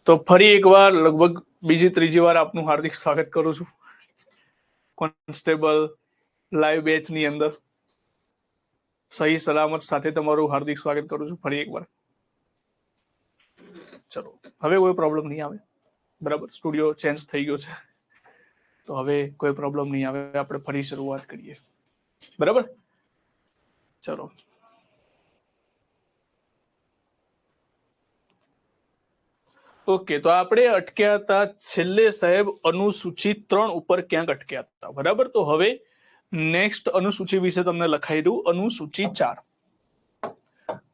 તો ફરી એકવાર લગભગ બીજી ત્રીજી વાર આપનું હાર્દિક સ્વાગત કરું છું કોન્સ્ટેબલ લાઈવ બેચ ની અંદર સહી સલામત સાથે તમારું હાર્દિક સ્વાગત કરું છું ફરી એકવાર. ચલો હવે કોઈ પ્રોબ્લેમ નહીં આવે, બરાબર. સ્ટુડિયો ચેન્જ થઈ ગયો છે તો હવે કોઈ પ્રોબ્લેમ નહીં આવે, આપણે ફરી શરૂઆત કરીએ, બરાબર. ચલો ઓકે, તો આપણે અટક્યા હતા છેલ્લે સાહેબ અનુસૂચિ 3 ઉપર ક્યાંક અટક્યા હતા, બરાબર. તો હવે નેક્સ્ટ અનુસૂચિ વિશે તમને લખાઈ દઉં. અનુસૂચિ 4.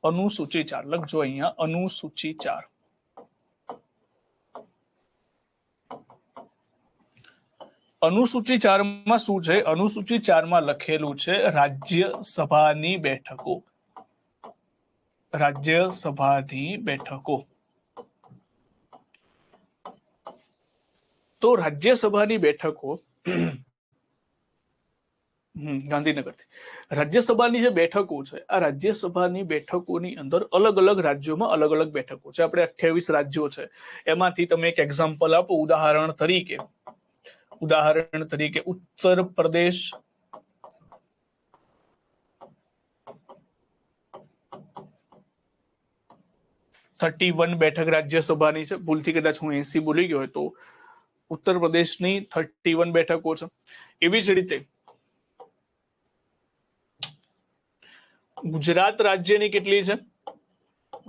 અનુસૂચિ 4 લખજો અહીંયા, અનુસૂચિ 4. અનુસૂચિ 4 માં શું છે? અનુસૂચિ 4 માં લખેલું છે રાજ્યસભાની બેઠકો. રાજ્યસભાની બેઠકો. તો રાજ્યસભાની બેઠકો ગાંધીનગરથી રાજ્યસભાની જે બેઠકો છે, આ રાજ્યસભાની બેઠકોની અંદર અલગ અલગ રાજ્યોમાં અલગ અલગ બેઠકો છે. આપણે 28 રાજ્યો છે, એમાંથી તમે એક એક્ઝામ્પલ આપો. ઉદાહરણ તરીકે ઉત્તર પ્રદેશ, (31) બેઠક રાજ્યસભાની છે. ભૂલથી કદાચ હું 80 બોલી ગયો હોય તો ઉત્તર પ્રદેશની 31 બેઠકો છે. એવી જ રીતે ગુજરાત રાજ્યની કેટલી છે?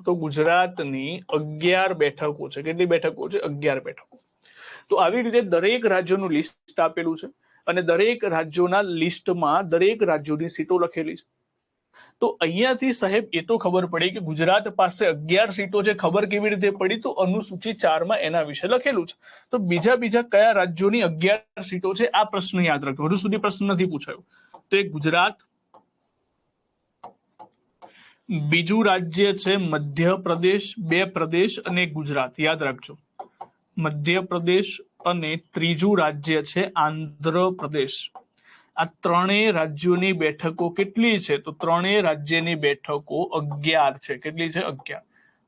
તો ગુજરાતની 11 બેઠકો છે. કેટલી બેઠકો છે? 11 બેઠકો. તો આવી રીતે દરેક રાજ્યોનું લિસ્ટ આપેલું છે અને દરેક રાજ્યોના લિસ્ટમાં દરેક રાજ્યોની સીટો લખેલી છે. તો અહીંયાથી સાહેબ એ તો ખબર પડી કે ગુજરાત પાસે 11 સીટો છે. ખબર કેવી રીતે પડી? તો અનુસૂચિ 4 માં એના વિશે લખેલું છે. તો બીજા કયા રાજ્યોની 11 સીટો છે? આ પ્રશ્ન યાદ રાખજો. હજુ સુધી પ્રશ્ન નથી પૂછાયો. તો એક ગુજરાત, બીજું રાજ્ય છે મધ્યપ્રદેશ, 2 પ્રદેશ અને ગુજરાત. યાદ રાખજો, મધ્યપ્રદેશ. અને ત્રીજું રાજ્ય છે આંધ્રપ્રદેશ. આ ત્રણેય રાજ્યોની બેઠકો કેટલી છે? તો ત્રણેય રાજ્યની બેઠકો 11 છે. કેટલી છે? 11.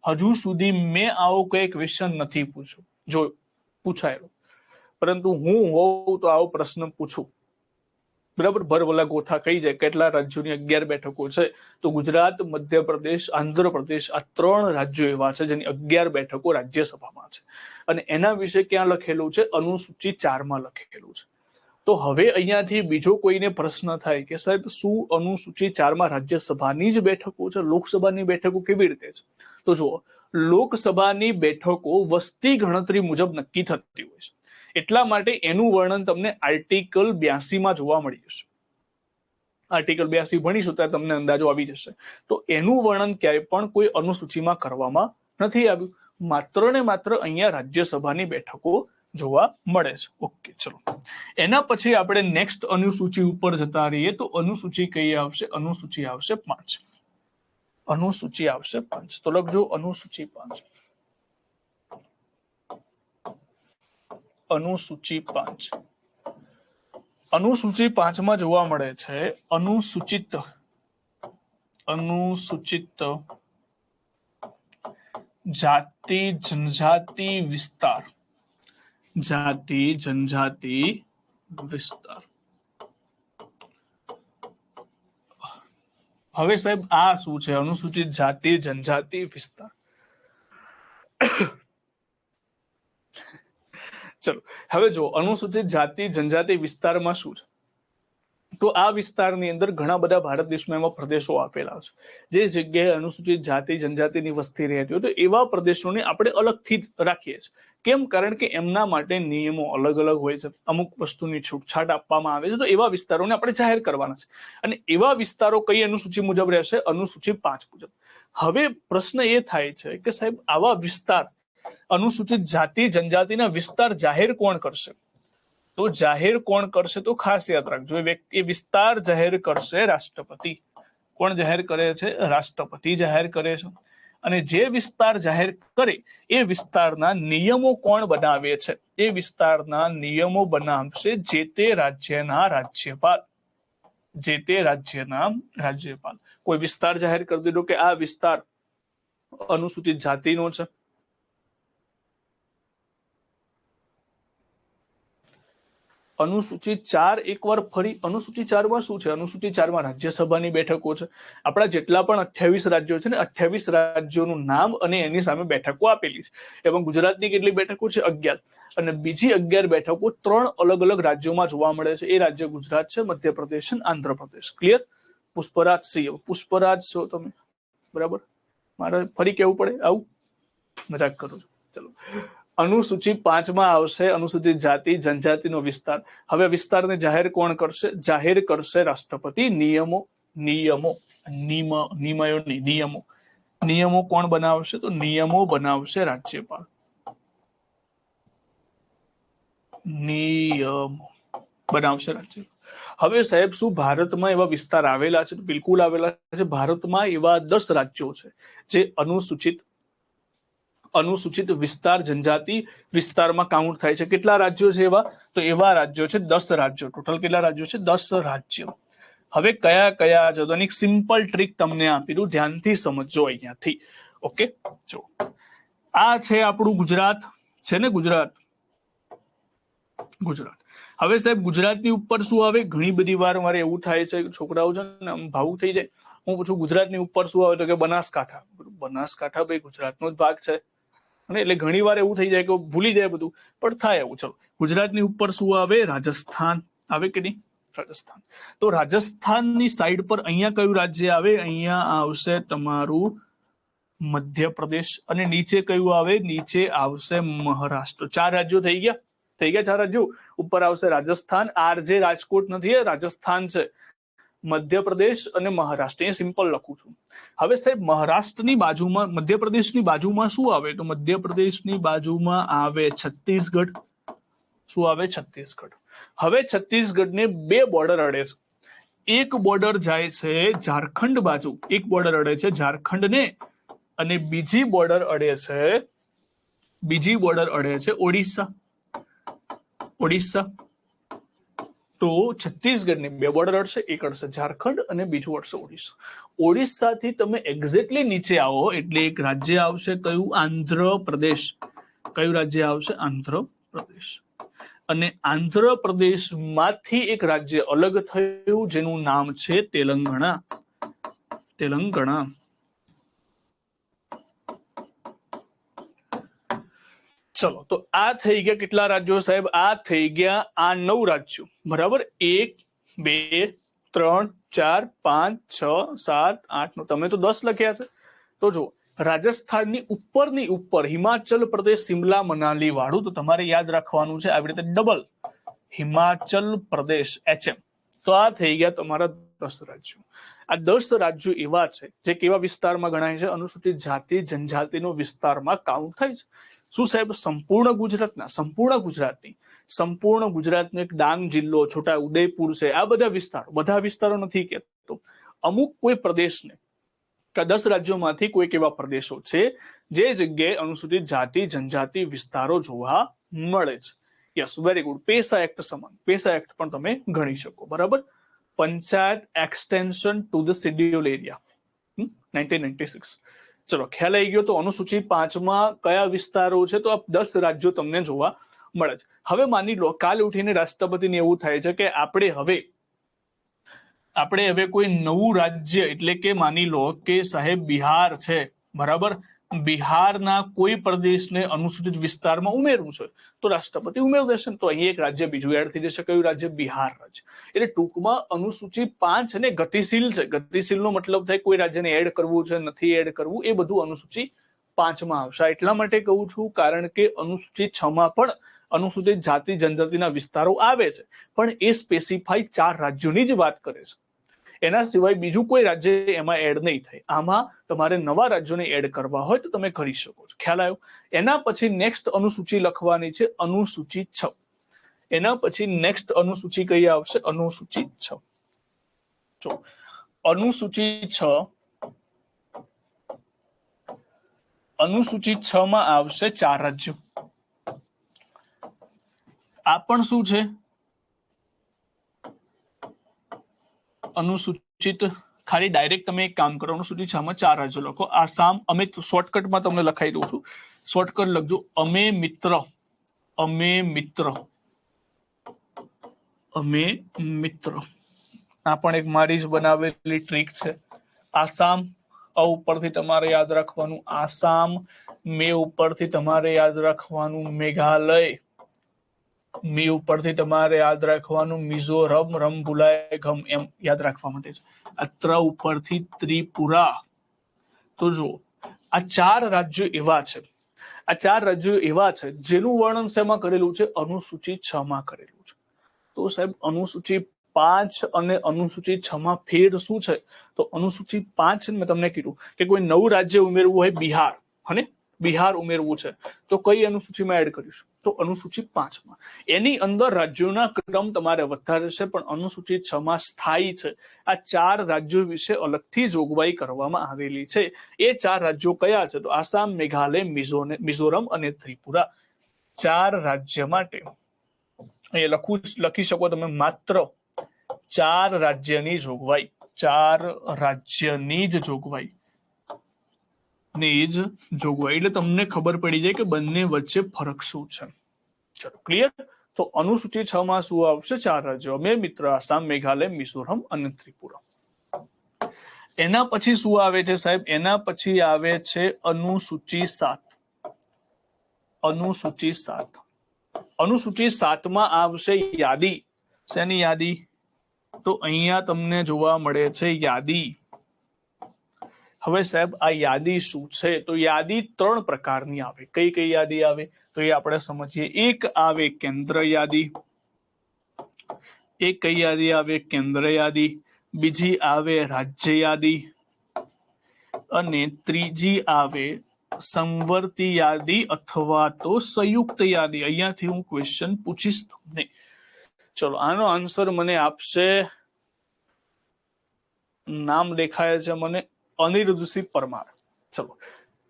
હજુ સુધી મેં આવો કોઈ ક્વેશ્ચન નથી પૂછ્યો, જો પૂછાયેલો, પરંતુ હું હોઉં તો આવો પ્રશ્ન પૂછું, બરાબર. ભરભલા ગોથા કહી જાય કેટલા રાજ્યોની 11 બેઠકો છે. તો ગુજરાત, મધ્યપ્રદેશ, આંધ્રપ્રદેશ, આ 3 રાજ્યો એવા છે જેની 11 બેઠકો રાજ્યસભામાં છે. અને એના વિશે ક્યાં લખેલું છે? અનુસૂચિ 4 માં લખેલું છે. તો હવે અહીંયાથી બીજો કોઈને પ્રશ્ન થાય કે સાહેબ શું અનુસૂચિ 4 માં રાજ્યસભાની જ બેઠકો છે? લોકસભાની બેઠકો કેવી રીતે છે? તો જુઓ, લોકસભાની બેઠકો વસ્તી ગણતરી મુજબ નક્કી થતી હોય છે. એટલા માટે એનું વર્ણન તમને આર્ટિકલ 82 માં જોવા મળી જશે. આર્ટિકલ 82 ભણીશું ત્યારે તમને અંદાજો આવી જશે. તો એનું વર્ણન ક્યાંય પણ કોઈ અનુસૂચિમાં કરવામાં નથી આવ્યું. માત્ર ને માત્ર અહીંયા રાજ્યસભાની બેઠકો જોવા મળે છે. ઓકે, ચલો એના પછી આપણે નેક્સ્ટ અનુસૂચિ ઉપર જતા રહીએ. તો અનુસૂચિ કઈ આવશે? અનુસૂચિ આવશે 5. અનુસૂચિ આવશે 5. તો લખજો અનુસૂચિ 5. અનુસૂચિ 5. અનુસૂચિ 5 માં જોવા મળે છે અનુસૂચિત જાતિ જનજાતિ વિસ્તાર. જાતિ જનજાતિ વિસ્તાર. હવે સાહેબ આ શું છે? અનુસૂચિત જાતિ જનજાતિ વિસ્તાર. ચલો હવે જો અનુસૂચિત જાતિ જનજાતિ વિસ્તારમાં શું છે? તો આ વિસ્તારની અંદર ઘણા બધા ભારત દેશમાં એવા પ્રદેશો આપેલા છે જે જગ્યાએ અનુસૂચિત જાતિ જનજાતિની વસ્તી રહેતી હોય, તો એવા પ્રદેશોને આપણે અલગથી રાખીએ છીએ. કેમ? કારણ કે એમના માટે નિયમો અલગ અલગ હોય છે, અમુક વસ્તુની છૂટછાટ આપવામાં આવે છે. તો એવા વિસ્તારોને આપણે જાહેર કરવાના છે અને એવા વિસ્તારો કઈ અનુસૂચિ મુજબ રહેશે? અનુસૂચિ 5 મુજબ. હવે પ્રશ્ન એ થાય છે કે સાહેબ આવા વિસ્તાર, અનુસૂચિત જાતિ જનજાતિના વિસ્તાર જાહેર કોણ કરશે? તો જાહેર કોણ કરશે? તો ખાસ યાદ રાખજો, એ વિસ્તાર જાહેર કરશે રાષ્ટ્રપતિ. કોણ જાહેર કરે છે? રાષ્ટ્રપતિ જાહેર કરે છે. અને જે વિસ્તાર જાહેર કરે એ વિસ્તારના નિયમો કોણ બનાવે છે? એ વિસ્તારના નિયમો બનાવશે જે તે રાજ્યના રાજ્યપાલ. જે તે રાજ્યના રાજ્યપાલ. કોઈ વિસ્તાર જાહેર કરી દીધો કે આ વિસ્તાર અનુસૂચિત જાતિનો છે, અનુસૂચિ 4 એકવાર ફરી અનુસૂચિ 4 માં શું છે? અનુસૂચિ 4 માં રાજ્યસભાની બેઠકો છે. આપણા જેટલા પણ 28 રાજ્યો છે ને 28 રાજ્યોનું નામ અને એની સામે બેઠકો આપેલી છે. એમાં ગુજરાતની કેટલી બેઠકો છે? 11. અને બીજી 11 બેઠકો 3 અલગ અલગ રાજ્યોમાં જોવા મળે છે. એ રાજ્ય ગુજરાત છે, મધ્યપ્રદેશ અને આંધ્રપ્રદેશ. ક્લિયર? પુષ્પરાજ સિંહ, પુષ્પરાજ છો તમે, બરાબર? મારે ફરી કેવું પડે આવું? મજાક કરું છું. ચલો, અનુસૂચિ 5 માં આવશે અનુસૂચિત જાતિ જનજાતિનો વિસ્તાર. હવે વિસ્તારને જાહેર કોણ કરશે? જાહેર કરશે રાષ્ટ્રપતિ. નિયમો નિયમો કોણ બનાવશે? તો નિયમો બનાવશે રાજ્યપાલ. નિયમો બનાવશે રાજ્યપાલ. હવે સાહેબ શું ભારતમાં એવા વિસ્તાર આવેલા છે? બિલકુલ આવેલા છે. ભારતમાં એવા 10 રાજ્યો છે જે અનુસૂચિત વિસ્તાર જનજાતિ વિસ્તારમાં કાઉન્ટ થાય છે. કેટલા રાજ્યો છે એવા? તો એવા રાજ્યો છે 10 રાજ્યો. ટોટલ કેટલા રાજ્યો છે? 10 રાજ્યો. હવે કયા કયા છે? તો એક સિમ્પલ ટ્રીક તમને આપી દઉં, ધ્યાનથી સમજો અહીંયાથી. ઓકે, જો આ છે આપણું ગુજરાત છે ને, ગુજરાત. હવે સાહેબ ગુજરાતની ઉપર શું આવે? ઘણી બધી વાર મારે એવું થાય છે, છોકરાઓ છે ને આમ ભાવુક થઈ જાય. હું પૂછું ગુજરાતની ઉપર શું આવે? તો કે બનાસકાંઠા. બનાસકાંઠા ભાઈ ગુજરાતનો જ ભાગ છે. અને એટલે ઘણી વાર એવું થઈ જાય કે ભૂલી જાય બધું, પણ થાય એવું. ચલો, ગુજરાતની ઉપર શું આવે? રાજસ્થાન આવે કે નહીં? રાજસ્થાન. તો રાજસ્થાનની સાઈડ પર અહીંયા કયું રાજ્ય આવે? અહીંયા આવશે તમારું મધ્યપ્રદેશ. અને નીચે કયું આવે? નીચે આવશે મહારાષ્ટ્ર. 4 રાજ્યો થઈ ગયા. 4 રાજ્યો. ઉપર આવશે રાજસ્થાન. આરજે રાજકોટ નથી, રાજસ્થાન છે. મધ્યપ્રદેશ અને મહારાષ્ટ્ર. એ સિમ્પલ લખું છું. હવે સાહેબ મહારાષ્ટ્રની બાજુમાં મધ્યપ્રદેશની બાજુમાં શું આવે? તો મધ્યપ્રદેશની બાજુમાં આવે છત્તીસગઢ. શું આવે? છત્તીસગઢ. હવે છત્તીસગઢને 2 બોર્ડર અડે છે. એક બોર્ડર જાય છે ઝારખંડ બાજુ, એક બોર્ડર અડે છે ઝારખંડને, અને બીજી બોર્ડર અડે છે ઓડિશા. તો છત્તીસગઢની 2 બોર્ડર અડશે, એક અડશે ઝારખંડ અને બીજું અડશે ઓડિશા. ઓડિશાથી તમે એક્ઝેક્ટલી નીચે આવો એટલે એક રાજ્ય આવશે કયું? આંધ્રપ્રદેશ. કયું રાજ્ય આવશે? આંધ્રપ્રદેશ. અને આંધ્રપ્રદેશમાંથી એક રાજ્ય અલગ થયું જેનું નામ છે તેલંગાણા. ચલો, તો આ થઈ ગયા કેટલા રાજ્યો સાહેબ? આ થઈ ગયા આ 9 રાજ્યો, બરાબર? 1 2 3 4 5 6 7 8 9. તમે તો 10 લખ્યા છે. તો જો રાજસ્થાનની ઉપરની ઉપર હિમાચલ પ્રદેશ શિમલા મનાલી વાળું, તો તમારે યાદ રાખવાનું છે આવી રીતે ડબલ હિમાચલ પ્રદેશ HM. તો આ થઈ ગયા તમારા 10 રાજ્યો. આ 10 રાજ્યો એવા છે જે કેવા વિસ્તારમાં ગણાય છે? અનુસૂચિત જાતિ જનજાતિનો વિસ્તારમાં કાઉન્ટ થાય છે. શું સાહેબ? સંપૂર્ણ ગુજરાતનો એક ડાંગ જિલ્લો, છોટા ઉદયપુર છે, આ બધા વિસ્તારો નથી કહેતો. અમુક કોઈ પ્રદેશને 10 રાજ્યોમાંથી કોઈક એવા પ્રદેશો છે જે જગ્યાએ અનુસૂચિત જાતિ જનજાતિ વિસ્તારો જોવા મળે છે. Yes, very good. પેસા એક્ટ સમાન, પેસા એક્ટ પણ તમે ગણી શકો, બરાબર? Panchayat extension to the schedule area 1996. ચલો, ખ્યાલ આવી ગયો. તો અનુસૂચિ 5 માં કયા વિસ્તારો છે? તો આ 10 રાજ્યો તમને જોવા મળે છે. હવે માની લો કાલે ઉઠીને રાષ્ટ્રપતિને એવું થાય છે કે આપણે હવે કોઈ નવું રાજ્ય, એટલે કે માની લો કે સાહેબ બિહાર છે, બરાબર? બિહારના કોઈ પ્રદેશને અનુસૂચિત વિસ્તારમાં ઉમેરવું છે, તો રાષ્ટ્રપતિ ઉમેરી દેશે. તો અહીં એક રાજ્ય બીજું એડ થઈ જશે. કયું રાજ્ય? બિહાર રાજ્ય. એટલે ટૂંકમાં અનુસૂચિ 5 અને ગતિશીલ છે. ગતિશીલનો મતલબ થાય કોઈ રાજ્યને એડ કરવું છે, નથી એડ કરવું, એ બધું અનુસૂચિ 5 માં આવશે. એટલા માટે કહું છું કારણ કે અનુસૂચિ 6 માં પણ અનુસૂચિત જાતિ જનજાતિના વિસ્તારો આવે છે, પણ એ સ્પેસિફાઈ 4 રાજ્યોની જ વાત કરે છે. એના સિવાય બીજું કોઈ રાજ્ય એમાં એડ નહીં થાય. આમાં તમારે નવા રાજ્યોને એડ કરવા હોય તો તમે કરી શકો છો. ખ્યાલ આવ્યો? એના પછી નેક્સ્ટ અનુસૂચિ લખવાની છે અનુસૂચિ 6. એના પછી નેક્સ્ટ અનુસૂચિ કઈ આવશે? અનુસૂચિ 6. જો અનુસૂચિ 6 માં આવશે 4 રાજ્યો. આ પણ શું છે? અનુસૂચિત. ખાલી ડાયરેક્ટ તમે એક કામ કરો, અનુસૂચિ 6 માં 4 રાજ્યો લખો. આસામ, અમે શોર્ટકટમાં તમને લખાઈ દઉં છું, શોર્ટકટ લખજો. અમે મિત્ર અમે મિત્ર. આ પણ એક મારી જ બનાવેલી ટ્રીક છે. આસામ ઉપરથી તમારે યાદ રાખવાનું આસામ, મે ઉપરથી તમારે યાદ રાખવાનું મેઘાલય, મી ઉપરથી તમારે યાદ રાખવાનું મિઝોરમ, રમ ભૂલાય ગમ એમ યાદ રાખવા માટે છે. આ ત્ર ઉપરથી ત્રિપુરા. તો જો આ 4 રાજ્યો એવા છે, આ 4 રાજ્યો એવા છે જેનું વર્ણન શેમાં કરેલું છે? અનુસૂચિ 6 માં કરેલું છે. તો સાહેબ અનુસૂચિ 5 અને અનુસૂચિ 6 માં ફેર શું છે? તો અનુસૂચિ 5 મેં તમને કીધું કે કોઈ નવું રાજ્ય ઉમેરવું હોય, બિહાર, હને બિહાર ઉમેરવું છે તો કઈ અનુસૂચિમાં એડ કરીશું? તો અનુસૂચિ 5 માં. એની અંદર રાજ્યોના ક્રમ તમારે વધારે છે, પણ અનુસૂચિ 6 માં સ્થાયી છે. આ 4 રાજ્યો વિશે અલગથી જોગવાઈ કરવામાં આવેલી છે. એ 4 રાજ્યો કયા છે? તો આસામ, મેઘાલય, મિઝોરમ અને ત્રિપુરા. 4 રાજ્ય માટે એ લખી શકો તમે માત્ર 4 રાજ્યની જોગવાઈ, 4 રાજ્યની જ જોગવાઈ, એટલે તમને ખબર પડી જાય કે બંને વચ્ચે ફરક શું છે. ચલો ક્લિયર. તો અનુસૂચિ 6 માં શું આવશે? 4 રાજ્યો અમે મિત્ર, આસામ, મેઘાલય, મિઝોરમ અને ત્રિપુરા. એના પછી શું આવે છે સાહેબ? એના પછી આવે છે અનુસૂચિ 7. અનુસૂચિ 7. અનુસૂચિ 7 માં આવશે યાદી. શેની યાદી? તો અહીંયા તમને જોવા મળે છે યાદી. હવે સાહેબ આ યાદી શું છે? તો યાદી 3 પ્રકારની આવે. કઈ કઈ યાદી આવે? તો એ આપણે સમજીએ. એક આવે કેન્દ્ર યાદી. એક કઈ યાદી આવે? કેન્દ્ર યાદી. બીજી આવે રાજ્ય યાદી અને ત્રીજી આવે સંવર્તી યાદી અથવા તો સંયુક્ત યાદી. અહીંયાથી હું ક્વેશ્ચન પૂછીશ તમને. ચલો આનો આન્સર મને આપશે, નામ દેખાય છે મને, અનિરુદ્ધસિંહ પરમાર. ચલો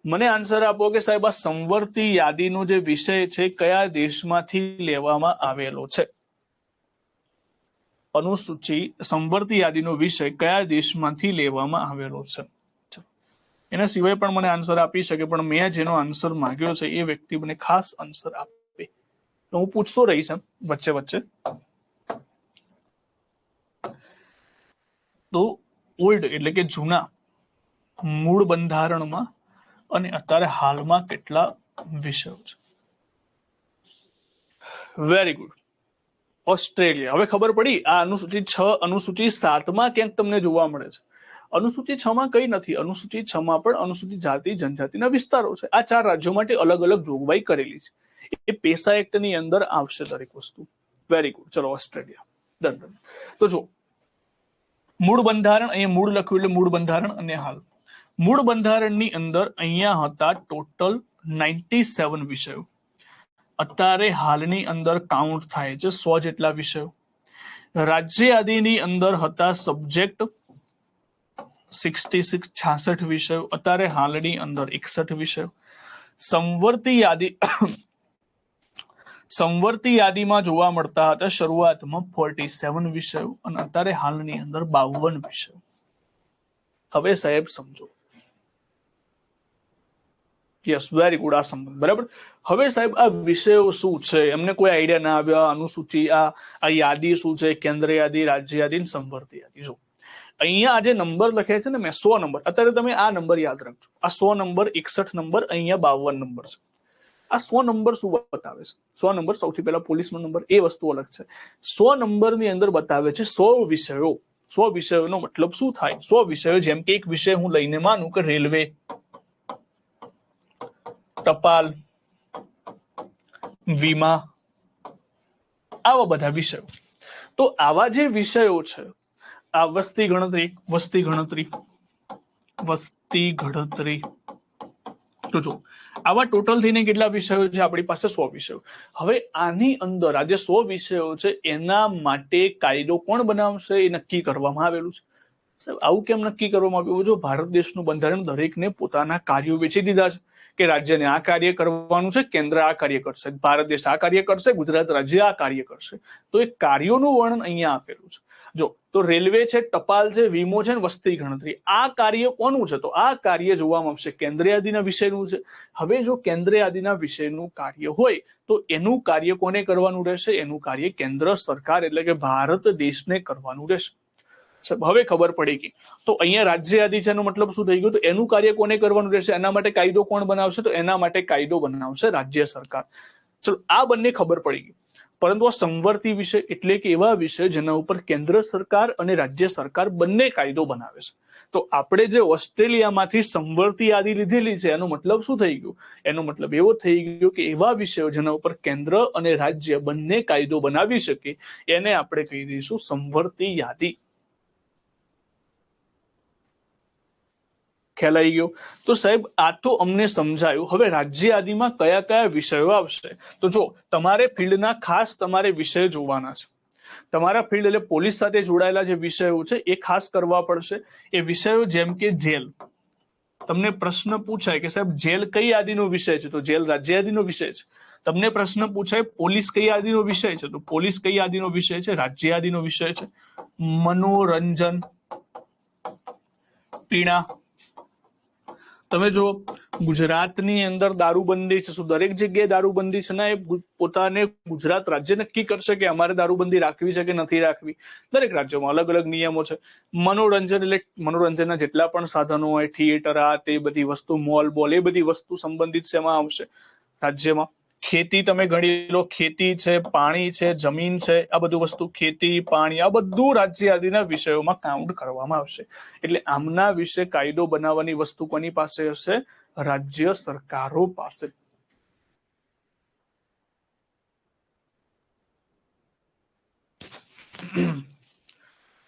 મને આન્સર આપો કે સાહેબ આ સંવર્તી યાદીનો જે વિષય છે કયા દેશમાંથી લેવામાં આવેલો છે? અનુસૂચિ સંવર્તી યાદીનો વિષય કયા દેશમાંથી લેવામાં આવેલો છે? એના સિવાય પણ મને આન્સર આપી શકે, પણ મેં જેનો આન્સર માંગ્યો છે એ વ્યક્તિ મને ખાસ આન્સર આપે. તો હું પૂછતો રહીશ વચ્ચે વચ્ચે. તો ઓલ્ડ એટલે કે જૂના મૂળ બંધારણમાં અને અત્યારે હાલમાં કેટલા વિષયો છે? Very good. ઓસ્ટ્રેલિયા. હવે ખબર પડી. આ અનુસૂચિ 6 અનુસૂચિ 7 માં ક્યાંક તમને જોવા મળે છે. અનુસૂચિ 6 માં કઈ નથી. અનુસૂચિ 6 માં પણ અનુસૂચિત જાતિ જનજાતિના વિસ્તારો છે. આ 4 રાજ્યો માટે અલગ અલગ જોગવાઈ કરેલી છે. એ પેસા એક્ટ ની અંદર આવશે દરેક વસ્તુ. Very good. ચલો ઓસ્ટ્રેલિયા ડન. તો જો મૂળ બંધારણ, અહીંયા મૂળ લખ્યું એટલે મૂળ બંધારણ અને હાલ. મૂળ બંધારણની અંદર અહીંયા હતા ટોટલ 97 વિષયો. અત્યારે હાલની અંદર કાઉન્ટ થાય છે 100 જેટલા વિષયો. રાજ્ય યાદીની અંદર હતા સબ્જેક્ટ 66 વિષયો. અત્યારે હાલની અંદર 61 વિષયો. સંવર્તી યાદીમાં જોવા મળતા હતા શરૂઆતમાં 47 વિષયો અને અત્યારે હાલની અંદર 52 વિષયો. હવે સાહેબ સમજો. Yes very good. આ સંબંધ બરાબર. હવે સાહેબ આ વિષયો શું છે? એમને કોઈ આઈડિયા ના આવ્યો. અનુસૂચિ આ યાદી શું છે? કેન્દ્ર યાદી, રાજ્ય યાદી, સંવર્તી યાદી. જો અહીંયા આ જે નંબર લખ્યા છે ને મેં 100 નંબર, અત્યારે તમે આ નંબર યાદ રાખજો. આ 100 નંબર, 61 નંબર, અહીંયા 52 નંબર છે. આ 100 નંબર શું બતાવે છે? 100 નંબર સૌથી પહેલા પોલીસનો નંબર, એ વસ્તુ અલગ છે. 100 નંબરની અંદર બતાવે છે 100 વિષયો. 100 વિષયોનો મતલબ શું થાય? 100 વિષયો, જેમ કે એક વિષય હું લઈને માનું કે રેલવે, ટપાલ, વીમા, આવા બધા વિષયો. તો આવા જે વિષયો છે, આ વસ્તી ગણતરી, તો જો આવા ટોટલ થઈને કેટલા વિષયો છે આપણી પાસે? 100 વિષયો. હવે આની અંદર આ જે 100 વિષયો છે એના માટે કાયદો કોણ બનાવશે એ નક્કી કરવામાં આવેલું છે. સાહેબ આવું કેમ નક્કી કરવામાં આવ્યું? જો ભારત દેશનું બંધારણ દરેકને પોતાના કાર્યો વેચી દીધા છે કે રાજ્યને આ કાર્ય કરવાનું છે, કેન્દ્ર આ કાર્ય કરશે, ભારત દેશ આ કાર્ય કરશે, ગુજરાત રાજ્ય આ કાર્ય કરશે. તો એ કાર્યોનું વર્ણન અહીંયા આપેલું છે. જો તો રેલવે છે, ટપાલ છે, વીમો છે, વસ્તી ગણતરી, આ કાર્ય કોનું છે? તો આ કાર્ય જોવામાં આવશે કેન્દ્ર યાદીના વિષયનું છે. હવે જો કેન્દ્ર યાદીના વિષયનું કાર્ય હોય તો એનું કાર્ય કોને કરવાનું રહેશે? એનું કાર્ય કેન્દ્ર સરકાર એટલે કે ભારત દેશને કરવાનું રહેશે. હવે ખબર પડી ગઈ. તો અહીંયા રાજ્ય યાદી છે એનો મતલબ શું થઈ ગયું? તો એનું કાર્ય કોને કરવાનું રહેશે? એના માટે કાયદો કોણ બનાવશે? તો એના માટે કાયદો બનાવશે રાજ્ય સરકાર. ચલો આ બંને ખબર પડી ગઈ. પરંતુ આ સંવર્તી વિષય એટલે કે એવા વિષય જેના ઉપર કેન્દ્ર સરકાર અને રાજ્ય સરકાર બંને કાયદો બનાવે છે. તો આપણે જે ઓસ્ટ્રેલિયામાંથી સંવર્તી યાદી લીધેલી છે એનો મતલબ શું થઈ ગયું? એનો મતલબ એવો થઈ ગયો કે એવા વિષયો જેના ઉપર કેન્દ્ર અને રાજ્ય બંને કાયદો બનાવી શકે એને આપણે કહી દઈશું સંવર્તી યાદી. ખ્યાલ આવી ગયો? તો સાહેબ આ તો અમને સમજાયું. હવે રાજ્ય યાદીમાં કયા કયા વિષયો આવશે? તો જો તમારે ફિલ્ડના ખાસ તમારે વિષય જોવાના છે. તમારા ફિલ્ડ એટલે પોલીસ સાથે જોડાયેલા જે વિષયો છે એ ખાસ કરવા પડશે. એ વિષયો જેમ કે જેલ. તમને પ્રશ્ન પૂછાય કે સાહેબ જેલ કઈ યાદીનો વિષય છે? તો જેલ રાજ્ય યાદીનો વિષય છે. તમને પ્રશ્ન પૂછાય પોલીસ કઈ યાદીનો વિષય છે? તો પોલીસ કઈ યાદીનો વિષય છે? રાજ્ય યાદીનો વિષય છે. મનોરંજન, પીણા. તમે જો ગુજરાતની અંદર દારૂબંધી છે, શું દરેક જગ્યાએ દારૂબંધી છે? ના, એ પોતાને ગુજરાત રાજ્ય નક્કી કરશે કે અમારે દારૂબંધી રાખવી છે કે નથી રાખવી. દરેક રાજ્યોમાં અલગ અલગ નિયમો છે. મનોરંજન એટલે મનોરંજનના જેટલા પણ સાધનો હોય, થિયેટર, આ તે બધી વસ્તુ, મોલ બોલ, એ બધી વસ્તુ સંબંધિત શેમાં આવશે? રાજ્યમાં. ખેતી તમે ગણી લો, ખેતી છે, પાણી છે, જમીન છે, આ બધું વસ્તુ, ખેતી, પાણી, આ બધું રાજ્ય યાદીના વિષયોમાં કાઉન્ટ કરવામાં આવશે. એટલે આમના વિશે કાયદો બનાવવાની વસ્તુ કોની પાસે હશે? રાજ્ય સરકારો પાસે.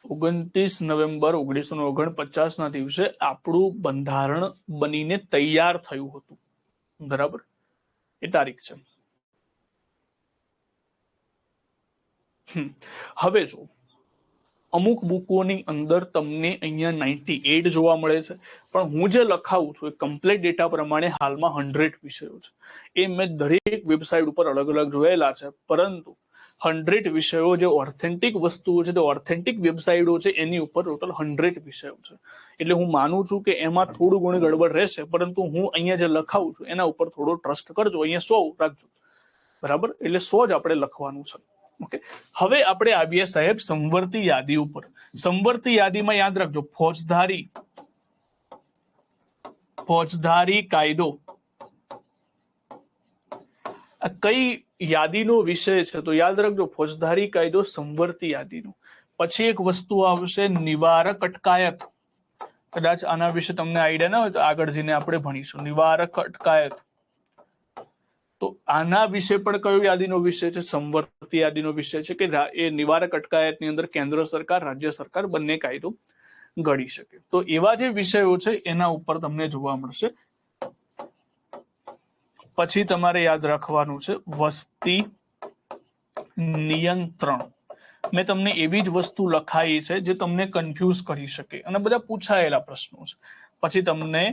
ઓગણત્રીસ નવેમ્બર 1949 ના દિવસે આપણું બંધારણ બનીને તૈયાર થયું હતું. બરાબર, એ તારીખ છે. હવે જો અમુક બુકોની અંદર તમને અહીંયા 98 જોવા મળે છે, પણ હું જે લખાવું છું એ કમ્પ્લીટ ડેટા પ્રમાણે હાલમાં 100 વિષયો છે. એ મેં દરેક વેબસાઇટ ઉપર અલગ અલગ જોયેલા છે, પરંતુ 100 વિષયો જે ઓથેન્ટિક વસ્તુઓ છે, જે ઓથેન્ટિક વેબસાઇટો છે, એની ઉપર ટોટલ 100 વિષયો છે. એટલે હું માનું છું કે એમાં થોડું ઘણું ગડબડ રહેશે, પરંતુ હું અહીંયા જે લખાવું છું એના ઉપર થોડો ટ્રસ્ટ કરજો. અહીંયા 100 રાખજો. બરાબર, એટલે 100 જ આપણે લખવાનું છે. ઓકે, હવે આપણે આવીએ સાહેબ સંવર્તી યાદી ઉપર. સંવર્તી યાદીમાં યાદ રાખજો ફોજદારી કાયદો આ કઈ યાદીનો વિષય છે? તો યાદ રાખજો ફોજદારી કાયદો સંવર્તી યાદીનો. પછી એક વસ્તુ આવશે નિવારક અટકાયત. કદાચ આના વિશે તમને આઈડિયા ના હોય તો આગળ જઈને આપણે ભણીશું નિવારક અટકાયત. તો આના વિશે પણ કયો યાદીનો વિષય છે? સંવર્તી યાદીનો વિષય છે કે એ નિવારક અટકાયતની અંદર કેન્દ્ર સરકાર, રાજ્ય સરકાર બંને કાયદો ઘડી શકે. તો એવા જે વિષયો છે એના ઉપર તમને જોવા મળશે. પછી તમારે યાદ રાખવાનું છે વસ્તી નિયંત્રણ. મેં તમને એવી જ વસ્તુ લખાઈ છે જે તમને કન્ફ્યુઝ કરી શકે અને બધા પૂછાયેલા પ્રશ્નો છે. પછી તમને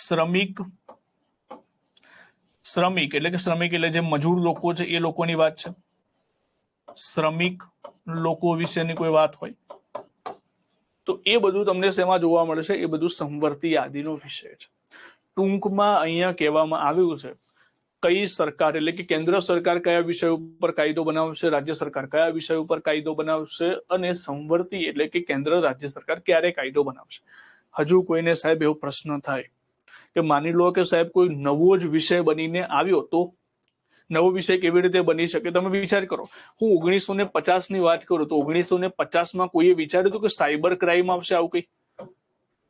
શ્રમિક એટલે જે મજૂર લોકો છે એ લોકોની વાત છે. શ્રમિક લોકો વિશેની કોઈ વાત હોય તો એ બધું તમને શેમાં જોવા મળશે? એ બધું સંવર્તી યાદીનો વિષય છે. ટૂંકમાં અહીંયા કહેવામાં આવ્યું છે કઈ સરકાર એટલે કે કેન્દ્ર સરકાર કયા વિષય ઉપર કાયદો બનાવશે, રાજ્ય સરકાર કયા વિષય ઉપર કાયદો બનાવશે, અને સંવર્તી એટલે કે કેન્દ્ર રાજ્ય સરકાર ક્યારે કાયદો બનાવશે. હજુ કોઈને સાહેબ એવો પ્રશ્ન થાય કે માની લો કે સાહેબ કોઈ નવો જ વિષય બનીને આવ્યો, તો નવો વિષય કેવી રીતે બની શકે? તમે વિચાર કરો, હું 1950 ની વાત કરું તો 1950 કોઈએ વિચાર્યું હતું કે સાયબર ક્રાઇમ આવશે? આવું કઈ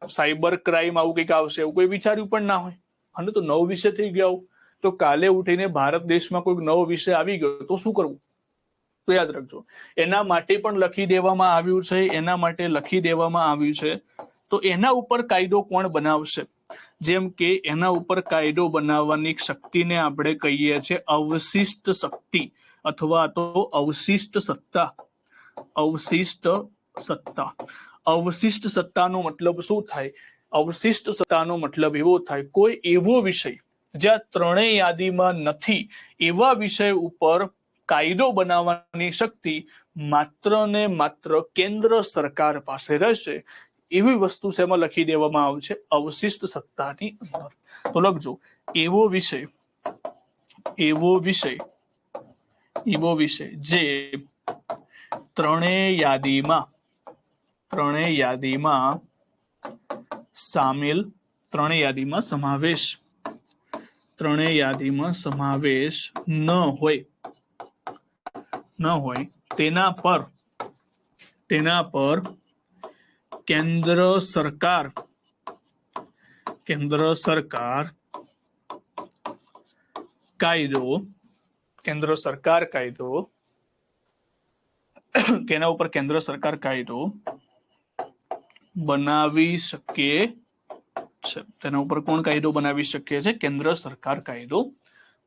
સાયબર ક્રાઇમ આવું કંઈક આવશે એવું કોઈ વિચાર્યું પણ ના હોય. અને તો નવો વિષય થઈ ગયો. તો કાલે ઉઠીને ભારત દેશમાં કોઈ નવો વિષય આવી ગયો તો શું કરવું? તો યાદ રાખજો એના માટે પણ લખી દેવામાં આવ્યું છે. તો એના ઉપર કાયદો કોણ બનાવશે? જેમ કે એના ઉપર કાયદો બનાવવાની શક્તિને આપણે કહીએ છીએ અવશિષ્ટ શક્તિ અથવા તો અવશિષ્ટ સત્તા. અવશિષ્ટ સત્તાનો મતલબ શું થાય? અવશિષ્ટ સત્તાનો મતલબ એવો થાય કોઈ એવો વિષય જ્યાં ત્રણેય યાદીમાં નથી એવા વિષય ઉપર કાયદો બનાવવાની શક્તિ માત્ર ને માત્ર કેન્દ્ર સરકાર પાસે રહેશે એવી વસ્તુ શેમાં લખી દેવામાં આવે છે અવશિષ્ટ સત્તાની અંદર તો લખજો એવો વિષય જે ત્રણેય યાદીમાં સામેલ ત્રણેય યાદીમાં સમાવેશ ન હોય તેના પર કેન્દ્ર સરકાર કાયદો કેના ઉપર કેન્દ્ર સરકાર કાયદો બનાવી શકે છે તેના ઉપર કોણ કાયદો બનાવી શકે છે કેન્દ્ર સરકાર કાયદો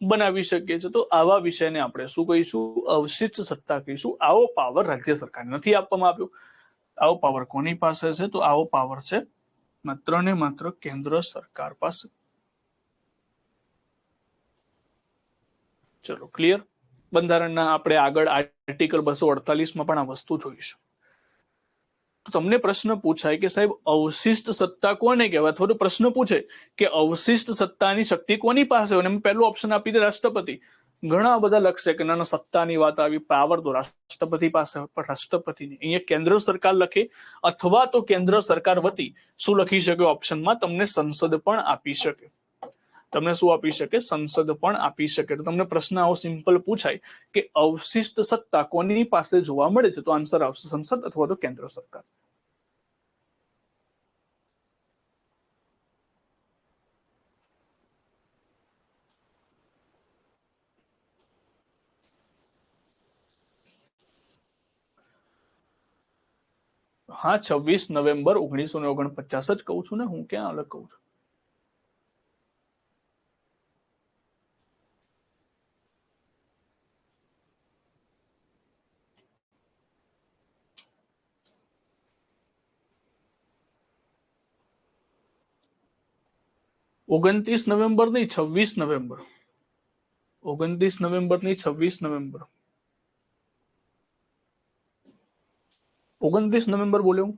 બનાવી શકે છે તો આવા વિષયને આપણે શું કહીશું અવશિષ્ટ સત્તા કહીશું આવો પાવર રાજ્ય સરકારને નથી આપવામાં આવ્યો આવો પાવર કોની પાસે છે તો આવો પાવર છે માત્ર ને માત્ર કેન્દ્ર સરકાર પાસે ચલો ક્લિયર બંધારણના આપણે આગળ આર્ટિકલ 248 માં પણ આ વસ્તુ જોઈશું તો તમને પ્રશ્ન પૂછાય કે સાહેબ અવશિષ્ટ સત્તા કોને કહેવાય અથવા તો પ્રશ્ન પૂછે કે અવશિષ્ટ સત્તાની શક્તિ કોની પાસે હોય અને પહેલું ઓપ્શન આપી દે રાષ્ટ્રપતિ ઘણા બધા લખશે કે ના સત્તાની વાત આવી પાવર તો રાષ્ટ્રપતિ પાસે હોય પણ રાષ્ટ્રપતિ નહીં અહીંયા કેન્દ્ર સરકાર લખે અથવા તો કેન્દ્ર સરકાર વતી શું લખી શકે ઓપ્શનમાં તમને સંસદ પણ આપી શકે સંસદ પણ આપી શકે તો તમને પ્રશ્ન આવો સિમ્પલ પૂછાય કે અવશિષ્ટ સત્તા કોની પાસે જોવા મળે છે તો આન્સર આવશે સંસદ અથવા તો કેન્દ્ર સરકાર હા 26 નવેમ્બર 1949 જ કહું છું ને હું ક્યાં અલગ કહું છું 29 નવેમ્બર નહીં 26 નવેમ્બર 29 નવેમ્બર નહીં 26 નવેમ્બર 29 નવેમ્બર બોલ્યો હું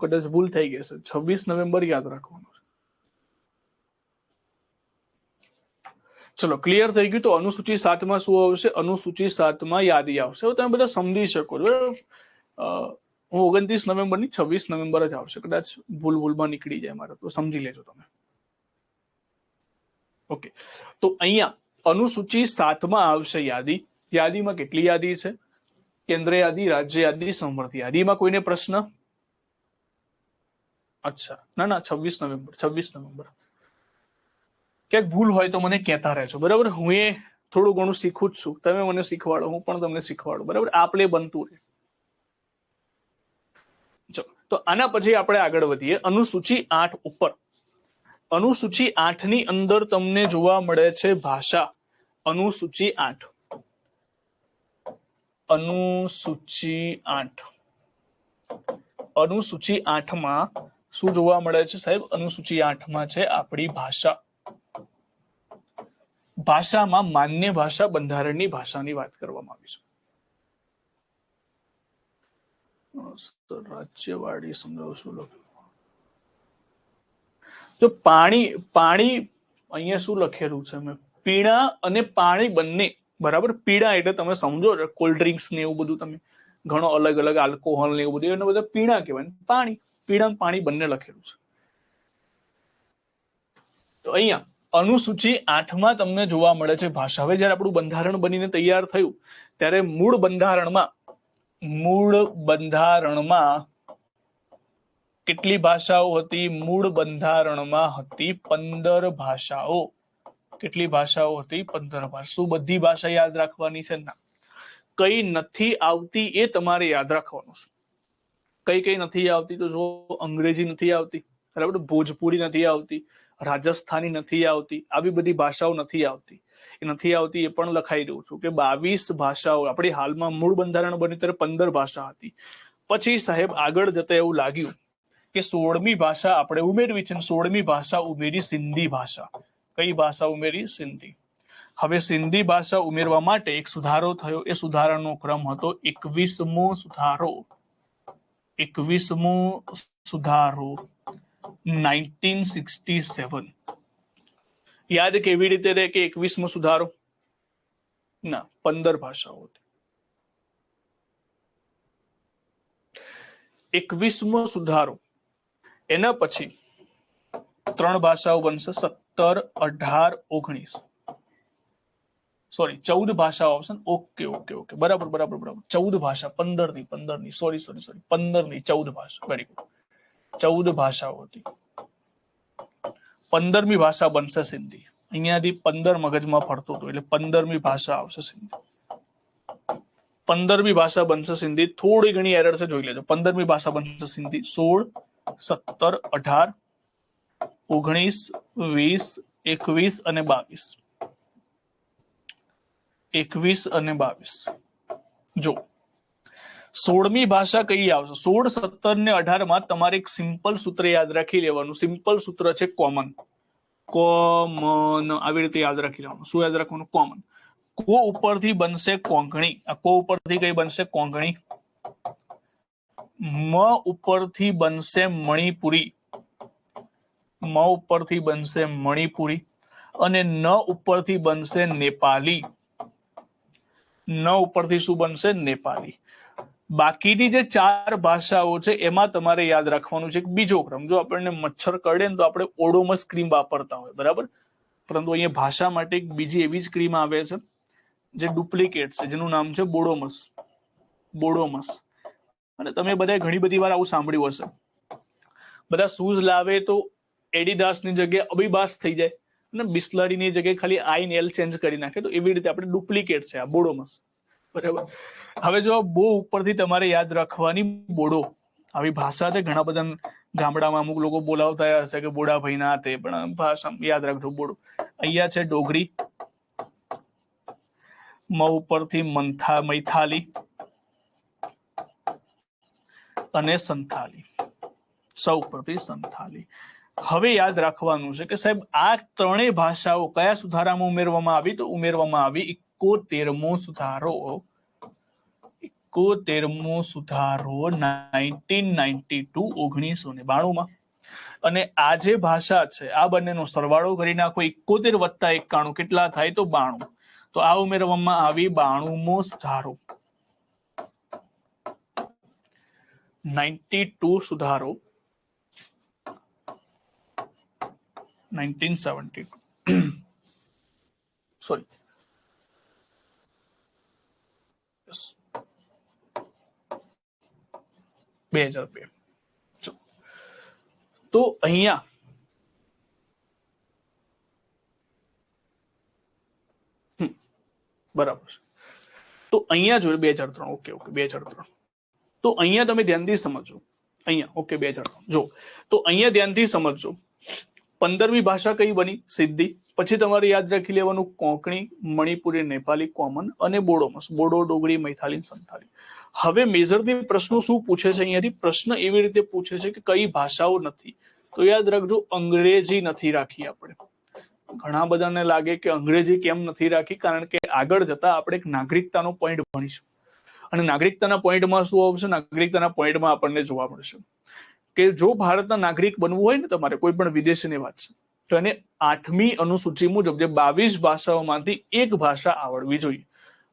કદાચ ભૂલ થઈ ગઈ છે 26 નવેમ્બર યાદ રાખવાનું છે ચલો ક્લિયર થઈ ગયું તો અનુસૂચિ 7 માં શું આવશે અનુસૂચિ 7 માં યાદી આવશે તમે બધા સમજી શકો છો હું 29 નવેમ્બર ની 26 નવેમ્બર જ આવશે કદાચ ભૂલમાં નીકળી જાય મારે તો સમજી લેજો તમે ઓકે તો અહીંયા અનુસૂચિ 7 માં આવશે યાદીમાં કેટલી યાદી છે કેન્દ્ર યાદી રાજ્ય યાદી સમર્થ યાદીમાં કોઈને પ્રશ્ન અચ્છા ના 26 નવેમ્બર ક્યાંક ભૂલ હોય તો મને કહેતા રહેજો બરાબર હું એ થોડું ઘણું શીખું જ છું તમે મને શીખવાડો હું પણ તમને શીખવાડું બરાબર આપલે બનતું રહે ચલો તો આના પછી આપણે આગળ વધીએ અનુસૂચિ 8 ઉપર અનુસૂચિ 8 ની અંદર તમને જોવા મળે છે ભાષા અનુસૂચિ 8 માં શું જોવા મળે છે સાહેબ અનુસૂચિ 8 માં છે આપણી ભાષામાં માન્ય ભાષા બંધારણની ભાષાની વાત કરવામાં આવી છે રાજ્યવાડી સમજાવશું લખ્યું તો પાણી અહીંયા શું લખેલું છે મેં પીણા અને પાણી બંને બરાબર પીણા એટલે તમે સમજો કોલ્ડ ડ્રિંક્સ ને એવું બધું તમે ઘણો અલગ અલગ આલ્કોહોલ ને એવું બધું એને બધા પીણા કહેવાય પાણી બંને લખેલું છે તો અહીંયા અનુસૂચિ 8 માં તમને જોવા મળે છે ભાષા હવે જયારે આપણું બંધારણ બનીને તૈયાર થયું ત્યારે મૂળ બંધારણમાં કેટલી ભાષાઓ હતી મૂળ બંધારણમાં હતી 15 ભાષાઓ કેટલી ભાષાઓ હતી 15 ભાષા શું બધી ભાષા યાદ રાખવાની છે ના કઈ નથી આવતી એ તમારે યાદ રાખવાનું છે કઈ નથી આવતી તો જો અંગ્રેજી નથી આવતી બરાબર ભોજપુરી નથી આવતી રાજસ્થાની નથી આવતી આવી બધી ભાષાઓ નથી આવતી એ પણ લખાઈ દઉં છું કે 22 ભાષાઓ આપણી હાલમાં મૂળ બંધારણ બન્યું ત્યારે 15 ભાષા હતી પછી સાહેબ આગળ જતા એવું લાગ્યું કે 16મી ભાષા આપણે ઉમેરવી છે, 16મી ભાષા ઉમેરી સિંધી ભાષા. કઈ ભાષા ઉમેરી? સિંધી. હવે સિંધી ભાષા ઉમેરવા માટે એક સુધારો થયો. એ સુધારાનો ક્રમ હતો 21મો સુધારો. 21મો સુધારો 1967. યાદ કેવી રીતે રહે કે 21મો સુધારો? ના, 15 ભાષાઓ હતી. 21મો સુધારો, એના પછી 3 ભાષાઓ બનશે, 17, 18, 19. સોરી, 14 ભાષાઓ આવશે. ઓકે, બરાબર. 14 ભાષા, 15 ની સોરી 15 ની 14 ભાષા. Very good. 14 ભાષાઓ હતી. 15મી ભાષા બનશે સિંધી. અહીંયાથી 15 મગજમાં ફરતો હતો એટલે 15મી ભાષા આવશે સિંધી. 15મી ભાષા બનશે સિંધી. થોડી ઘણી એરર છે, જોઈ લેજો. 15મી ભાષા બનશે સિંધી. 16, 17, 18, 19, 20, 21 અને 22. 21 અને 22. જો 16મી ભાષા કઈ આવશે? 16, 17 ને 18 માં તમારે એક સિમ્પલ સૂત્ર યાદ રાખી લેવાનું. સિમ્પલ સૂત્ર છે કોમન. આવી રીતે યાદ રાખી લેવાનું. શું યાદ રાખવાનું? કોમન. કો ઉપરથી બનશે કોંકણી. આ કો ઉપરથી કઈ બનશે? કોંકણી. મ ઉપરથી બનશે મણિપુરી. મ ઉપરથી બનશે મણિપુરી અને ન ઉપરથી બનશે નેપાલી. ન ઉપરથી શું બનશે? નેપાલી. બાકીની જે 4 ભાષાઓ છે એમાં તમારે યાદ રાખવાનું છે બીજો ક્રમ. જો આપણને મચ્છર કરડે ને તો આપણે ઓડોમસ ક્રીમ વાપરતા હોય, બરાબર. પરંતુ અહીંયા ભાષા માટે એક બીજી એવી જ ક્રીમ આવે છે જે ડુપ્લિકેટ છે, જેનું નામ છે બોડોમસ. બોડોમસ. અને તમે બધા ઘણી બધી વાર આવું સાંભળ્યું હશે. બધા શૂઝ લાવે તો એડિડાસ ની જગ્યાએ અબીબાસ થઈ જાય અને બિસ્લરી ની જગ્યાએ ખાલી આઈ ને એલ ચેન્જ કરી નાખે. તો એવી રીતે આપણે ડુપ્લિકેટ છે આ બોડોમસ, બરાબર. હવે જો બો ઉપરથી તમારે યાદ રાખવાની બોડો. આવી ભાષા છે, ઘણા બધા ગામડામાં અમુક લોકો બોલાવતા હશે કે બોડા ભાઈ ના તે, પણ ભાષા યાદ રાખજો બોડો. અહીંયા છે ડોગરી. મ ઉપરથી મૈથાલી અને સંથાલી. સૌ ઉપરથી સંથાલી. હવે યાદ રાખવાનું છે કે સાહેબ આ ત્રણેય ભાષાઓ કયા સુધારામાં ઉમેરવામાં આવી? તો ઉમેરવામાં આવી 71મો સુધારો. 71મો સુધારો 1992, 1992. અને આ જે ભાષા છે આ બંનેનો સરવાળો કરી નાખો. 71 વત્તા 91 કેટલા થાય? તો 92. તો આ ઉમેરવામાં આવી 92મો સુધારો. 92 સુધારો 1972. Sorry, yes, 2002. તો અહીંયા બરાબર છે. તો અહીંયા જોડે 2003. ઓકે 2003. તો અહીંયા તમે ધ્યાનથી સમજો. અહીંયા 2003. જો તો અહીંયા ધ્યાનથી સમજો. 15મી ભાષા કઈ બની? સિંધી. પછી તમારે યાદ રાખી લેવાનું કોંકણી, મણિપુરી, નેપાલી કોમન અને બોડોમસ. બોડો, ડોગરી, મૈથાલી, સંથાલી. હવે મેજરથી પ્રશ્નો શું પૂછે છે? અહીંયાથી પ્રશ્ન એવી રીતે પૂછે છે કે કઈ ભાષાઓ નથી. તો યાદ રાખજો અંગ્રેજી નથી રાખી આપણે. ઘણા બધાને લાગે કે અંગ્રેજી કેમ નથી રાખી? કારણ કે આગળ જતા આપણે એક નાગરિકતાનો પોઈન્ટ ભણીશું અને નાગરિકતાના પોઈન્ટમાં શું આવશે? નાગરિકતાના પોઈન્ટમાં આપણને જોવા મળશે કે જો ભારતના નાગરિક બનવું હોય ને તમારે, કોઈ પણ વિદેશીની વાત છે, તો એને 8મી અનુસૂચિ મુજબ જે 22 ભાષાઓમાંથી એક ભાષા આવડવી જોઈએ.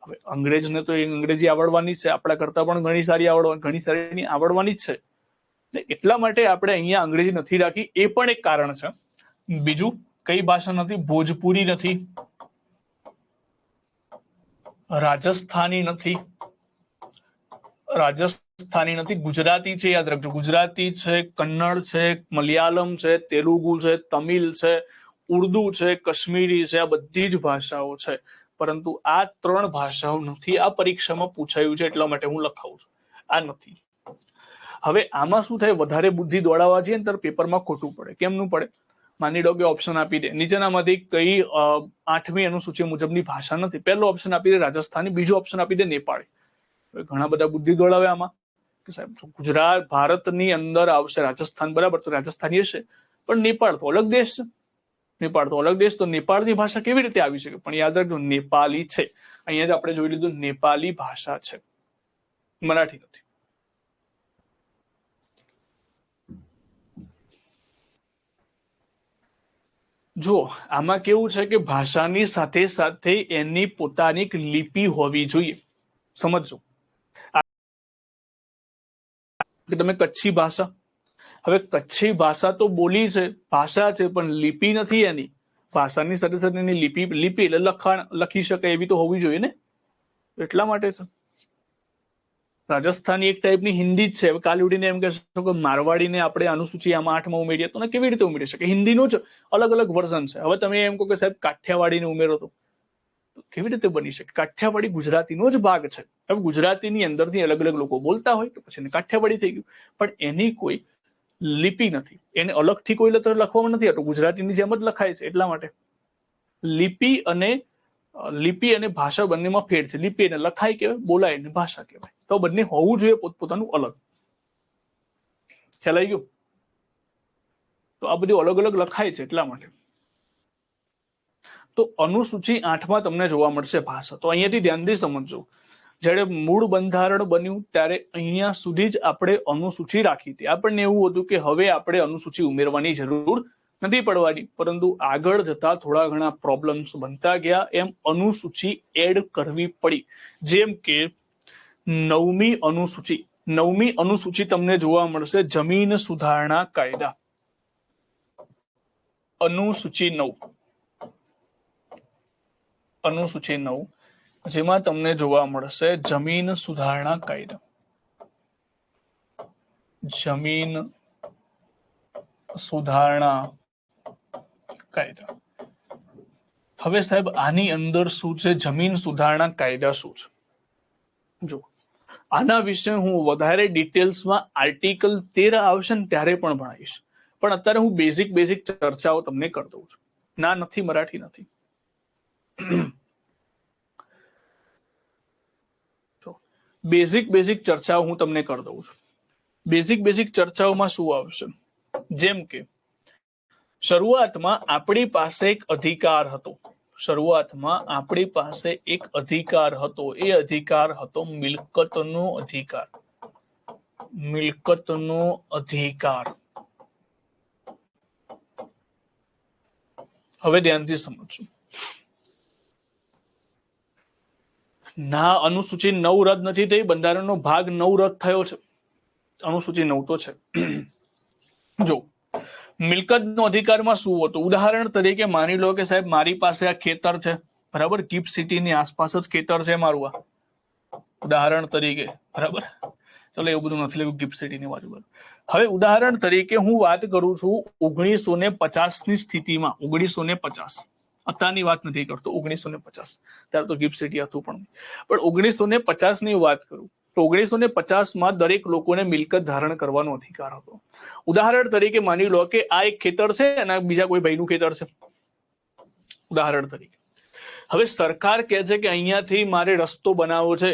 હવે અંગ્રેજને તો અંગ્રેજી આવડવાની છે, આપણા કરતા પણ ઘણી સારી આવડવાની જ છે. એટલા માટે આપણે અહીંયા અંગ્રેજી નથી રાખી. એ પણ એક કારણ છે. બીજું કઈ ભાષા નથી? ભોજપુરી નથી, રાજસ્થાની નથી, ગુજરાતી છે, યાદ રાખજો. ગુજરાતી છે, કન્નડ છે, મલયાલમ છે, તેલુગુ છે, તમિલ છે, ઉર્દુ છે, કશ્મીરી છે. આ બધી જ ભાષાઓ છે, પરંતુ આ 3 ભાષાઓ નથી. આ પરીક્ષામાં પૂછાયું છે એટલા માટે હું લખાવું છું. આ નથી. હવે આમાં શું થાય? વધારે બુદ્ધિ દોડાવવા જઈએ ને ત્યારે પેપરમાં ખોટું પડે. કેમનું પડે? માની લો કે ઓપ્શન આપી દે નીચેનામાંથી કઈ 8મી અનુસૂચિ મુજબની ભાષા નથી. પહેલો ઓપ્શન આપી દે રાજસ્થાની, બીજો ઓપ્શન આપી દે નેપાળી. ઘણા બધા બુદ્ધિ દોડાવે આમાં. કે સાહેબ જો ગુજરાત ભારતની અંદર આવશે રાજસ્થાન, બરાબર, તો રાજસ્થાની હશે, પણ નેપાળ તો અલગ દેશ છે. નેપાળ તો અલગ દેશ, તો નેપાળની ભાષા કેવી રીતે આવી શકે? પણ યાદ રાખજો નેપાળી છે. અહીંયા જ આપણે જોઈ લીધું નેપાળી ભાષા છે, મરાઠી નથી. જો આમાં કેવું છે કે ભાષાની સાથે સાથે એની પોતાની એક લિપિ હોવી જોઈએ. સમજો કે તમે કચ્છી ભાષા, હવે કચ્છી ભાષા તો બોલી છે, ભાષા છે, પણ લિપિ નથી એની. ભાષાની સાથે સાથે એની લિપિ એટલે લખાણ લખી શકાય એવી તો હોવી જોઈએ ને, એટલા માટે છે. રાજસ્થાની એક ટાઈપની હિન્દી જ છે. હવે કાલ ઉડીને એમ કહેશો કે મારવાડીને આપણે અનુસૂચિ આમાં 8માં ઉમેરીએ તો કેવી રીતે ઉમેરી શકે? હિન્દીનું જ અલગ અલગ વર્ઝન છે. હવે તમે એમ કહો કે સાહેબ કાઠિયાવાડીને ઉમેરો તો કેવી રીતે બની શકે? કાઠિયાવાડી ગુજરાતીનો જ ભાગ છે. હવે ગુજરાતીની અંદરથી અલગ અલગ લોકો બોલતા હોય તો પછી એને કાઠિયાવાડી થઈ ગયું, પણ એની કોઈ લિપિ નથી, એને અલગથી કોઈ લખવામાં નથી આવતું, ગુજરાતીની જેમ જ લખાય છે. એટલા માટે લિપિ અને ભાષા બંનેમાં ફેર છે. લિપિ એને લખાય કહેવાય, બોલાય એને ભાષા કહેવાય. તો બંને હોવું જોઈએ પોતપોતાનું અલગ. ખ્યાલ આવી ગયો? તો આ બધું અલગ અલગ લખાય છે એટલા માટે. તો અનુસૂચિ 8માં તમને જોવા મળશે ભાષા. તો અહીંયાથી ધ્યાનથી સમજજો, જ્યારે મૂળ બંધારણ બન્યું ત્યારે અહીંયા સુધી જ આપણે અનુસૂચિ રાખી હતી. આપણને એવું હતું કે હવે આપણે અનુસૂચિ ઉમેરવાની જરૂર નથી પડવાની, પરંતુ આગળ જતા થોડા ઘણા પ્રોબ્લેમ્સ બનતા ગયા, એમ અનુસૂચિ એડ કરવી પડી. જેમ કે 9મી અનુસૂચિ. 9મી અનુસૂચિ તમને જોવા મળશે જમીન સુધારણા કાયદા. અનુસૂચિ 9, અનુસૂચિ 9, જેમાં તમને જોવા મળશે જમીન સુધારણા કાયદા. જમીન સુધારણા કાયદા. હવે સાહેબ આની અંદર શું છે? જમીન સુધારણા કાયદા શું છે? જો આના વિશે હું વધારે ડિટેલ્સમાં આર્ટિકલ 13 આવશે ને ત્યારે પણ ભણાવીશ, પણ અત્યારે હું બેઝિક ચર્ચાઓ તમને કરી દઉં છું. ના નથી, મરાઠી નથી. બેઝિક ચર્ચાઓ હું તમને કરી દઉં છું. બેઝિક ચર્ચાઓમાં શું આવશે? જેમ કે શરૂઆતમાં આપણી પાસે એક અધિકાર હતો. શરૂઆતમાં આપણી પાસે એક અધિકાર હતો. એ અધિકાર હતો મિલકતનો અધિકાર. મિલકતનો અધિકાર. હવે ધ્યાનથી સમજો. ના, અનુસૂચિ 9 રદ નથી થઈ, બંધારણનો ભાગ 9 રદ થયો છે. અનુસૂચિ 9 તો છે. જો મિલકતનો અધિકારમાં શું હતું? ઉદાહરણ તરીકે માની લો કે સાહેબ મારી પાસે આ ખેતર છે, બરાબર, ગિફ્ટ સિટીની આસપાસ જ ખેતર છે મારું, આ ઉદાહરણ તરીકે, બરાબર. ચલો એવું બધું નથી લેવું ગિફ્ટ સિટીની બાજુ. હવે ઉદાહરણ તરીકે હું વાત કરું છું 1950ની સ્થિતિમાં. 1950, અત્યારની વાત નથી કરતો, 1950. ત્યારે તો ગિફ્ટ સિટી હતું પણ 1950ની વાત કરું તો 1950માં દરેક લોકોને મિલકત ધારણ કરવાનો અધિકાર હતો. ઉદાહરણ તરીકે માની લો કે આ એક ખેતર છે અને બીજા કોઈ ભાઈનું ખેતર છે, ઉદાહરણ તરીકે. હવે સરકાર કહે છે કે અહીંયાથી મારે રસ્તો બનાવવો છે.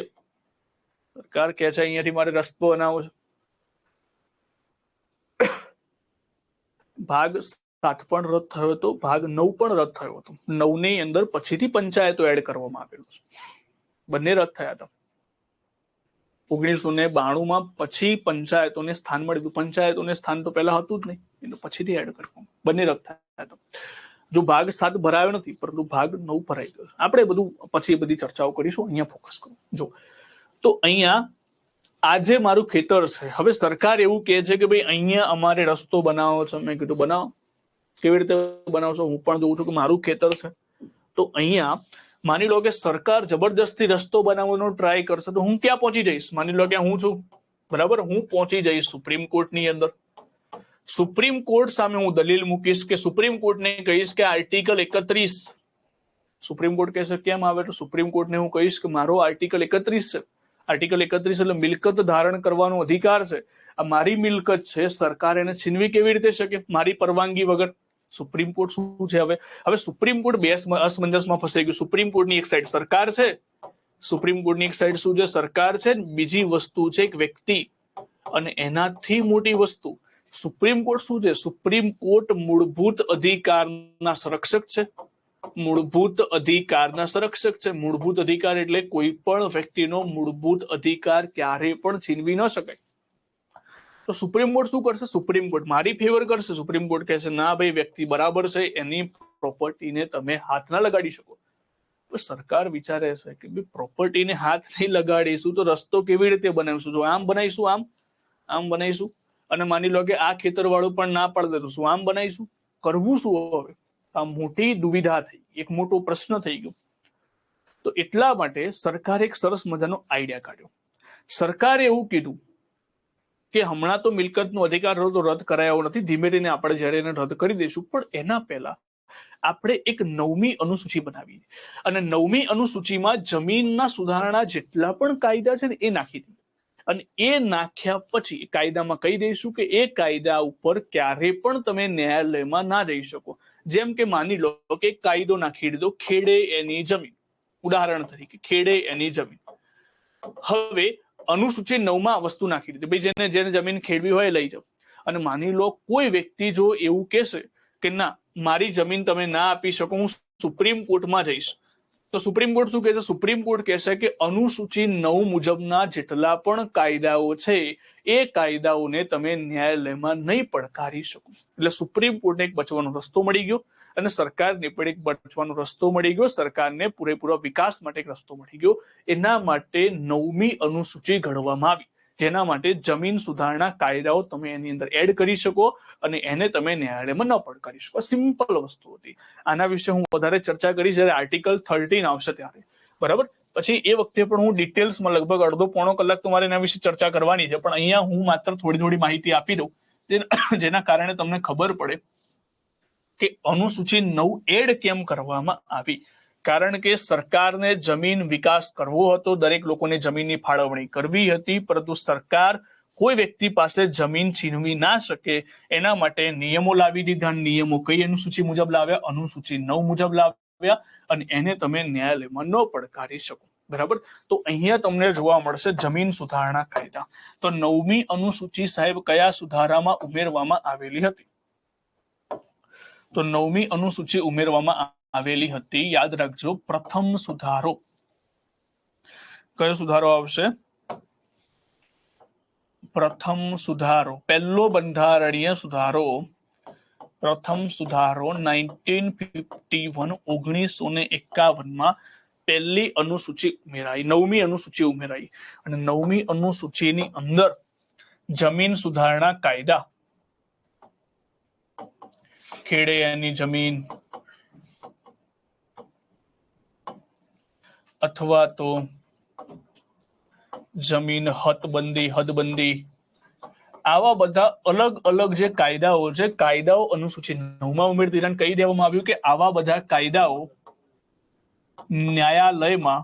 સરકાર કહે છે અહીંયાથી મારે રસ્તો બનાવવો છે. ભાગ 7 પણ રદ થયો હતો, ભાગ 9 પણ રદ થયો હતો. 9ની અંદર પછીથી પંચાયતો એડ કરવામાં આવેલું છે. બંને રદ થયા હતા. 1992માં પછી પંચાયતોને સ્થાન મળ્યું. પંચાયતોને સ્થાન તો પહેલા હતું જ નહીં, એનું પછીથી એડ કરવામાં. બંને રદ થયા હતા. જો ભાગ 7 ભરાયો નથી, પરંતુ ભાગ 9 ભરાઈ ગયો. આપણે બધું પછી બધી ચર્ચાઓ કરીશું, અહીંયા ફોકસ કરો. જો તો અહીંયા આજે મારું ખેતર છે. હવે સરકાર એવું કહે છે કે ભાઈ અહીંયા અમારે રસ્તો બનાવવો છે. મેં કીધું બનાવો. કેવી રીતે બનાવશો? હું પણ જોઉં છું કે મારું ખેતર છે. તો અહીંયા માની લો કે સરકાર જબરદસ્તી રસ્તો બનાવવાનો ટ્રાય કરશે તો હું ક્યાં પહોંચી જઈશ? માની લો કે હું છું, બરાબર, હું પહોંચી જઈશ સુપ્રીમ કોર્ટની અંદર. સુપ્રીમ કોર્ટ સામે હું દલીલ મૂકીશ કે સુપ્રીમ કોર્ટને કહીશ કે આર્ટિકલ 31, સુપ્રીમ કોર્ટ કહેશે કેમ આવે તો સુપ્રીમ કોર્ટને હું કહીશ કે મારો આર્ટિકલ 31 છે. આર્ટિકલ 31 એટલે મિલકત ધારણ કરવાનો અધિકાર છે. આ મારી મિલકત છે, સરકાર એને છીનવી કેવી રીતે શકે મારી પરવાનગી વગર? સુપ્રીમ કોર્ટ શું છે? હવે સુપ્રીમ કોર્ટ બે અસમંજસમાં ફસાઈ ગયું. સુપ્રીમ કોર્ટની એક સાઈડ સરકાર છે, સુપ્રીમ કોર્ટની એક સાઈડ શું છે? સરકાર છે. બીજી વસ્તુ છે એક વ્યક્તિ, અને એનાથી મોટી વસ્તુ સુપ્રીમ કોર્ટ શું છે? સુપ્રીમ કોર્ટ મૂળભૂત અધિકારના સંરક્ષક છે. મૂળભૂત અધિકારના સંરક્ષક છે. મૂળભૂત અધિકાર એટલે કોઈ પણ વ્યક્તિનો મૂળભૂત અધિકાર ક્યારે પણ છીનવી ન શકાય. તો સુપ્રીમ કોર્ટ શું કરશે? સુપ્રીમ કોર્ટ મારી ફેવર કરશે. સુપ્રીમ કોર્ટ કહેશે ના ભાઈ વ્યક્તિ બરાબર છે, એની પ્રોપર્ટીને તમે હાથ ના લગાડી શકો. સરકાર વિચારે છે કે ભાઈ પ્રોપર્ટીને હાથ નહીં લગાડીશું તો રસ્તો કેવી રીતે બનાવીશું? જો આમ બનાવીશું, આમ બનાવીશું, અને માની લો કે આ ખેતર વાળું પણ ના પાડી દે તો શું આમ બનાવીશું? કરવું શું હવે? આ મોટી દુવિધા થઈ, એક મોટો પ્રશ્ન થઈ ગયો. તો એટલા માટે સરકારે એક સરસ મજાનો આઈડિયા કાઢ્યો. સરકારે એવું કીધું કે હમણાં તો મિલકતનો અધિકાર તો રદ કરાયો નથી, ધીમે ધીમે આપણે જ્યારે એને રદ કરી દઈશું, પણ એના પહેલા આપણે એક 9મી અનુસૂચિ બનાવી અને 9મી અનુસૂચિમાં જમીનના સુધારણા જેટલા પણ કાયદા છે ને એ નાખી દઈએ. અને એ નાખ્યા પછી કાયદામાં કહી દઈશું કે એ કાયદા ઉપર ક્યારે પણ તમે ન્યાયાલયમાં ના જઈ શકો. જેમ કે માની લો કે કાયદો નાખી દીધો, ખેડે એની જમીન, ઉદાહરણ તરીકે ખેડે એની જમીન. હવે અનુસૂચિ 9માં વસ્તુ નાખી દીધી, ભાઈ જેને જમીન ખેડવી હોય લઈ જાઓ. અને માની લો કોઈ વ્યક્તિ જો એવું કહેશે કે ના મારી જમીન તમે ના આપી શકો, હું સુપ્રીમ કોર્ટમાં જઈશ, તો સુપ્રીમ કોર્ટ શું કહે છે? સુપ્રીમ કોર્ટ કહેશે કે અનુસૂચિ 9 મુજબના જેટલા પણ કાયદાઓ છે એ કાયદાઓને તમે ન્યાયાલયમાં નહીં પડકારી શકો. એટલે સુપ્રીમ કોર્ટને એક બચવાનો રસ્તો મળી ગયો અને સરકારને પણ એક બચવાનો રસ્તો મળી ગયો. સરકારને પૂરેપૂરા વિકાસ માટે એક રસ્તો મળી ગયો. એના માટે 9મી અનુસૂચિ ઘડવામાં આવી, જેના માટે જમીન સુધારણા કાયદાઓ તમે એની અંદર એડ કરી શકો અને એને તમે ન્યાયાલયમાં ન પડકારી શકો. સિમ્પલ વસ્તુ હતી. આના વિશે હું વધારે ચર્ચા કરીશ જ્યારે આર્ટિકલ 13 આવશે ત્યારે, બરાબર? પછી એ વખતે પણ હું ડિટેલ્સમાં લગભગ અડધો પોણો કલાક તમારે એના વિશે ચર્ચા કરવાની છે, પણ અહીંયા હું માત્ર થોડી માહિતી આપી દઉં જેના કારણે તમને ખબર પડે કે અનુસૂચિ 9 એડ કેમ કરવામાં આવી. કારણ કે સરકારને જમીન વિકાસ કરવો હતો, દરેક લોકોને જમીનની ફાળવણી કરવી હતી, પરંતુ સરકાર કોઈ વ્યક્તિ પાસે જમીન છીનવી ના શકે એના માટે નિયમો લાવી દીધા. નિયમો કઈ અનુસૂચિ મુજબ લાવ્યા? અનુસૂચિ 9 મુજબ લાવ્યા, અને એને તમે ન્યાયાલયમાં ન પડકારી શકો, બરાબર? તો અહીંયા તમને જોવા મળશે જમીન સુધારણા કાયદા. તો 9મી અનુસૂચિ સાહેબ કયા સુધારામાં ઉમેરવામાં આવેલી હતી? તો 9મી અનુસૂચિ ઉમેરવામાં આવેલી હતી, યાદ રાખજો, પ્રથમ સુધારો. કયો સુધારો આવશે? પ્રથમ સુધારો, પહેલો બંધારણીય સુધારો, પ્રથમ સુધારો 1951, 1951 પહેલી અનુસૂચિ ઉમેરાઈ, 9મી અનુસૂચિ ઉમેરાઈ. અને 9મી અનુસૂચિની અંદર જમીન સુધારણા કાયદા, ખેડે એની જમીન અથવા તો જમીન હદબંધી, આવા બધા અલગ અલગ જે કાયદાઓ છે, કાયદાઓ અનુસૂચિ 9માં ઉમેરી દીધા. કહી દેવામાં આવ્યું કે આવા બધા કાયદાઓ ન્યાયાલયમાં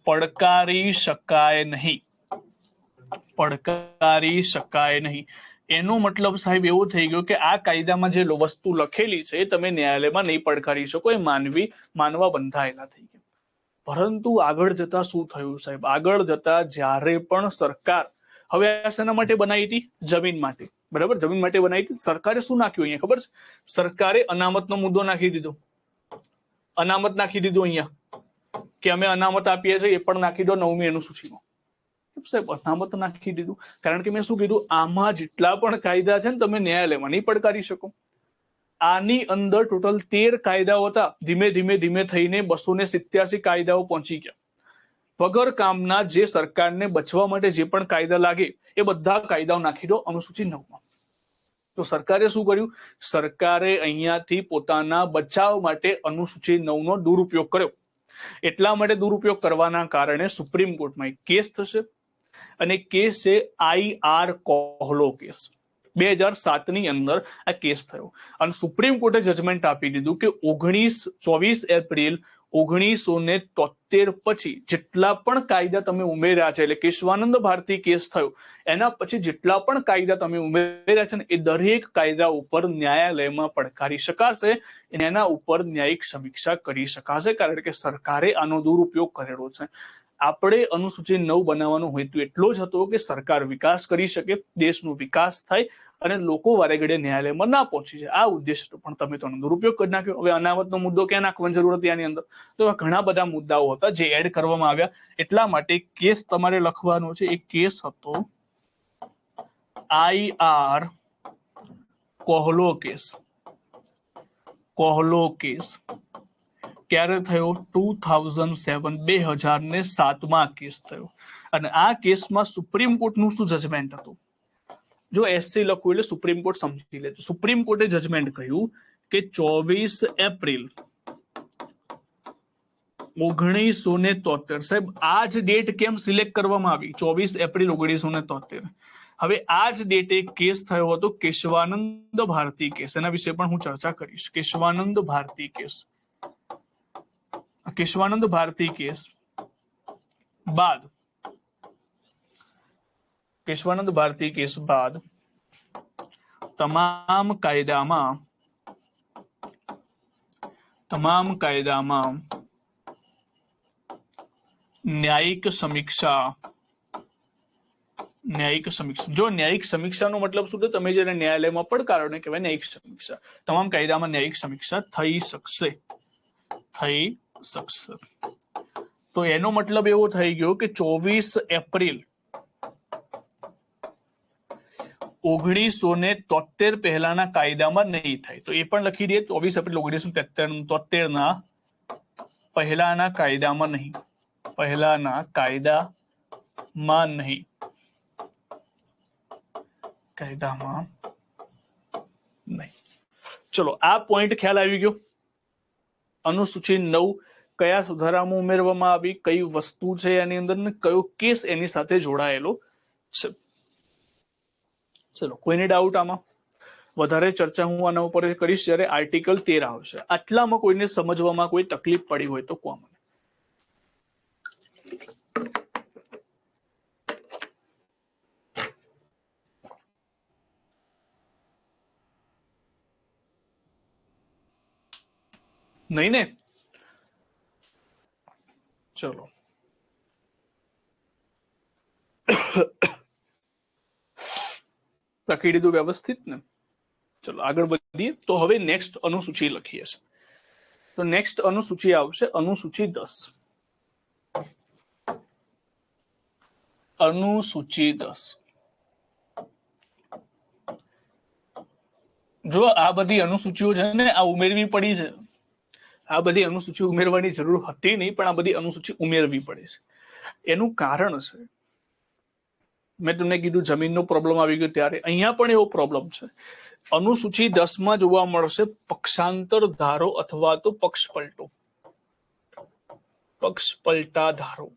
પડકારી શકાય નહીં. પડકારી શકાય નહીં એનો મતલબ સાહેબ એવો થઈ ગયો કે આ કાયદામાં જે વસ્તુ લખેલી છે એ તમે ન્યાયાલયમાં નહીં પડકારી શકો, એ માનવા બંધાયેલા થઈ ગયા. પરંતુ આગળ જતા શું થયું સાહેબ? આગળ જતા જ્યારે પણ સરકાર, હવે આ શેના માટે બનાવી હતી? જમીન માટે, બરાબર? જમીન માટે બનાવી હતી. સરકારે શું નાખ્યું અહીંયા ખબર છે? સરકારે અનામતનો મુદ્દો નાખી દીધો. અનામત નાખી દીધું અહીંયા કે અમે અનામત આપીએ છીએ, એ પણ નાખી દો 9મી અનુસૂચિમાં. સાહેબ અનામત નાખી દીધું કારણ કે મેં શું કીધું? આમાં જેટલા પણ કાયદા છે ને તમે ન્યાયાલયમાં નહીં પડકારી શકો. આની અંદર ટોટલ 13 કાયદાઓ હતા. ધીમે ધીમે થઈને 287 કાયદાઓ પહોંચી ગયા. વગર કામના જે સરકારને બચવા માટે જે પણ કાયદા લાગે એ બધા કાયદાઓ નાખી દો અનુસૂચિ 9માં. તો સરકારે શું કર્યું? સરકારે અહીંયાથી પોતાના બચાવ માટે અનુસૂચિ 9નો દુરુપયોગ કર્યો. એટલા માટે દુરુપયોગ કરવાના કારણે સુપ્રીમ કોર્ટમાં એક કેસ થશે, અને કેસ છે IR કોહલો કેસ. 2007ની અંદર આ કેસ થયો અને સુપ્રીમ કોર્ટે જજમેન્ટ આપી દીધું કે 24 એપ્રિલ 1973 પછી જેટલા પણ કાયદા તમે ઉમેર્યા છે, એટલે કેશવાનંદ ભારતી કેસ થયો એના પછી જેટલા પણ કાયદા તમે ઉમેર્યા છે ને એ દરેક કાયદા ઉપર ન્યાયાલયમાં પડકારી શકાશે, એના ઉપર ન્યાયિક સમીક્ષા કરી શકાશે, કારણ કે સરકારે આનો દુરુપયોગ કરેલો છે. આપણે અનુસૂચિ 9 બનાવવાનો હેતુ એટલો જ હતો કે સરકાર વિકાસ કરી શકે, દેશનો વિકાસ થાય અને લોકો વારે ઘડીએ ન્યાયાલયમાં ના પહોંચી જાય, આ ઉદ્દેશ હતો. પણ તમે તો દુરુપયોગ કરી નાખ્યો. હવે અનામતનો મુદ્દો ક્યાં નાખવાની જરૂર હતી આની અંદર? તો ઘણા બધા મુદ્દાઓ હતા જે એડ કરવામાં આવ્યા. એટલા માટે કેસ તમારે લખવાનો છે. એક કેસ હતો IR કોહલો કેસ. કોહલો કેસ ક્યારે થયો? 2007 2007 કેસ થયો. અને આ કેસમાં સુપ્રીમ કોર્ટનું શું જજમેન્ટ હતું? જો SC લખવું એટલે સુપ્રીમ કોર્ટ સમજી લેજો. સુપ્રીમ કોર્ટે જજમેન્ટ કહ્યું કે 24 એપ્રિલ 1973. સાહેબ આ જ ડેટ કેમ સિલેક્ટ કરવામાં આવી? 24 એપ્રિલ 1973. હવે આ જ ડેટે કેસ થયો હતો કેશવાનંદ ભારતી કેસ. એના વિશે પણ હું ચર્ચા કરીશ. કેશવાનંદ ભારતી કેસ. કેશવાનંદ ભારતી કેસ બાદ કેશવાનંદ ભારતી કેસ બાદ તમામ કાયદામાં ન્યાયિક સમીક્ષા. જો ન્યાયિક સમીક્ષાનો મતલબ શું? તો તમે જેને ન્યાયાલયમાં પડકારો ને કહેવાય ન્યાયિક સમીક્ષા. તમામ કાયદામાં ન્યાયિક સમીક્ષા થઈ શકશે. તો એનો મતલબ એવો થઈ ગયો કે 24 એપ્રિલ 1973 પહેલાના કાયદામાં નહીં થાય. તો એ પણ લખી દઈએ. 24 એપ્રિલ 1973 ના પહેલાના કાયદામાં નહીં. ચલો, આ પોઈન્ટ ખ્યાલ આવી ગયો. અનુસૂચિ 9 કયા સુધારામાં ઉમેરવામાં આવી, કઈ વસ્તુ છે એની અંદર ને કયો કેસ એની સાથે જોડાયેલો છે. ચલો, કોઈને ડાઉટ આમાં? વધારે ચર્ચા હું આના ઉપર કરીશ જ્યારે આર્ટિકલ 13 આવશે. આટલામાં કોઈને સમજવામાં કોઈ તકલીફ પડી હોય તો કહો મને. નહીં ને? ચલો, લખી દીધું વ્યવસ્થિત ને? ચલો આગળ વધીએ. તો હવે નેક્સ્ટ અનુસૂચિ લખીએ છે. તો નેક્સ્ટ અનુસૂચિ આવશે અનુસૂચિ 10. અનુસૂચિ 10. જો આ બધી અનુસૂચિઓ છે ને આ ઉમેરવી પડી છે. આ બધી અનુસૂચિ ઉમેરવાની જરૂર હતી નહીં, પણ આ બધી અનુસૂચિ ઉમેરવી પડે છે. એનું કારણ છે, મેં તમને કીધું જમીનનો પ્રોબ્લેમ આવી ગયો ત્યારે અહીંયા પણ એવો પ્રોબ્લેમ છે. અનુસૂચિ 10 માં જોવા મળશે પક્ષાંતર ધારો અથવા તો પક્ષપલટા ધારો.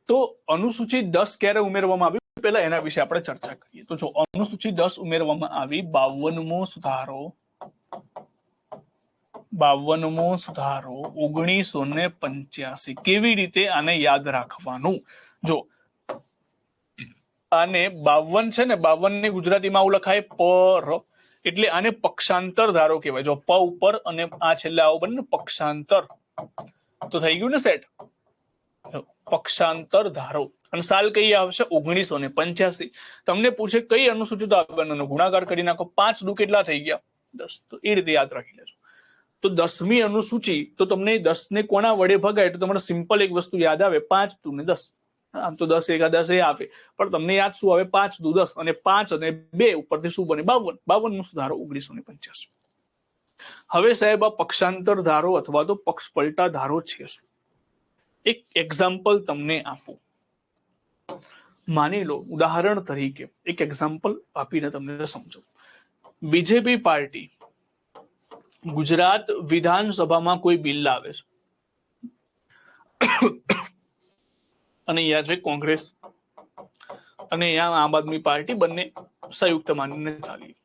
તો અનુસૂચિ 10 ક્યારે ઉમેરવામાં આવી પહેલા એના વિશે આપણે ચર્ચા કરીએ. તો જો અનુસૂચિ 10 ઉમેરવામાં આવી 52મો સુધારો 1985. કેવી રીતે આને યાદ રાખવાનું? જો આને 52 છે ને, 52 ને ગુજરાતીમાં આવું લખાય પર, એટલે આને પક્ષાંતર ધારો કહેવાય. જો પ ઉપર અને આ છેલ્લે આવું બને ને પક્ષાંતર, તો થઈ ગયું ને સેટ. પક્ષાંતર ધારો. અને સાલ કઈ આવશે? 1985. તમને પૂછે કઈ અનુસૂચિ, તો આગળનો ગુણાકાર કરી નાખો. 5 દુ કેટલા થઈ ગયા? 10. તો એ રીતે યાદ રાખી લેજો. તો 10મી અનુસૂચિ, તો તમને 10 ને કોના વડે ભગાય? તો તમારે સિમ્પલ એક વસ્તુ યાદ આવે, 5 દુ ને 10. આમ તો 10 એકા 10 એ આવે, પણ તમને યાદ શું આવે? 5 દુ 10 અને 5 અને 2 ઉપરથી શું બને? 52. 52નો સુધારો 1985. હવે સાહેબ આ પક્ષાંતર ધારો અથવા તો પક્ષપલટા ધારો છે શું? એક એક્ઝામ્પલ તમને આપું. માની લો ઉદાહરણ તરીકે એક એક્ઝામ્પલ આપીને તમને સમજો. બીજેપી પાર્ટી ગુજરાત વિધાનસભામાં કોઈ બિલ લાવે છે અને અહીંયા છે કોંગ્રેસ અને અહીંયા આમ આદમી પાર્ટી, બંને સંયુક્ત માનીને ચાલી.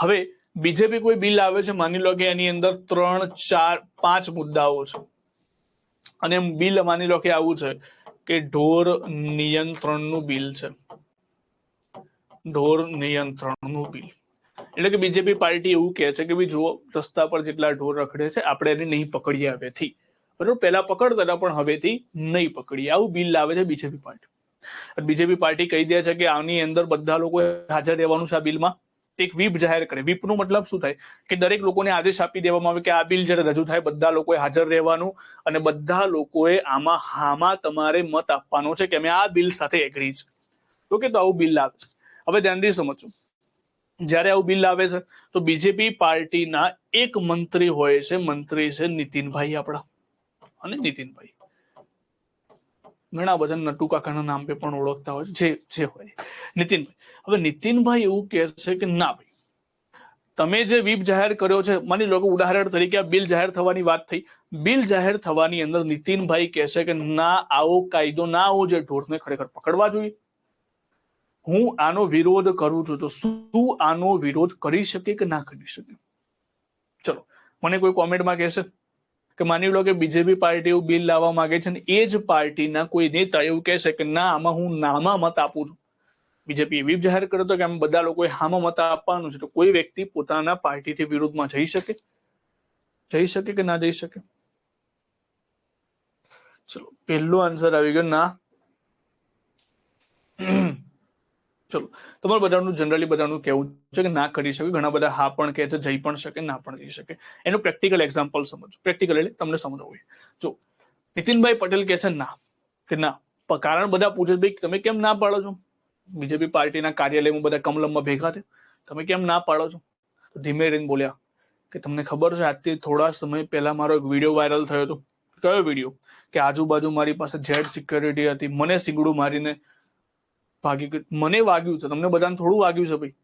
હવે બીજેપી કોઈ બિલ આવે છે, માની લો કે એની અંદર 3, 4, 5 મુદ્દાઓ છે, અને બિલ માની લો કે આવું છે કે ઢોર નિયંત્રણનું બિલ છે, ઢોર નિયંત્રણનું બિલ. એટલે કે બીજેપી પાર્ટી એવું કહે છે કે ભાઈ જુઓ, રસ્તા પર જેટલા ઢોર રખડે છે આપણે એને નહીં પકડીએ હવેથી, બરોબર, પહેલા પકડતા હતા પણ હવેથી નહીં પકડીએ, આવું બિલ લાવે છે બીજેપી પાર્ટી. બીજેપી પાર્ટી કહી દે છે કે આની અંદર બધા લોકો હાજર રહેવાનું છે. આ બિલમાં એક વ્હીપ જાહેર કરે. વ્હીપનો મતલબ શું થાય કે દરેક લોકોને આદેશ આપી દેવામાં આવે કે આ બિલ જ્યારે રજૂ થાય બધા લોકોએ હાજર રહેવાનું અને બધા લોકોએ હામાં તમારે મત આપવાનો છે કે અમે આ બિલ સાથે એગ્રી છે. તો કે તો આવું બિલ આવે છે. હવે ધ્યાનથી સમજો, જ્યારે આવું બિલ આવે છે તો બીજેપી પાર્ટીના એક મંત્રી હોય છે, મંત્રી છે નીતિનભાઈ આપણા, અને નીતિનભાઈ ઘણા બધા નટુ કાકાના નામ પે પણ ઓળખતા હોય છે, જે હોય નીતિનભાઈ. હવે નીતિનભાઈ એવું કહે છે કે ના ભાઈ, તમે જે વ્હીપ જાહેર કર્યો છે, માની લો કે ઉદાહરણ તરીકે આ બિલ જાહેર થવાની વાત થઈ, બિલ જાહેર થવાની અંદર નીતિનભાઈ કહે છે કે ના, આવો કાયદો ના આવો જે ઢોરને ખરેખર પકડવા જોઈએ, હું આનો વિરોધ કરું છું. તો શું આનો વિરોધ કરી શકે કે ના કરી શકે? ચલો મને કોઈ કોમેન્ટમાં કહેશે કે માની લો કે બીજેપી પાર્ટી એવું બિલ લાવવા માંગે છે ને એ જ પાર્ટીના કોઈ નેતા એવું કહેશે કે ના, આમાં હું નામાં મત આપું છું. બીજેપી વ્હીપ જાહેર કર્યો હતો કે આમ બધા લોકોએ હામાં મત આપવાનું છે, તો કોઈ વ્યક્તિ પોતાના પાર્ટીથી વિરોધમાં જઈ શકે? જઈ શકે કે ના જઈ શકે? ચલો પહેલો આન્સર આવી ગયો ના. ચલો તમારું બધાનું જનરલી બધાનું કેવું છે કે ના કરી શકે. ઘણા બધા હા પણ કહે છે, જઈ પણ શકે, ના પણ જઈ શકે. એનું પ્રેક્ટિકલ એક્ઝામ્પલ સમજો. પ્રેક્ટિકલ એટલે તમને સમજવું હોય. જો નીતિનભાઈ પટેલ કહે છે ના, કે ના, કારણ બધા પૂછે ભાઈ તમે કેમ ના પાડો છો? બીજેપી પાર્ટીના કાર્યાલયમાં બધા કમલમમાં ભેગા થયા, તમે કેમ ના પાડો છો? તો ધીમે રહીને બોલ્યા કે તમને ખબર છે આજથી થોડા સમય પહેલા મારો એક વિડીયો વાયરલ થયો હતો. કયો વિડીયો? કે આજુબાજુ મારી પાસે જેડ સિક્યોરિટી હતી, મને સિંગડું મારીને ભાગી ગયું. મને વાગ્યું છે, તમને બધાને થોડું વાગ્યું છે ભાઈ?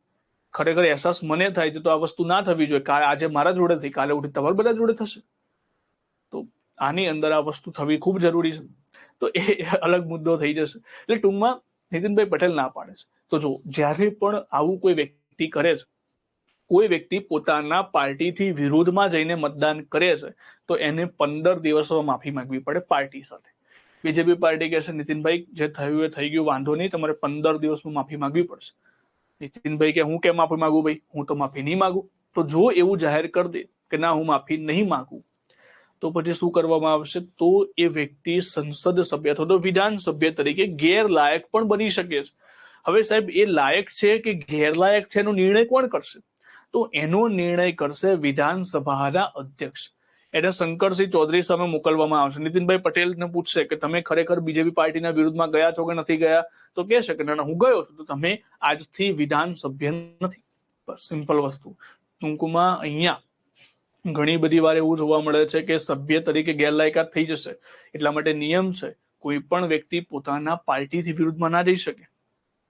ખરેખર અહેસાસ મને થાય છે તો આ વસ્તુ ના થવી જોઈએ. આજે મારા જોડે થઈ, કાલે ઉઠી તમારા બધા જોડે થશે. તો આની અંદર આ વસ્તુ થવી ખૂબ જરૂરી છે. તો એ અલગ મુદ્દો થઈ જશે. એટલે ટૂંકમાં નીતિનભાઈ પટેલ ના પાડે છે. તો જો જ્યારે પણ આવું કોઈ વ્યક્તિ કરે છે, કોઈ વ્યક્તિ પોતાના પાર્ટીથી વિરોધમાં જઈને મતદાન કરે છે, તો એને 15 દિવસમાં માફી માંગવી પડે પાર્ટી સાથે. બીજેપી પાર્ટી કહેશે નીતિનભાઈ જે થયું એ થઈ ગયું, વાંધો નહીં, તમારે 15 દિવસમાં માફી માંગવી પડશે. નીતિનભાઈ કે હું કેમ માફી માંગુ ભાઈ, હું તો માફી નહીં માંગુ. તો જો એવું જાહેર કરી દે કે ના હું માફી નહીં માંગુ, તો પછી શું કરવામાં આવશે? તો એ વ્યક્તિ સંસદ સભ્ય અથવા તો વિધાનસભ્ય તરીકે ગેરલાયક પણ બની શકે છે. હવે સાહેબ એ લાયક છે કે ગેરલાયક છે એનો નિર્ણય કોણ કરશે? તો એનો નિર્ણય કરશે વિધાનસભાના અધ્યક્ષ. એને શંકરસિંહ ચૌધરી સામે મોકલવામાં આવશે. નીતિનભાઈ પટેલને પૂછશે કે તમે ખરેખર બીજેપી પાર્ટીના વિરુદ્ધમાં ગયા છો કે નથી ગયા? તો કહેશે કે ના હું ગયો છું, તો તમે આજથી વિધાનસભ્ય નથી. બસ સિમ્પલ વસ્તુ. ટૂંકમાં અહીંયા ઘણી બધી વાર એવું જોવા મળે છે કે સભ્ય તરીકે ગેરલાયકાત થઈ જશે. એટલા માટે નિયમ છે, કોઈ પણ વ્યક્તિ પોતાના પાર્ટીથી વિરુદ્ધમાં ના જઈ શકે.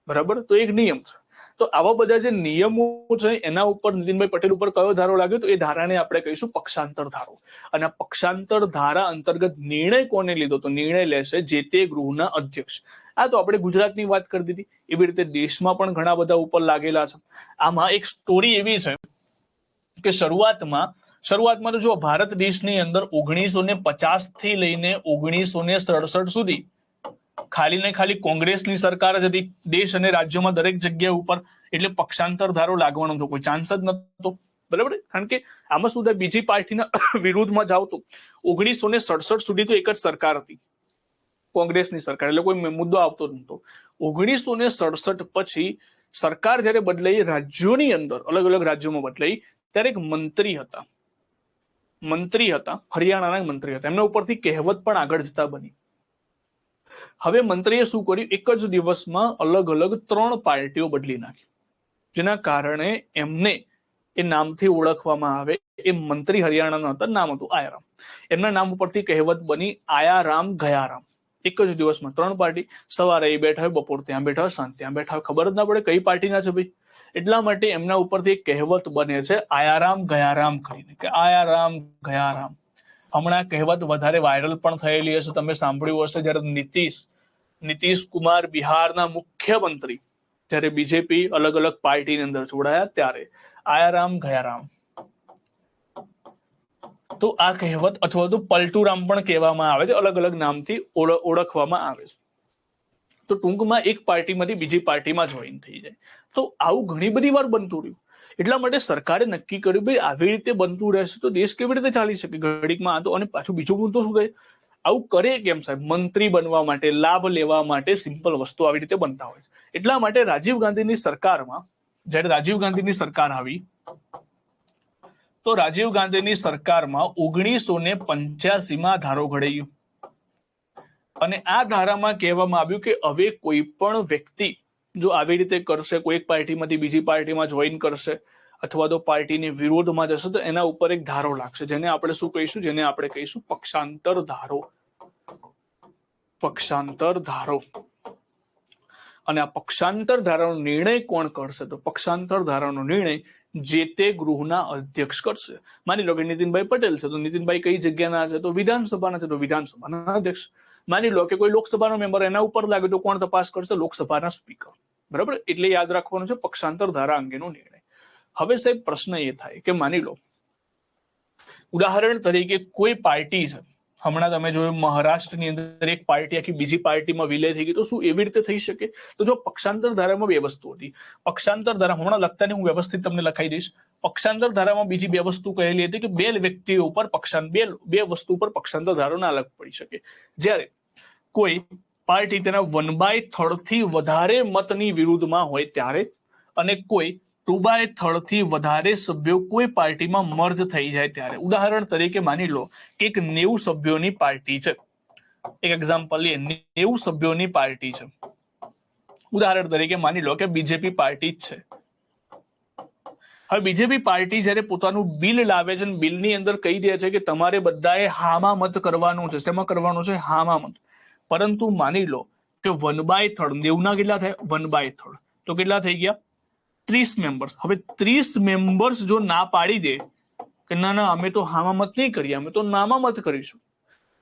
બરાબર? તો એક નિયમ છે. તો આવા બધા જે નિયમો છે એના ઉપર નીતિનભાઈ પટેલ ઉપર કયો ધારો લાગ્યો? તો એ ધારાને આપણે કહીશું પક્ષાંતર ધારો. અને આ પક્ષાંતર ધારા અંતર્ગત નિર્ણય કોને લીધો? તો નિર્ણય લેશે જે તે ગૃહના અધ્યક્ષ. આ તો આપણે ગુજરાતની વાત કરી દીધી. એવી રીતે દેશમાં પણ ઘણા બધા ઉપર લાગેલા છે. આમાં એક સ્ટોરી એવી છે કે શરૂઆતમાં તો જો ભારત દેશની અંદર 1950 થી લઈને 1967 સુધી ખાલી ને ખાલી કોંગ્રેસની સરકાર જ હતી દેશ અને રાજ્યોમાં દરેક જગ્યા ઉપર. એટલે પક્ષાંતર ધારો લાગવાનો તો કોઈ ચાન્સ જ નતો. બરાબર? કારણ કે આમાં શું થાય, બીજી પાર્ટીના વિરુદ્ધમાં જાવ તો 1967 સુધી તો એક જ સરકાર હતી, કોંગ્રેસની સરકાર, એટલે કોઈ મુદ્દો આવતો જ નતો. 1967 પછી સરકાર જયારે બદલાઈ, રાજ્યોની અંદર અલગ અલગ રાજ્યોમાં બદલાઈ, ત્યારે એક મંત્રી હતા હરિયાણાના મંત્રી હતા. એમના ઉપરથી કહેવત પણ આગળ જતા બની. હવે મંત્રીએ શું કર્યું, એક જ દિવસમાં અલગ અલગ 3 પાર્ટીઓ બદલી નાખી, જેના કારણે એમને એ નામથી ઓળખવામાં આવે. એ મંત્રી હરિયાણાના હતા, નામ હતું આયારામ. એમના નામ ઉપરથી કહેવત બની આયારામ ગયારામ. એક જ દિવસમાં 3 પાર્ટી, સવારે એ બેઠા હોય, બપોર ત્યાં બેઠા હોય, સાંજ ત્યાં બેઠા હોય, ખબર જ ના પડે કઈ પાર્ટીના છે ભાઈ. એટલા માટે એમના ઉપરથી એક કહેવત બને છે આયારામ ગયારામ કરીને, કે આયારામ ગયારામ. હમણાં કહેવત વધારે વાયરલ પણ થયેલી હશે, તમે સાંભળ્યું હશે, જ્યારે નીતિશ કુમાર બિહારના મુખ્યમંત્રી, ત્યારે બીજેપી અલગ અલગ પાર્ટીની અંદર જોડાયા ત્યારે આયારામ ગયારામ. તો આ કહેવત અથવા તો પલટુરામ પણ કહેવામાં આવે છે, અલગ અલગ નામથી ઓળખવામાં આવે છે. તો ટૂંકમાં એક પાર્ટીમાંથી બીજી પાર્ટીમાં જોઈન થઈ જાય. તો આવું ઘણી બધી વાર બનતું રહ્યું. એટલા માટે સરકારે નક્કી કર્યું ભાઈ આવી રીતે બનતું રહેશે તો દેશ કેવી રીતે ચાલી શકે ઘડીકમાં. તો અને પાછું બીજો મુદ્દો શું થાય, આવું કરે કેમ સાહેબ? મંત્રી બનવા માટે, લાભ લેવા માટે સિમ્પલ વસ્તુ આવી રીતે બનતા હોય છે. એટલા માટે રાજીવ ગાંધીની સરકારમાં, જ્યારે રાજીવ ગાંધીની સરકાર આવી તો રાજીવ ગાંધીની સરકારમાં 1985માં ધારો ઘડાયો અને આ ધારામાં કહેવામાં આવ્યું કે હવે કોઈ પણ વ્યક્તિ જો આવી રીતે કરશે, કોઈ એક પાર્ટીમાંથી બીજી પાર્ટીમાં જોઈન કરશે અથવા તો પાર્ટીની વિરોધમાં જશે તો એના ઉપર એક ધારો લાગશે, જેને આપણે શું કહીશું? જેને આપણે કહીશું પક્ષાંતર ધારો. પક્ષાંતર ધારો. અને આ પક્ષાંતર ધારાનો નિર્ણય કોણ કરશે? તો પક્ષાંતર ધારાનો નિર્ણય જે તે ગૃહના અધ્યક્ષ કરશે. માની લો કે નીતિનભાઈ પટેલ છે, તો નીતિનભાઈ કઈ જગ્યાના છે? તો વિધાનસભાના છે, તો વિધાનસભાના અધ્યક્ષ. માની લો કે કોઈ લોકસભાનો મેમ્બર એના ઉપર લાગે તો કોણ તપાસ કરશે? લોકસભાના સ્પીકર. બરાબર? એટલે યાદ રાખવાનું છે પક્ષાંતર ધારા અંગેનો નિર્ણય. હવે સાહેબ પ્રશ્ન એ થાય કે માની લો ઉદાહરણ તરીકે કોઈ પાર્ટી છે, હમણાં તમે જોયું મહારાષ્ટ્રની અંદર એક પાર્ટી આખી બીજી પાર્ટીમાં વિલય થઈ ગઈ, તો શું એવી રીતે થઈ શકે? તો જો પક્ષાંતર ધારામાં બે વસ્તુ હતી. પક્ષાંતર ધારા હમણાં લખતાની હું વ્યવસ્થિત તમને લખાઈ દઈશ. પક્ષાંતર ધારામાં બીજી બે વસ્તુ કહેલી હતી કે બે વ્યક્તિઓ ઉપર બે વસ્તુ ઉપર પક્ષાંતર ધારો ના અલગ પડી શકે. જ્યારે કોઈ પાર્ટી તેના 1/3 થી વધારે મતની વિરુદ્ધમાં હોય ત્યારે, અને કોઈ 2/3 થી વધારે સભ્યો કોઈ પાર્ટીમાં મર્જ થઈ જાય ત્યારે. ઉદાહરણ તરીકે માની લો કે એક 90 સભ્યોની પાર્ટી છે. એક એક્ઝામ્પલ લઈએ, 90 સભ્યોની પાર્ટી છે. ઉદાહરણ તરીકે માની લો કે બીજેપી પાર્ટી જ છે. હવે બીજેપી પાર્ટી જ્યારે પોતાનું બિલ લાવે છે, બિલની અંદર કહી દે છે કે તમારે બધાએ હામાં મત કરવાનું છે. શેમાં કરવાનું છે? હામાં મત. પરંતુ માની લો કે 1/3, 90 ના કેટલા થાય? 1/3. તો કેટલા થઈ ગયા? 30 મેમ્બર્સ. હવે 30 મેમ્બર્સ જો ના પાડી દે કે ના ના અમે તો હામાં મત નહીં કરીએ, અમે તો નામાં મત કરીશું,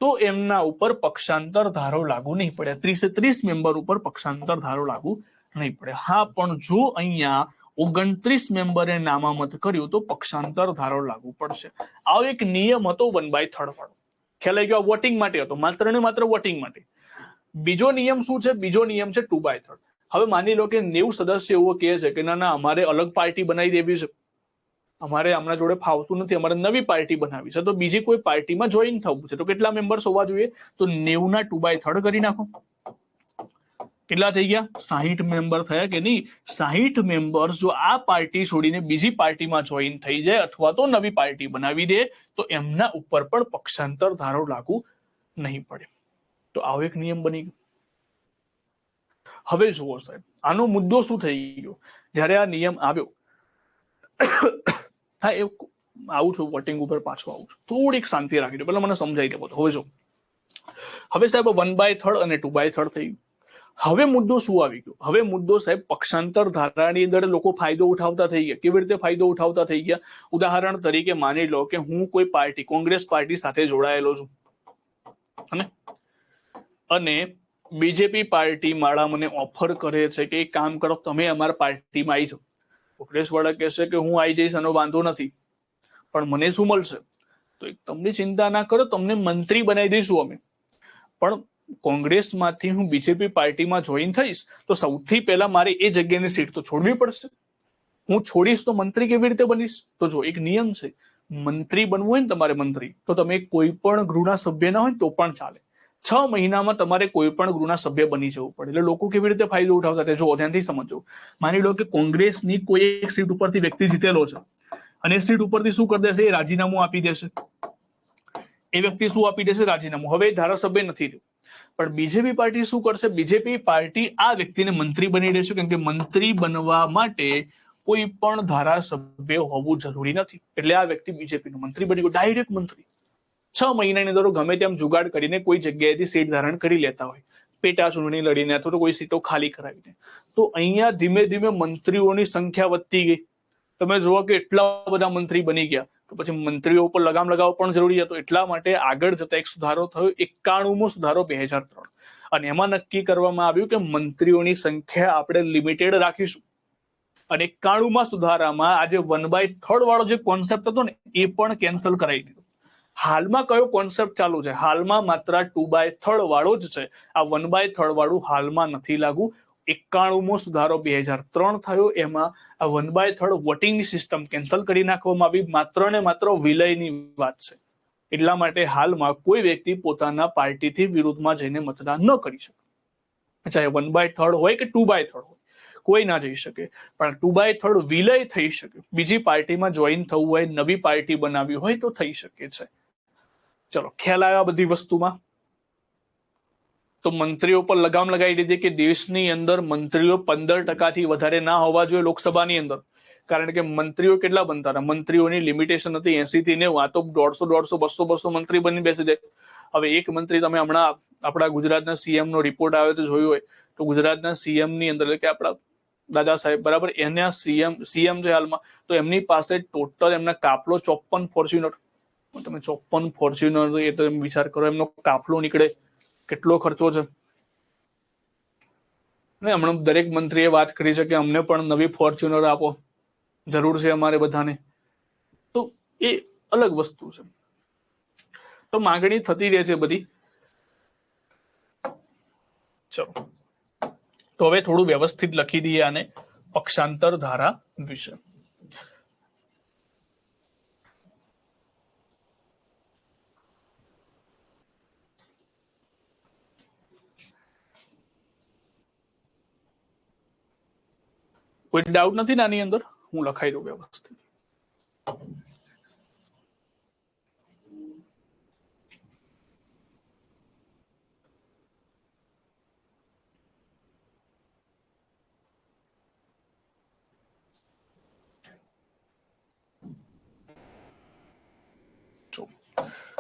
તો એમના ઉપર પક્ષાંતર ધારો લાગુ નહીં પડે. 30 મેમ્બર ઉપર પક્ષાંતર ધારો લાગુ નહીં પડે. હા, પણ જો અહીંયા 29 મેમ્બરે નામાં મત કર્યું તો પક્ષાંતર ધારો લાગુ પડશે. આવો એક નિયમ હતો 1/3 વાળો. ખ્યાલ આવી ગયો? વોટિંગ માટે હતો, માત્ર ને માત્ર વોટિંગ માટે. બીજો નિયમ શું છે? બીજો નિયમ છે 2/3. હવે માની લો કે 90 સદસ્યો એવો કહે છે કે ના ના અમારે અલગ પાર્ટી બનાવી દેવી છે, અમારે આમના જોડે ફાવતું નથી, અમારે નવી પાર્ટી બનાવી છે, તો બીજી કોઈ પાર્ટીમાં જોઈન થવું છે. તો કેટલા મેમ્બર્સ હોવા જોઈએ? તો 90 ના 2/3 કરી નાખો. કેટલા થઈ ગયા? 60 મેમ્બર થયા કે નહીં? 60 મેમ્બર્સ જો આ પાર્ટી છોડીને બીજી પાર્ટીમાં જોઈન થઈ જાય અથવા તો નવી પાર્ટી બનાવી દે તો એમના ઉપર પણ પક્ષાંતર ધારો લાગુ નહીં પડે. તો આવો એક નિયમ બની ગયો. હવે જુઓ સાહેબ, આનો મુદ્દો શું થઈ ગયો? જ્યારે આ નિયમ આવ્યો, હા એ આવું છું વોટિંગ ઉપર પાછો આવું છું, થોડીક શાંતિ રાખી દો, પેલા મને સમજાઈ દે બધું. હવે જો, હવે સાહેબ 1/3 અને 2/3 થઈ ગયું. હવે મુદ્દો શું આવી ગયો? હવે મુદ્દો સાહેબ પક્ષાંતર ધારાની અંદર લોકો ફાયદો ઉઠાવતા થઈ ગયા. કેવી રીતે ફાયદો ઉઠાવતા થઈ ગયા? ઉદાહરણ તરીકે માની લો કે હું કોઈ પાર્ટી, કોંગ્રેસ પાર્ટી સાથે જોડાયેલો છું અને બીજેપી પાર્ટી વાળા મને ઓફર કરે છે કે એક કામ કરો, તમે અમારા પાર્ટીમાં આવી જાઓ. કોંગ્રેસ વાળા કહેશે કે હું આવી જઈશ, આનો વાંધો નથી, પણ મને શું મળશે? તો તમને ચિંતા ના કરો, તમને મંત્રી બનાવી દઈશું અમે. પણ કોંગ્રેસમાંથી હું બીજેપી પાર્ટીમાં જોઈન થઈશ તો સૌથી પહેલા મારે એ જગ્યાની સીટ તો છોડવી પડશે. હું છોડીશ તો મંત્રી કેવી રીતે બનીશ? તો જો એક નિયમ છે, મંત્રી બનવું હોય ને તમારે મંત્રી, તો તમે કોઈ પણ ગૃહના સભ્ય ના હોય તો પણ ચાલે. 6 મહિનામાં તમારે કોઈ પણ ગૃહના સભ્ય બની જવું પડે. એટલે લોકો કેવી રીતે ફાયદો ઉઠાવતા? જો ધ્યાનથી સમજો. માની લો કે કોંગ્રેસની કોઈ એક સીટ ઉપરથી વ્યક્તિ જીતેલો છે અને સીટ ઉપરથી શું કરી દેશે? એ રાજીનામું આપી દેશે. એ વ્યક્તિ શું આપી દેશે? રાજીનામું. હવે ધારાસભ્ય નથી રહ્યો, પણ બીજેપી પાર્ટી શું કરશે? બીજેપી પાર્ટી આ વ્યક્તિને મંત્રી બની દેશે, કેમ કે મંત્રી બનવા માટે કોઈ પણ ધારાસભ્ય હોવું જરૂરી નથી. એટલે આ વ્યક્તિ બીજેપીનો મંત્રી બની ગયો, ડાયરેક્ટ મંત્રી. 6 મહિનાની અંદર ગમે તેમ જુગાડ કરીને કોઈ જગ્યાએથી સીટ ધારણ કરી લેતા હોય, પેટા ચૂંટણી લડીને અથવા તો કોઈ સીટો ખાલી કરાવીને. તો અહીંયા ધીમે ધીમે મંત્રીઓની સંખ્યા વધતી ગઈ. તમે જુઓ કે એટલા બધા મંત્રી બની ગયા, તો પછી મંત્રીઓ ઉપર લગામ લગાવવો પણ જરૂરી હતો. એટલા માટે આગળ જતા એક સુધારો થયો, 91મો સુધારો 2003, અને એમાં નક્કી કરવામાં આવ્યું કે મંત્રીઓની સંખ્યા આપણે લિમિટેડ રાખીશું. અને 91માં સુધારામાં આજે 1/3 વાળો જે કોન્સેપ્ટ હતો ને એ પણ કેન્સલ કરાવી દીધો. હાલમાં કયો કોન્સેપ્ટ ચાલુ છે? હાલમાં માત્ર 2/3 વાળો જ છે. આ 1/3 વાળું હાલમાં નથી લાગુ. 91મો સુધારો 2003 થયો, એમાં આ 1/3 વોટિંગની સિસ્ટમ કેન્સલ કરી નાખવામાં આવી. માત્ર ને માત્ર વિલયની વાત છે. એટલા માટે હાલમાં કોઈ વ્યક્તિ પોતાના પાર્ટીથી વિરુદ્ધમાં જઈને મતદાન ન કરી શકે. ચાહે 1/3 હોય કે 2/3 હોય, કોઈ ના જઈ શકે. પણ 2/3 વિલય થઈ શકે. બીજી પાર્ટીમાં જોઈન થવું હોય, નવી પાર્ટી બનાવવી હોય તો થઈ શકે છે. ચલો, ખ્યાલ આવ્યો આ બધી વસ્તુમાં? તો મંત્રીઓ પર લગામ લગાવી દીધી કે દેશની અંદર મંત્રીઓ 15% વધારે ના હોવા જોઈએ લોકસભાની અંદર. કારણ કે મંત્રીઓ કેટલા બનતા હતા? મંત્રીઓની લિમિટેશન હતી 80 થી 90. આ તો 150, 200, 200 મંત્રી બની બેસી જાય. હવે એક મંત્રી, તમે હમણાં આપણા ગુજરાતના સીએમ નો રિપોર્ટ આવ્યો તો જોયું હોય તો ગુજરાતના સીએમ ની અંદર, એટલે કે આપણા દાદા સાહેબ, બરાબર, એના સીએમ છે હાલમાં, તો એમની પાસે ટોટલ એમના કાફલો 54 ફોર્ચ્યુનર. તમે 54 ફોર્ચ્યુનર, એ તો એમ વિચાર કરો, એમનો કાફલો નીકળે કેટલો ખર્ચો છે. ને હમણાં દરેક મંત્રીએ વાત કરી છે કે અમને પણ નવી ફોર્ચ્યુનર આપો, જરૂર છે અમારે બધાને. તો એ અલગ વસ્તુ છે. તો માંગણી થતી રહે છે બધી. ચલો, તો હવે થોડું વ્યવસ્થિત લખી દઈએ આને, પક્ષાંતર ધારા વિશે. કોઈ ડાઉટ નથી ને આની અંદર? હું લખાઈ દઉં વ્યવસ્થિત.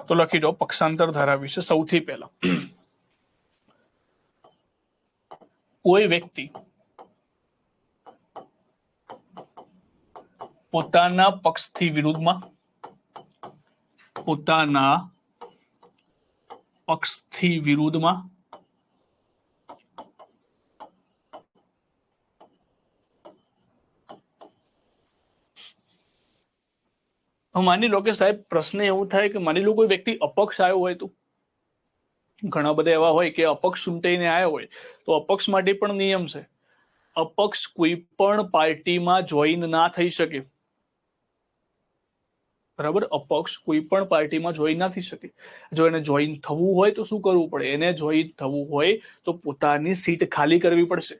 તો લખી દો પક્ષાંતર ધારા વિશે. સૌથી પહેલા, કોઈ વ્યક્તિ પોતાના પક્ષથી વિરુદ્ધમાં, પોતાના પક્ષથી વિરુદ્ધમાં માની લો કે સાહેબ પ્રશ્ન એવું થાય કે માની લો કોઈ વ્યક્તિ અપક્ષ આવ્યો હોય તો, ઘણા બધા એવા હોય કે અપક્ષ ચૂંટાઈને આવ્યો હોય, તો અપક્ષ માટે પણ નિયમ છે. અપક્ષ કોઈ પણ પાર્ટીમાં જોઈન ના થઈ શકે. બરાબર, અપક્ષ કોઈ પણ પાર્ટીમાં જોઈન ના થઈ શકે. જો એને જોઈન થવું હોય તો શું કરવું પડે? એને જોઈન થવું હોય તો પોતાની સીટ ખાલી કરવી પડશે.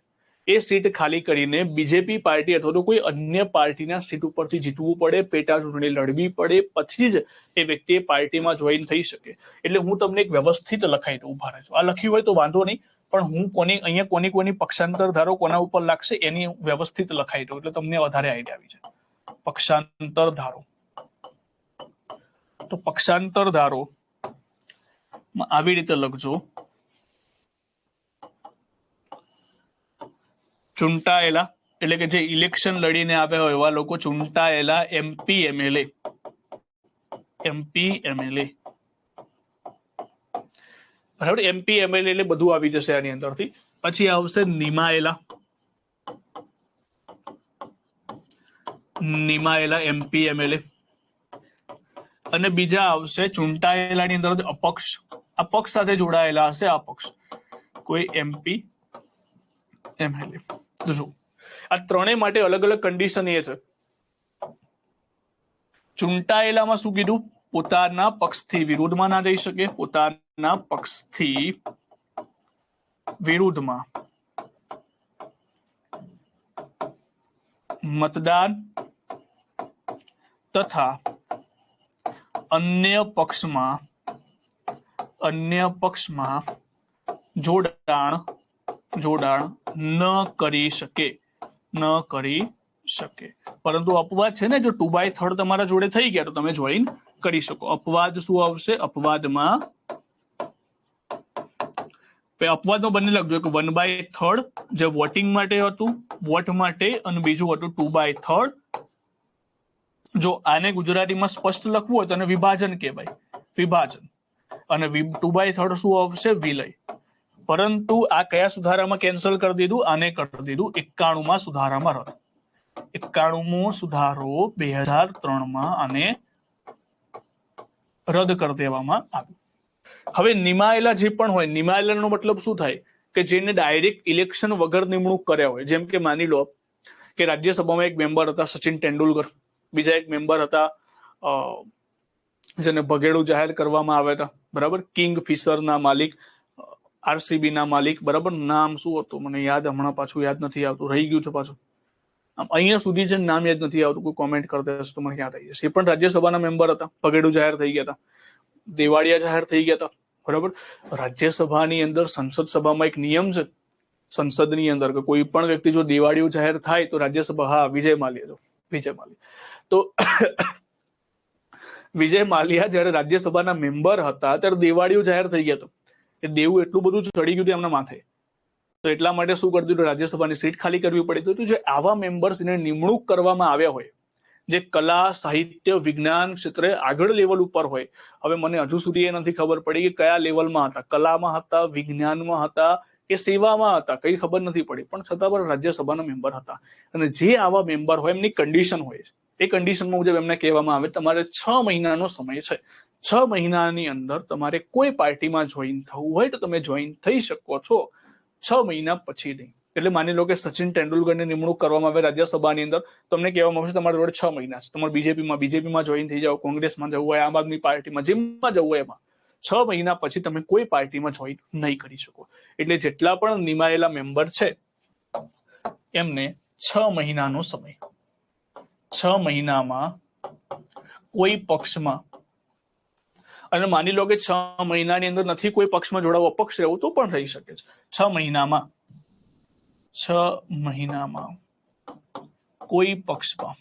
એ સીટ ખાલી કરીને બીજેપી પાર્ટી અથવા તો કોઈ અન્ય પાર્ટીના સીટ ઉપરથી જીતવું પડે, પેટા ચૂંટણી લડવી પડે, પછી જ એ વ્યક્તિ પાર્ટીમાં જોઈન થઈ શકે. એટલે હું તમને એક વ્યવસ્થિત લખાઈ દઉં, ઉભા રહેજો. આ લખ્યું હોય તો વાંધો નહીં, પણ હું અહીંયા કોની પક્ષાંતર ધારો કોના ઉપર લાગશે એની વ્યવસ્થિત લખાઈ દઉં, એટલે તમને વધારે આઈડિયા આવી જાય. પક્ષાંતર ધારો. તો પક્ષાંતર ધારો આવી રીતે લખજો: ચૂંટાયેલા, એટલે કે જે ઇલેક્શન લડીને આવ્યા હોય એવા લોકો, ચૂંટાયેલા એમપી એમએલએ, બરાબર. એમપી એમએલએ એટલે બધું આવી જશે આની અંદરથી. પછી આવશે નિમાયેલા એમપી એમએલએ, અને બીજા આવશે ચૂંટાયેલાની અંદર અપક્ષ, આ પક્ષ સાથે જોડાયેલા હશે. આ પક્ષ કોઈ એમપી એમએલએ. તો જો આ ત્રણેય માટે અલગ અલગ કન્ડિશન એ છે. ચૂંટાયેલામાં શું કીધું? પોતાના પક્ષથી વિરુદ્ધમાં ના જઈ શકે. પોતાના પક્ષથી વિરુદ્ધમાં મતદાન તથા અન્ય પક્ષમાં જોડાણ ન કરી શકે. પરંતુ અપવાદ છે ને, જો 2/3 તમારા જોડે થઈ ગયા તો તમે જોઈન કરી શકો. અપવાદ શું આવશે? અપવાદમાં બંને લખજો કે 1/3 જે વોટિંગ માટે હતું, વોટ માટે, અને બીજું હતું 2/3. જો આને ગુજરાતીમાં સ્પષ્ટ લખવું હોય તો એને વિભાજન કહેવાય, વિભાજન. અને 2/3 શું આવશે? વિલય. પરંતુ આ કયા સુધારામાં કેન્સલ કરી દીધું? આને કરી દીધું 91માં સુધારામાં રદ. 91મો સુધારો 2003 આને રદ કરી દેવામાં આવ્યો. હવે નિમાયેલા જે પણ હોય, નિમાયેલાનો મતલબ શું થાય કે જેને ડાયરેક્ટ ઇલેક્શન વગર નિમણૂક કર્યા હોય. જેમ કે માની લો કે રાજ્યસભામાં એક મેમ્બર હતા સચિન તેંડુલકર, બીજા એક મેમ્બર હતા જેને ભગેડું જાહેર કરવામાં આવ્યા હતા, બરાબર, કિંગ ફિશરના માલિક, આરસીબી ના માલિક, બરાબર, નામ શું હતું મને હમણાં પાછું યાદ નથી આવતું, રહી ગયું છે પાછું. અહીંયા સુધી છે નામ યાદ નથી આવતું, કોઈ કોમેન્ટ કરતા હશે તો મને યાદ આવી જશે. એ પણ રાજ્યસભાના મેમ્બર હતા, ભગેડું જાહેર થઈ ગયા હતા, દેવાળિયા જાહેર થઈ ગયા હતા, બરાબર. રાજ્યસભાની અંદર સંસદ સભામાં એક નિયમ છે સંસદની અંદર કે કોઈ પણ વ્યક્તિ જો દિવાળીઓ જાહેર થાય તો રાજ્યસભા, હા વિજય માલ્યા, તો વિજય માલ્યા જયારે રાજ્યસભાના મેમ્બર હતા ત્યારે દિવાળીઓ જાહેર થઈ ગયા. એ દેવું એટલું બધું ચડી ગયું એમના માથે, તો એટલા માટે શું કરી દીધું, રાજ્યસભાની સીટ ખાલી કરવી પડી. તો જે આવા મેમ્બર્સને નિમણૂક કરવામાં આવ્યા હોય જે કલા, સાહિત્ય, વિજ્ઞાન ક્ષેત્રે આગળ લેવલ ઉપર હોય, હવે મને હજુ સુધી એ નથી ખબર પડી કે કયા લેવલમાં હતા, કલામાં હતા, વિજ્ઞાનમાં હતા કે સેવામાં હતા, કઈ ખબર નથી પડી, પણ છતાં પણ રાજ્યસભાના મેમ્બર હતા. અને જે આવા મેમ્બર હોય એમની કન્ડિશન હોય છે, એ કન્ડિશન મુજબ એમને કહેવામાં આવે તમારે 6 મહિનાનો સમય છે, 6 મહિનાની અંદર તમારે કોઈ પાર્ટીમાં જોઈન થવું હોય તો તમે જોઈન થઈ શકો છો, 6 મહિના પછી નહીં. એટલે માની લો કે સચિન તેંડુલકરની નિમણૂક કરવામાં આવે રાજ્યસભાની અંદર, તમને કહેવામાં આવશે તમારા જોડે 6 મહિના છે, તમારે બીજેપીમાં જોઈન થઈ જાઓ, કોંગ્રેસમાં જવું હોય, આમ આદમી પાર્ટીમાં, જેમાં જવું હોય એમાં 6 મહિના પછી તમે કોઈ પાર્ટીમાં જોઈન નહીં કરી શકો. એટલે જેટલા પણ નિમાયેલા મેમ્બર છે એમને 6 મહિનાનો સમય, 6 મહિનામાં કોઈ પક્ષમાં, અને માની લો કે 6 મહિનાની અંદર નથી કોઈ પક્ષમાં જોડાવું, અપક્ષ રહેવું તો પણ થઈ શકે છે. 6 મહિનામાં કોઈ પક્ષમાં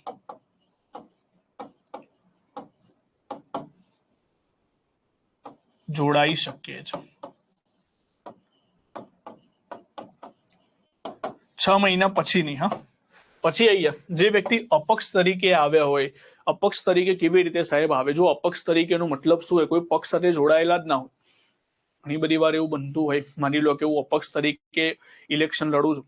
જોડાઈ શકીએ છે. 6 મહિના પછી નહીં, હા પછી અહીંયા જે વ્યક્તિ અપક્ષ તરીકે આવ્યા હોય, અપક્ષ તરીકે કેવી રીતે સાહેબ આવે, જો અપક્ષ તરીકેનો મતલબ શું હોય, કોઈ પક્ષ સાથે જોડાયેલા જ ના હોય. ઘણી બધી વાર એવું બનતું હોય, માની લો કે હું અપક્ષ તરીકે ઇલેક્શન લડું છું,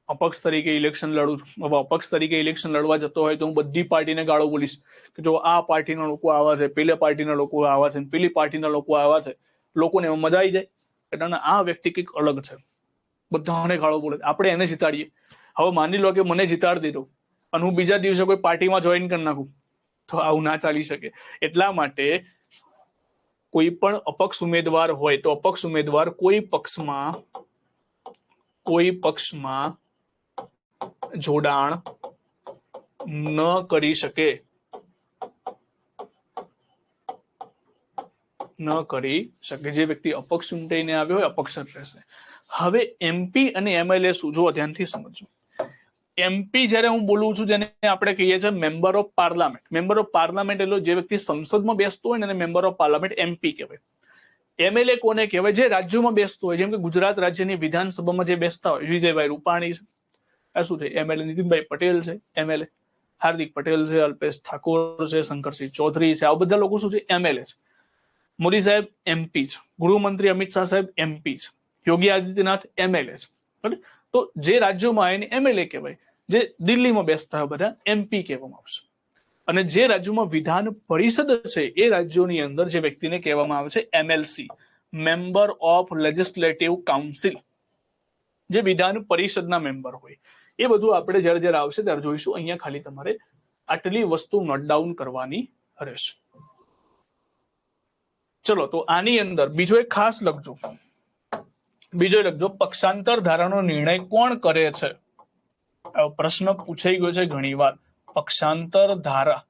અપક્ષ તરીકે ઇલેક્શન લડું છું. હવે અપક્ષ તરીકે ઇલેક્શન લડવા જતો હોય તો હું બધી પાર્ટીને ગાળો બોલીશ કે જો આ પાર્ટીના લોકો આવા છે, પેલી પાર્ટીના લોકો આવા છે, પેલી પાર્ટીના લોકો આવા છે, લોકોને એમાં મજા આવી જાય એટલે આ વ્યક્તિ કંઈક અલગ છે, બધાને ગાળો બોલે, આપણે એને જીતાડીએ. હવે માની લો કે મને જીતાડી દીધો અને હું બીજા દિવસે કોઈ પાર્ટીમાં જોઈન કરી નાખું તો આવું ના ચાલી શકે. એટલા માટે કોઈ પણ અપક્ષ ઉમેદવાર હોય તો અપક્ષ ઉમેદવાર કોઈ પક્ષમાં જોડાણ ન કરી શકે, જે વ્યક્તિ અપક્ષ ચૂંટાઈને આવ્યો હોય અપક્ષ જ રહેશે. હવે એમપી અને એમએલએ શું, જો ધ્યાનથી સમજો. એમપી જ્યારે હું બોલું છું જેને આપણે કહીએ છીએ member of parliament. Member of parliament એટલે જે વ્યક્તિ સંસદમાં બેસતો હોય ને મેમ્બર ઓફ પાર્લામેન્ટ એમપી કહેવાય. એમએલએ કોને કહેવાય, જે રાજ્યોમાં બેસતો હોય, જેમ કે ગુજરાત રાજ્યની વિધાનસભામાં જે બેસતા હોય, વિજયભાઈ રૂપાણી છે, આ શું છે એમએલએ, નીતિનભાઈ પટેલ છે એમએલએ, હાર્દિક પટેલ છે, અલ્પેશ ઠાકોર છે, શંકરસિંહ ચૌધરી છે, આ બધા લોકો શું છે એમએલએ છે. મોદી સાહેબ એમપી છે, ગૃહમંત્રી અમિત શાહ સાહેબ એમપી છે, યોગી આદિત્યનાથ એમએલએ છે. તો જે રાજ્યોમાં એને એમએલએ કહેવાય, જે દિલ્હીમાં બેસતા હોય બધા એમપી કહેવામાં આવશે. અને જે રાજ્યોમાં વિધાન પરિષદ છે એ રાજ્યોની અંદર જે વ્યક્તિને કહેવામાં આવે છે MLC, member of legislative council, જે વિધાન પરિષદના મેમ્બર હોય. એ બધું આપણે જ્યારે આવશે ત્યારે જોઈશું. અહીંયા ખાલી તમારે આટલી વસ્તુ નોટ ડાઉન કરવાની રહેશે. ચલો, તો આની અંદર બીજો એક ખાસ લખજો, પક્ષાંતર ધારાનો નિર્ણય કોણ કરે છે. પ્રશ્ન પૂછાઈ ગયો છે ઘણી વાર. પક્ષાંતર ધારા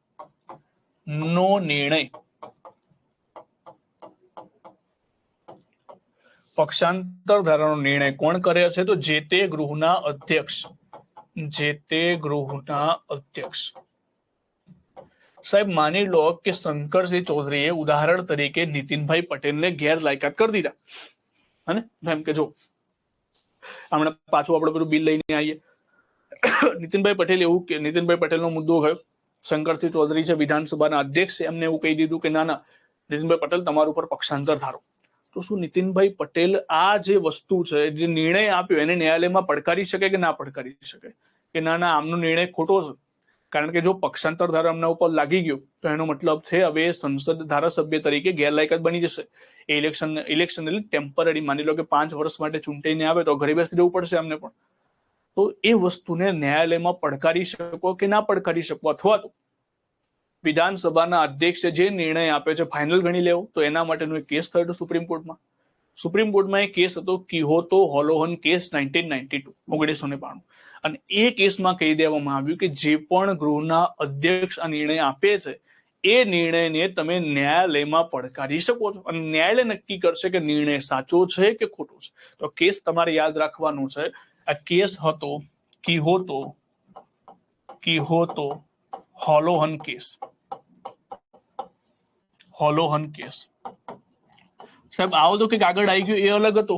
નો નિર્ણય, પક્ષાંતર ધારાનો નિર્ણય કોણ કરે છે, તો જે તે ગૃહના અધ્યક્ષ, સાહેબ માની લો કે શંકરસિંહ ચૌધરીએ ઉદાહરણ તરીકે નીતિનભાઈ પટેલને ગેરલાયકાત કરી દીધા, અને એમ કે જો હમણાં પાછું આપણે બધું બિલ લઈને આવીએ, નીતિનભાઈ પટેલ એવું કે નીતિનભાઈ પટેલનો મુદ્દો ગયો, શંકરસિંહ ચૌધરી છે વિધાનસભાના અધ્યક્ષ છે, એમને એવું કહી દીધું કે ના નીતિનભાઈ પટેલ તમારા ઉપર પક્ષાંતર ધારો. તો શું નીતિનભાઈ પટેલ આ જે વસ્તુ છે, જે નિર્ણય આપ્યો એને ન્યાયાલયમાં પડકારી શકે કે ના પડકારી શકે? કે ના ના આમનો નિર્ણય ખોટો છે, કારણ કે જો પક્ષાંતર ધારા એમના ઉપર લાગી ગયો તો એનો મતલબ છે હવે સંસદ ધારાસભ્ય તરીકે ગેરલાયકાત બની જશે. એ ઇલેક્શન એટલે ટેમ્પરરી, માની લો કે 5 વર્ષ માટે ચૂંટાઈને આવે તો ઘરે બેસી રહેવું પડશે અમને પણ. તો એ વસ્તુને ન્યાયાલયમાં પડકારી શકો કે ના પડકારી શકો, અથવા તો વિધાનસભાના અધ્યક્ષે જે નિર્ણય આપે છે ફાઇનલ ગણી લેવો, તો એના માટેનો એક કેસ થયો હતો સુપ્રીમ કોર્ટમાં. સુપ્રીમ કોર્ટમાં એક કેસ હતો કિહોતો હોલોહન કેસ 1992, 1992. અને એ કેસમાં કહી દેવામાં આવ્યું કે જે પણ ગૃહના અધ્યક્ષ આ નિર્ણય આપે છે એ નિર્ણયને તમે ન્યાયાલયમાં પડકારી શકો છો, અને ન્યાયાલય નક્કી કરશે કે નિર્ણય સાચો છે કે ખોટો છે. તો કેસ તમારે યાદ રાખવાનું છે. આ કેસ હતો કિહોતો હોલોહન કેસ. હોલોહન કેસ સાહેબ આવો તો કંઈક આગળ આવી ગયું એ અલગ હતો.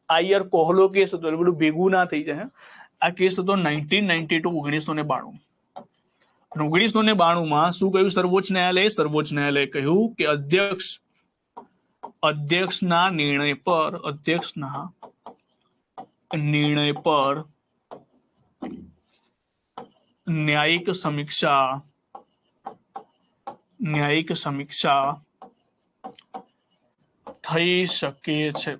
આ યાર કોહલો કેસ હતો, એટલે બધું ભેગું ના થઈ જાય. આ કેસ હતો 1992, 1992. 1992 માં શું કહ્યું સર્વોચ્ચ ન્યાયાલયે? સર્વોચ્ચ ન્યાયાલયે કહ્યું કે અધ્યક્ષના નિર્ણય પર ન્યાયિક સમીક્ષા થઈ શકે છે.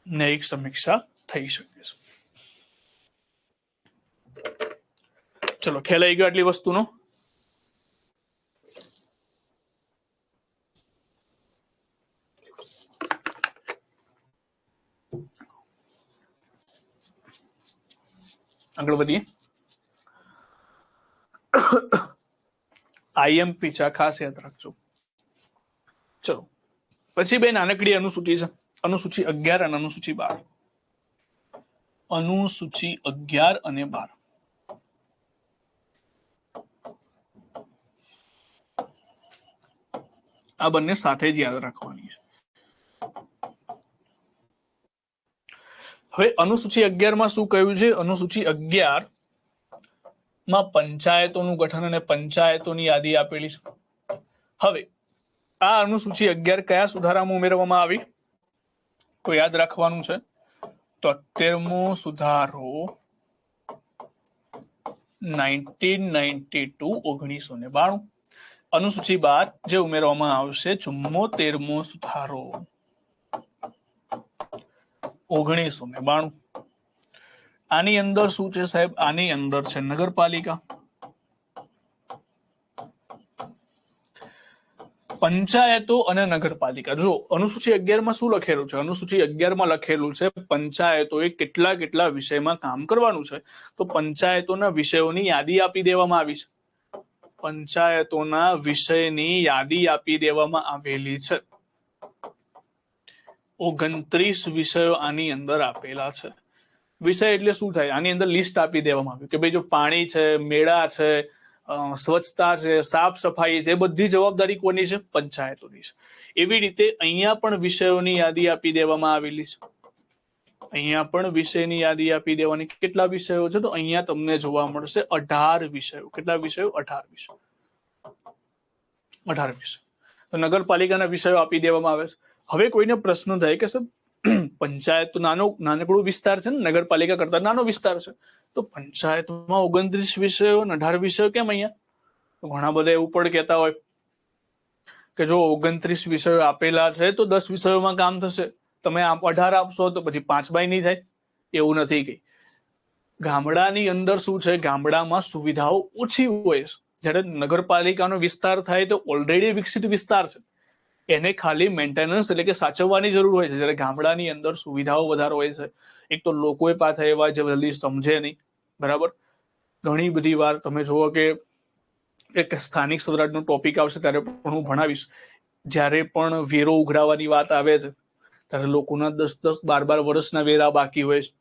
ન્યાયિક સમીક્ષા થઈ શકે છે. ચલો ખ્યાલ આવી ગયો આટલી વસ્તુનો. આગળ વધીએ. આઈએમપી છે, ખાસ યાદ રાખજો. ચલો પછી બે નાનકડી અનુસૂચિ છે, અનુસૂચિ 11 અને અનુસૂચિ 12. અનુસૂચિ 11 અને 12 આ બંને સાથે જ યાદ રાખવાની છે. હવે અનુસૂચિ 11 માં શું કહ્યું છે? અનુસૂચિ 11 માં પંચાયતોનું ગઠન અને પંચાયતોની યાદી આપેલી છે. હવે આ અનુસૂચિ 11 કયા સુધારામાં ઉમેરવામાં આવી? તો યાદ રાખવાનું છે 73મો સુધારો 1992, 1992. અનુસૂચિ 12 જે ઉમેરવામાં આવશે 74મો સુધારો 1992. આની અંદર શું છે સાહેબ? આની અંદર છે નગરપાલિકા, પંચાયતો અને નગરપાલિકા. જો અનુસૂચિ 11 માં શું લખેલું છે? અનુસૂચિ 11 માં લખેલું છે પંચાયતોએ કેટલા વિષયમાં કામ કરવાનું છે. તો પંચાયતોના વિષયોની યાદી આપી દેવામાં આવી છે. પંચાયતોના વિષયની યાદી આપી દેવામાં આવેલી છે. 29 વિષયો આની અંદર આપેલા છે. વિષય એટલે શું થાય? આની અંદર લિસ્ટ આપી દેવામાં આવ્યું કે ભાઈ જો પાણી છે, મેળા છે, સ્વચ્છતા છે, સાફ સફાઈ છે, બધી જવાબદારી કોની છે? પંચાયતોની છે. એવી રીતે અહીંયા પણ વિષયોની યાદી આપી દેવામાં આવેલી છે. અહીંયા પણ વિષયની યાદી આપી દેવાની. કેટલા વિષયો છે? તો અહીંયા તમને જોવા મળશે 18 વિષયો. કેટલા વિષયો? 18 વિષયો. 18 વિષયો. તો નગરપાલિકાના વિષયો આપી દેવામાં આવે છે. હવે કોઈને પ્રશ્ન થાય કે સર પંચાયત તો નાનકડો વિસ્તાર છે ને, નગરપાલિકા કરતા નાનો વિસ્તાર છે, તો પંચાયતમાં 29 વિષયો, 18 વિષયો કેમ અહીંયા? તો ઘણા બધા એવું પણ કહેતા હોય કે જો 29 વિષયો આપેલા છે તો 10 વિષયોમાં કામ થશે, તમે 18 આપશો તો પછી 5 નહીં થાય. એવું નથી. કઈ ગામડાની અંદર શું છે? ગામડામાં સુવિધાઓ ઓછી હોય છે. જ્યારે નગરપાલિકાનો વિસ્તાર થાય તો ઓલરેડી વિકસિત વિસ્તાર છે, એને ખાલી મેન્ટેનન્સ એટલે કે સાચવવાની જરૂર હોય છે. જ્યારે ગામડાની અંદર સુવિધાઓ વધારે હોય છે. એક તો લોકો પાછા એવા જે જલ્દી સમજે નહીં, બરાબર. ઘણી બધી વાર તમે જુઓ કે એક સ્થાનિક સ્વરાજનો ટોપિક આવશે ત્યારે પણ હું ભણાવીશ. જ્યારે પણ વેરો ઉઘરાવવાની વાત આવે છે ત્યારે લોકોના 10-10, 12-12 વર્ષના વેરા બાકી હોય છે.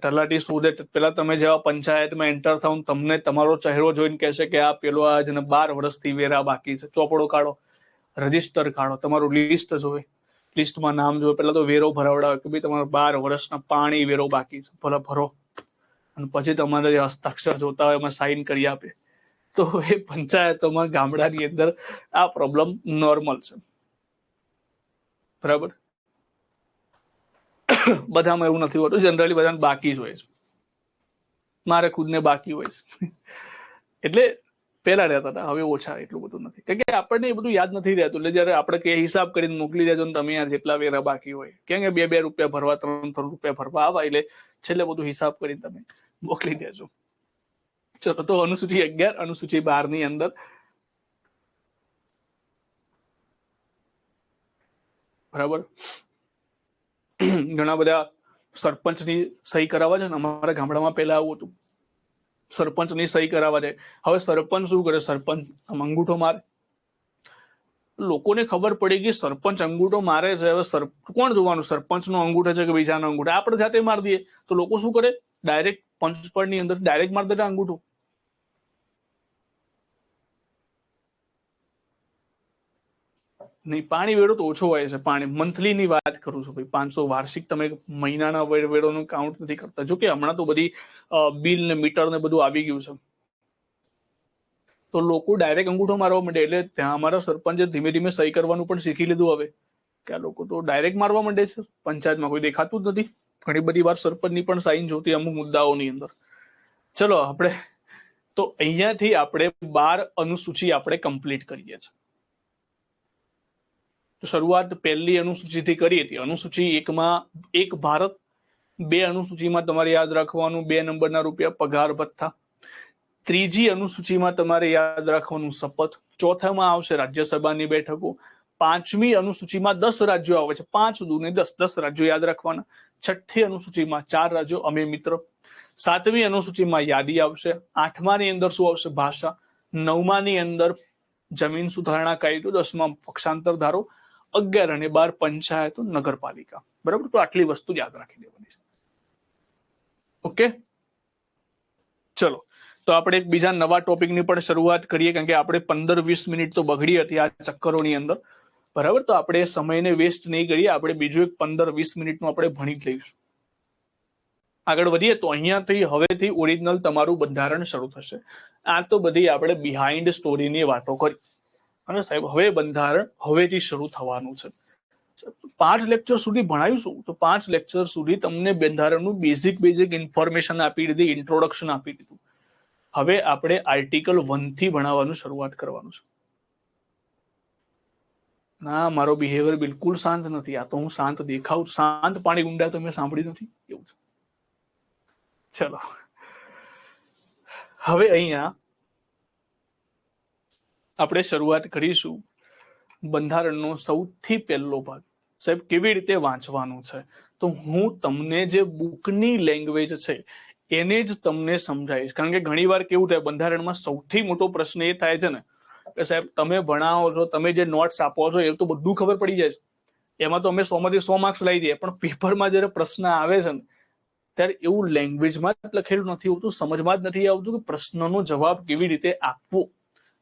તલાટી શોધે પેલા તમે જેવા પંચાયતમાં એન્ટર થાવ તમને તમારો ચહેરો જોઈને કહેશે કે આ પેલો આ જેને 12 વર્ષથી વેરા બાકી છે. ચોપડો કાઢો, રજીસ્ટર કાઢો, તમારું લિસ્ટ જોવે, લિસ્ટમાં નામ જોવે, પેલા તો વેરો ભરાવડાવે કે ભાઈ તમારા 12 વર્ષના પાણી વેરો બાકી છે, ભલે ભરો. અને પછી તમારે જે હસ્તાક્ષર જોતા હોય એમાં સાઈન કરી આપે. તો એ પંચાયતોમાં ગામડાની અંદર આ પ્રોબ્લેમ નોર્મલ છે, બરાબર. બધામાં એવું નથી હોતું, જનરલી બધાને બાકી જ હોય છે, મારે ખુદને બાકી હોય છે. એટલે પેલા રહેતા હતા, હવે ઓછા, એટલું બધું નથી, કારણ કે આપણને એ બધું યાદ નથી રહેતું. એટલે જયારે આપણે કે હિસાબ કરીને મોકલી દેજો ને તમે યાર જેટલા વેરા બાકી હોય, કેમ કે 2-2 રૂપિયા ભરવા, 3-3 રૂપિયા ભરવા આવા, એટલે છેલ્લે બધું હિસાબ કરીને તમે મોકલી દેજો. ચલો, તો અનુસૂચિ 11 અનુસૂચિ 12 ની અંદર બરાબર ઘણા બધા સરપંચની સહી કરાવવા છે ને, અમારા ગામડામાં પહેલા આવું હતું, સરપંચની સહી કરાવવા જાય. હવે સરપંચ શું કરે, સરપંચ આમ અંગૂઠો મારે, લોકોને ખબર પડી કે સરપંચ અંગૂઠો મારે છે. હવે કોણ જોવાનું સરપંચનો અંગૂઠો છે કે બીજાનો અંગૂઠો, આપણે જાતે મારી દઈએ. તો લોકો શું કરે, ડાયરેક્ટ પંચપડ ની અંદર ડાયરેક્ટ મારી દે અંગૂઠો. નહીં, પાણી વેરો તો ઓછો હોય છે. પાણી મંથલી ની વાત કરું છું ભાઈ, 500 વાર્ષિક, તમે મહિનાના વેરોનું કાઉન્ટ નથી કરતા. જો કે હમણાં તો બધી બિલ ને મીટર ને બધું આવી ગયું છે, તો લોકો ડાયરેક્ટ અંગૂઠો મારવા માંડે. એટલે ત્યાં અમારા સરપંચે ધીમે ધીમે સહી કરવાનું પણ શીખી લીધું હવે, કે આ લોકો તો ડાયરેક્ટ મારવા માંડે છે, પંચાયતમાં કોઈ દેખાતું જ નથી. ઘણી બધી વાર સરપંચની પણ સાઈન જોતી અમુક મુદ્દાઓની અંદર. ચલો, આપણે તો અહીંયાથી આપણે 12 અનુસૂચિ આપણે કમ્પ્લીટ કરીએ છીએ. તો શરૂઆત પહેલી અનુસૂચિથી કરી હતી. અનુસૂચિ 1 માં એક ભારત, 2 અનુસૂચિમાં તમારે યાદ રાખવાનું 2 નંબરના રૂપિયા પગાર ભથ્થા. ત્રીજી અનુસૂચિમાં તમારે યાદ રાખવાનું શપથ. ચોથામાં આવશે રાજ્યસભાની બેઠકો. 5મી અનુસૂચિમાં 10 રાજ્યો આવે છે, 5 દુ ને 10, 10 રાજ્યો યાદ રાખવાના. 6ઠ્ઠી અનુસૂચિમાં 4 રાજ્યો, અમે મિત્ર. 7મી અનુસૂચિમાં યાદી આવશે. 8માની અંદર શું આવશે, ભાષા. 9માની અંદર જમીન સુધારણા કાયદો. 10માં પક્ષાંતર ધારો. 11 અને 12 પંચાયતો, નગરપાલિકા. બરાબર, તો આટલી વસ્તુ યાદ રાખી દેવાની છે. ઓકે, ચલો, તો આપણે એક બીજા નવા ટોપિકની પણ શરૂઆત કરીએ, કારણ કે આપણે 15-20 મિનિટ તો બગડી હતી આ ચક્કરોની અંદર. બરાબર, તો આપણે સમયને વેસ્ટ નહીં કરીએ, આપણે બીજું એક 15-20 મિનિટનું આપણે ભણી લઈશું. આગળ વધીએ તો અહીંયાથી હવેથી ઓરિજિનલ તમારું બંધારણ શરૂ થશે. આ તો બધી આપણે બિહાઇન્ડ સ્ટોરીની વાતો કરી, અને સાહેબ હવે બંધારણ હવેથી શરૂ થવાનું છે. 5 લેક્ચર સુધી ભણાવીશું, તો 5 લેક્ચર સુધી તમને બંધારણનું બેઝિક ઇન્ફોર્મેશન આપી દીધી, ઇન્ટ્રોડક્શન આપી દીધું. હવે આપણે આર્ટિકલ 1 થી ભણાવવાનું શરૂઆત કરવાનું છે. ના, મારો બિહેવિયર બિલકુલ શાંત નથી. આ તો હું શાંત દેખાઉં, શાંત પાણી ઊંડા તો મેં સાંભળ્યું નથી એવું છે. ચલો, હવે અહીંયા આપણે શરૂઆત કરીશું બંધારણનો સૌથી પહેલો ભાગ. સાહેબ કેવી રીતે વાંચવાનું છે, તો હું તમને જે બુકની લેંગ્વેજ છે એને જ તમને સમજાવીશ. કારણ કે ઘણી વાર કેવું થાય, બંધારણમાં સૌથી મોટો પ્રશ્ન એ થાય છે ને કે સાહેબ તમે ભણાવો છો, તમે જે નોટ્સ આપો છો એ તો બધું ખબર પડી જાય છે, એમાં તો અમે 100 માંથી 100 માર્ક્સ લઈ દઈએ, પણ પેપરમાં જયારે પ્રશ્ન આવે છે ને ત્યારે એવું લેંગ્વેજમાં લખેલું નથી હોતું, સમજમાં જ નથી આવતું કે પ્રશ્નનો જવાબ કેવી રીતે આપવો.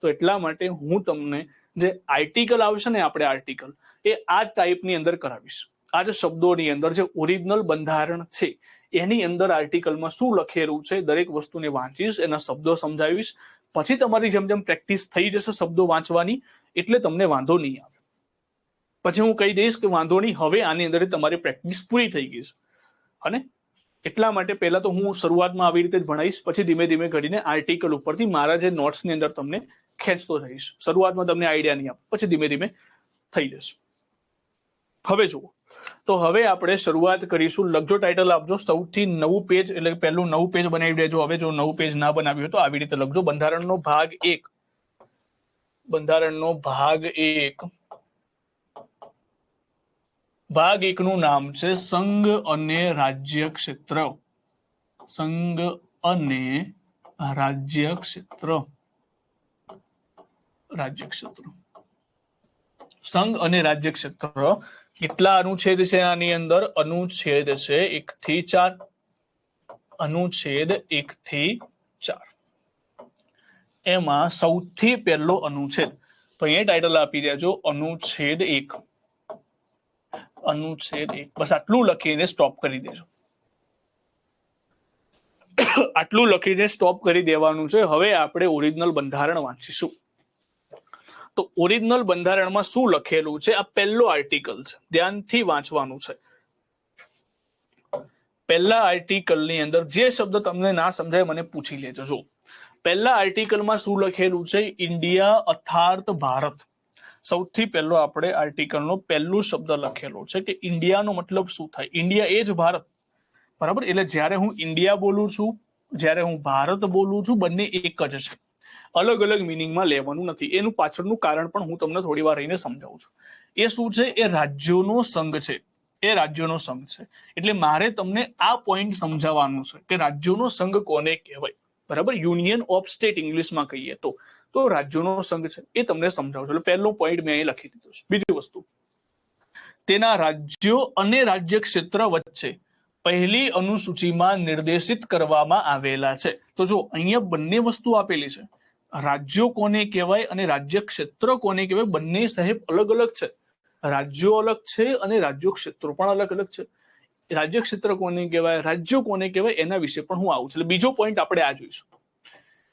તો એટલા માટે હું તમને જે આર્ટિકલ આવશે ને, આપણે આર્ટિકલ એ આ ટાઈપની અંદર કરાવીશ. આ જે શબ્દોની અંદર જે ઓરિજિનલ બંધારણ છે એની અંદર આર્ટિકલમાં શું લખેલું છે દરેક વસ્તુને વાંચીશ, એના શબ્દો સમજાવીશ. પછી તમારી જેમ જેમ પ્રેક્ટિસ થઈ જશે શબ્દો વાંચવાની, એટલે તમને વાંધો નહીં આવે. પછી હું કહી દઈશ કે વાંધો નહીં, હવે આની અંદર તમારી પ્રેક્ટિસ પૂરી થઈ ગઈ છે. અને એટલા માટે પહેલા તો હું શરૂઆતમાં આવી રીતે જ ભણાવીશ, પછી ધીમે ધીમે કરીને આર્ટિકલ ઉપરથી મારા જે નોટ્સની અંદર તમને ખેંચતો રહીશ. શરૂઆતમાં તમને આઈડિયા નહીં આપે, પછી ધીમે ધીમે થઈ જશે. હવે જુઓ, તો હવે આપણે શરૂઆત કરીશું. લખજો, ટાઇટલ આપજો, સૌથી નવું પેજ, એટલે પહેલું નવું પેજ બનાવી દેજો. હવે જો નવું પેજ ના બનાવ્યું તો આવી રીતે લખજો, બંધારણનો ભાગ 1. બંધારણનો ભાગ 1. ભાગ 1 નું નામ છે સંઘ અને રાજ્ય ક્ષેત્ર. સંઘ અને રાજ્ય ક્ષેત્ર. રાજ્ય ક્ષેત્ર, સંઘ અને રાજ્ય ક્ષેત્ર. કેટલા અનુચ્છેદ છે આની અંદર? અનુચ્છેદ છે 1 થી 4. અનુચ્છેદ 1 થી 4. એમાં સૌથી પહેલો અનુચ્છેદ, તો અહીંયા ટાઇટલ આપી દેજો અનુચ્છેદ 1. અનુચ્છેદ 1, બસ આટલું લખીને સ્ટોપ કરી દેજો. આટલું લખીને સ્ટોપ કરી દેવાનું છે. હવે આપણે ઓરિજિનલ બંધારણ વાંચીશું. તો ઓરિજિનલ બંધારણમાં શું લખેલું છે? આ પહેલો આર્ટિકલ છે, ધ્યાનથી વાંચવાનું છે. પહેલા આર્ટિકલની અંદર જે શબ્દ તમને ના સમજાય મને પૂછી લેજો. જો પહેલા આર્ટિકલમાં શું લખેલું છે? ઇન્ડિયા અર્થાત ભારત. સૌથી પહેલો આપણે આર્ટિકલનો પહેલું શબ્દ લખેલો છે કે ઇન્ડિયાનો મતલબ શું થાય? ઇન્ડિયા એ જ ભારત, બરાબર. એટલે જ્યારે હું ઇન્ડિયા બોલું છું, જ્યારે હું ભારત બોલું છું, બંને એક જ છે, અલગ અલગ મિનિંગમાં લેવાનું નથી. એનું પાછળનું કારણ પણ હું તમને થોડી વાર રહીને સમજાવું છું. એ શું છે? એ રાજ્યોનો સંઘ છે. એ રાજ્યોનો સંઘ છે. એટલે મારે તમને આ પોઈન્ટ સમજાવવાનું છે કે રાજ્યોનો સંઘ કોને કહેવાય, બરાબર. યુનિયન ઓફ સ્ટેટ ઇંગ્લિશમાં કહીએ તો રાજ્યોનો સંઘ છે, એ તમને સમજાવું છું. એટલે પહેલો પોઈન્ટ મેં અહીં લખી દીધો છે. બીજી વસ્તુ, તેના રાજ્યો અને રાજ્ય ક્ષેત્ર વચ્ચે પહેલી અનુસૂચિમાં નિર્દેશિત કરવામાં આવેલા છે. તો જો અહીંયા બંને વસ્તુ આપેલી છે, રાજ્યો કોને કહેવાય અને રાજ્ય ક્ષેત્ર કોને કહેવાય, બંને સાહેબ અલગ અલગ છે. રાજ્યો અલગ છે અને રાજ્યો ક્ષેત્રો પણ અલગ અલગ છે. રાજ્ય ક્ષેત્ર કોને કહેવાય, રાજ્યો કોને કહેવાય, એના વિશે પણ હું આવું છું. એટલે બીજો પોઈન્ટ આપણે આ જોઈશું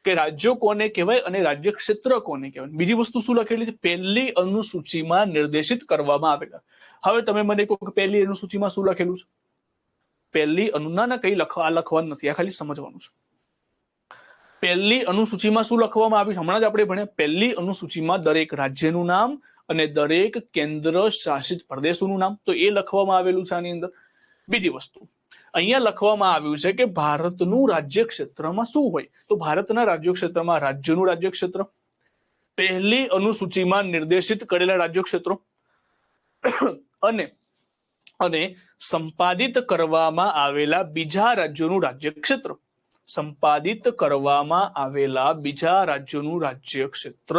કે રાજ્યો કોને કહેવાય અને રાજ્ય ક્ષેત્ર કોને કહેવાય. બીજી વસ્તુ શું લખેલી છે? પહેલી અનુસૂચિમાં નિર્દેશિત કરવામાં આવેલા. હવે તમે મને કહો કે પહેલી અનુસૂચિમાં શું લખેલું છે? પહેલી ના કઈ લખવાનું નથી, આ ખાલી સમજવાનું છે. પહેલી અનુસૂચિમાં શું લખવામાં આવ્યું છે? હમણાં જ આપણે ભણ્યા. પહેલી અનુસૂચિમાં દરેક રાજ્યનું નામ અને દરેક કેન્દ્ર શાસિત પ્રદેશોનું નામ, તો એ લખવામાં આવેલું છે આની અંદર. બીજી વસ્તુ અહીંયા લખવામાં આવ્યું છે કે ભારતનું રાજ્ય ક્ષેત્રમાં શું હોય, તો ભારતના રાજ્ય ક્ષેત્રમાં રાજ્યનું રાજ્ય ક્ષેત્ર, પહેલી અનુસૂચિમાં નિર્દેશિત કરેલા રાજ્ય ક્ષેત્રો અને સંપાદિત કરવામાં આવેલા બીજા રાજ્યોનું રાજ્ય ક્ષેત્ર. સંપાદિત કરવામાં આવેલા બીજા રાજ્યોનું રાજ્ય ક્ષેત્ર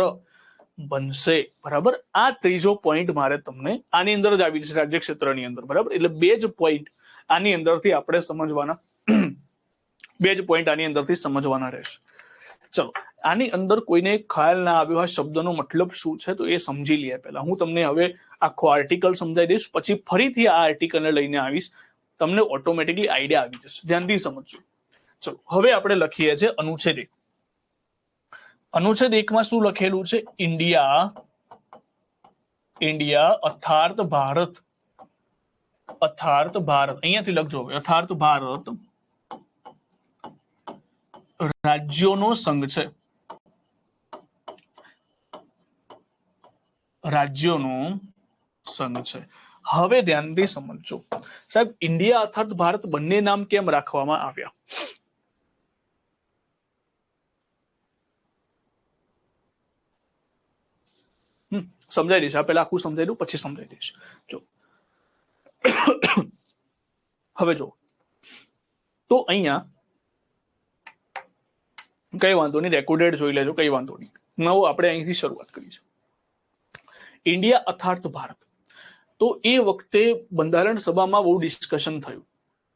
બનશે, બરાબર. આ ત્રીજો પોઈન્ટ મારે તમને આની અંદર જ આવી છે, રાજ્ય ક્ષેત્રની અંદર, બરાબર. એટલે બે જ પોઈન્ટ આની અંદરથી આપણે સમજવાના, બે જ પોઈન્ટ આની અંદરથી સમજવાના રહેશે. ચલો, આની અંદર કોઈને ખ્યાલ ના આવ્યો આ શબ્દનો મતલબ શું છે તો એ સમજી લે. પહેલા હું તમને હવે આખો આર્ટિકલ સમજાવી દઈશ, પછી ફરીથી આ આર્ટિકલને લઈને આવીશ, તમને ઓટોમેટિકલી આઈડિયા આવી જશે. ધ્યાનથી સમજજો. ચલો, હવે આપણે લખીએ છીએ અનુચ્છેદ 1. અનુચ્છેદ 1 માં શું લખેલું છે? ઇન્ડિયા અર્થાત ભારત. અર્થાત ભારત અહીંયાથી લખજો, અર્થાત ભારત રાજ્યોનો સંઘ છે. રાજ્યોનો સંઘ છે. હવે ધ્યાનથી સમજજો સાહેબ, ઇન્ડિયા અર્થાત ભારત બંને નામ કેમ રાખવામાં આવ્યા? સમજાઈ દઈશ. આ પેલા આખું સમજાઈ દઉં, પછી સમજાઈ દઈશ. જો હવે જો તો અહીંયા કઈ વાંધો નહીં, રેકોર્ડેડ જોઈ લેજો, કઈ વાંધો નહીં. નવો આપણે અહીંથી શરૂઆત કરી છે. ઇન્ડિયા અર્થાત ભારત. તો એ વખતે બંધારણ સભામાં બહુ ડિસ્કશન થયું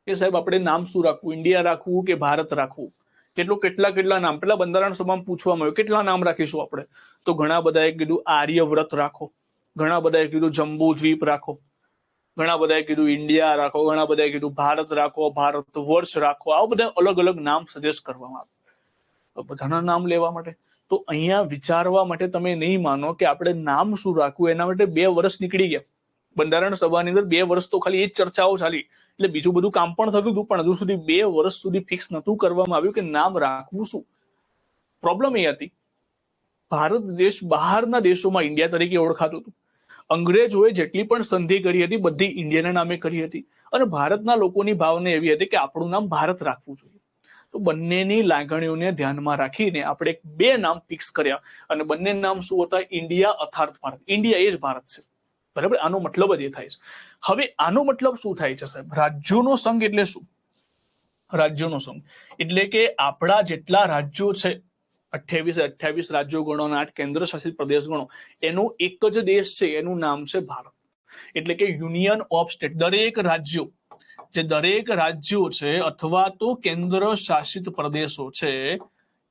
કે સાહેબ આપણે નામ શું રાખવું, ઇન્ડિયા રાખવું કે ભારત રાખવું? કેટલા નામ પેલા બંધારણ સભામાં પૂછવામાં આવ્યું, કેટલા નામ રાખીશું આપણે? તો ઘણા બધાએ કીધું આર્યવ્રત રાખો, ઘણા બધાએ કીધું જંબુ દ્વીપ રાખો, ઘણા બધાએ કીધું ઇન્ડિયા રાખો, ઘણા બધાએ કીધું ભારત રાખો, ભારત વર્ષ રાખો. આવા બધા અલગ અલગ નામ સજેસ્ટ કરવામાં આવે. બધાના નામ લેવા માટે તો અહીંયા વિચારવા માટે તમે નહીં માનો કે આપણે નામ શું રાખવું, એના માટે 2 વર્ષ નીકળી ગયા. બંધારણ સભાની અંદર 2 વર્ષ તો ખાલી એ જ ચર્ચાઓ ચાલી. એટલે બીજું બધું કામ પણ થતું હતું, પણ હજુ સુધી 2 વર્ષ સુધી ફિક્સ નતું કરવામાં આવ્યું કે નામ રાખવું શું. પ્રોબ્લેમ એ હતી, ભારત દેશ બહારના દેશોમાં ઇન્ડિયા તરીકે ઓળખાતું હતું. અંગ્રેજોએ જેટલી પણ સંધિ કરી હતી બધી ઇન્ડિયાના નામે કરી હતી, અને ભારતના લોકોની ભાવના એવી હતી કે આપણું નામ ભારત રાખવું જોઈએ. તો બંનેની લાગણીઓને ધ્યાનમાં રાખીને આપણે 2 નામ ફિક્સ કર્યા, અને બંને નામ શું હતા? ઇન્ડિયા અર્થાત ભારત. ઇન્ડિયા એ જ ભારત છે, બરાબર. આનો મતલબ જ એ થાય છે. હવે આનો મતલબ શું થાય છે સાહેબ? રાજ્યોનો સંઘ એટલે શું? રાજ્યોનો સંઘ એટલે કે આપણા જેટલા રાજ્યો છે, 28 રાજ્યો ગણો અને 8 કેન્દ્ર શાસિત પ્રદેશ ગણો, એનું એક જ દેશ છે, એનું નામ છે ભારત. એટલે કે યુનિયન ઓફ સ્ટેટ. દરેક રાજ્યો છે અથવા તો કેન્દ્ર શાસિત પ્રદેશો છે,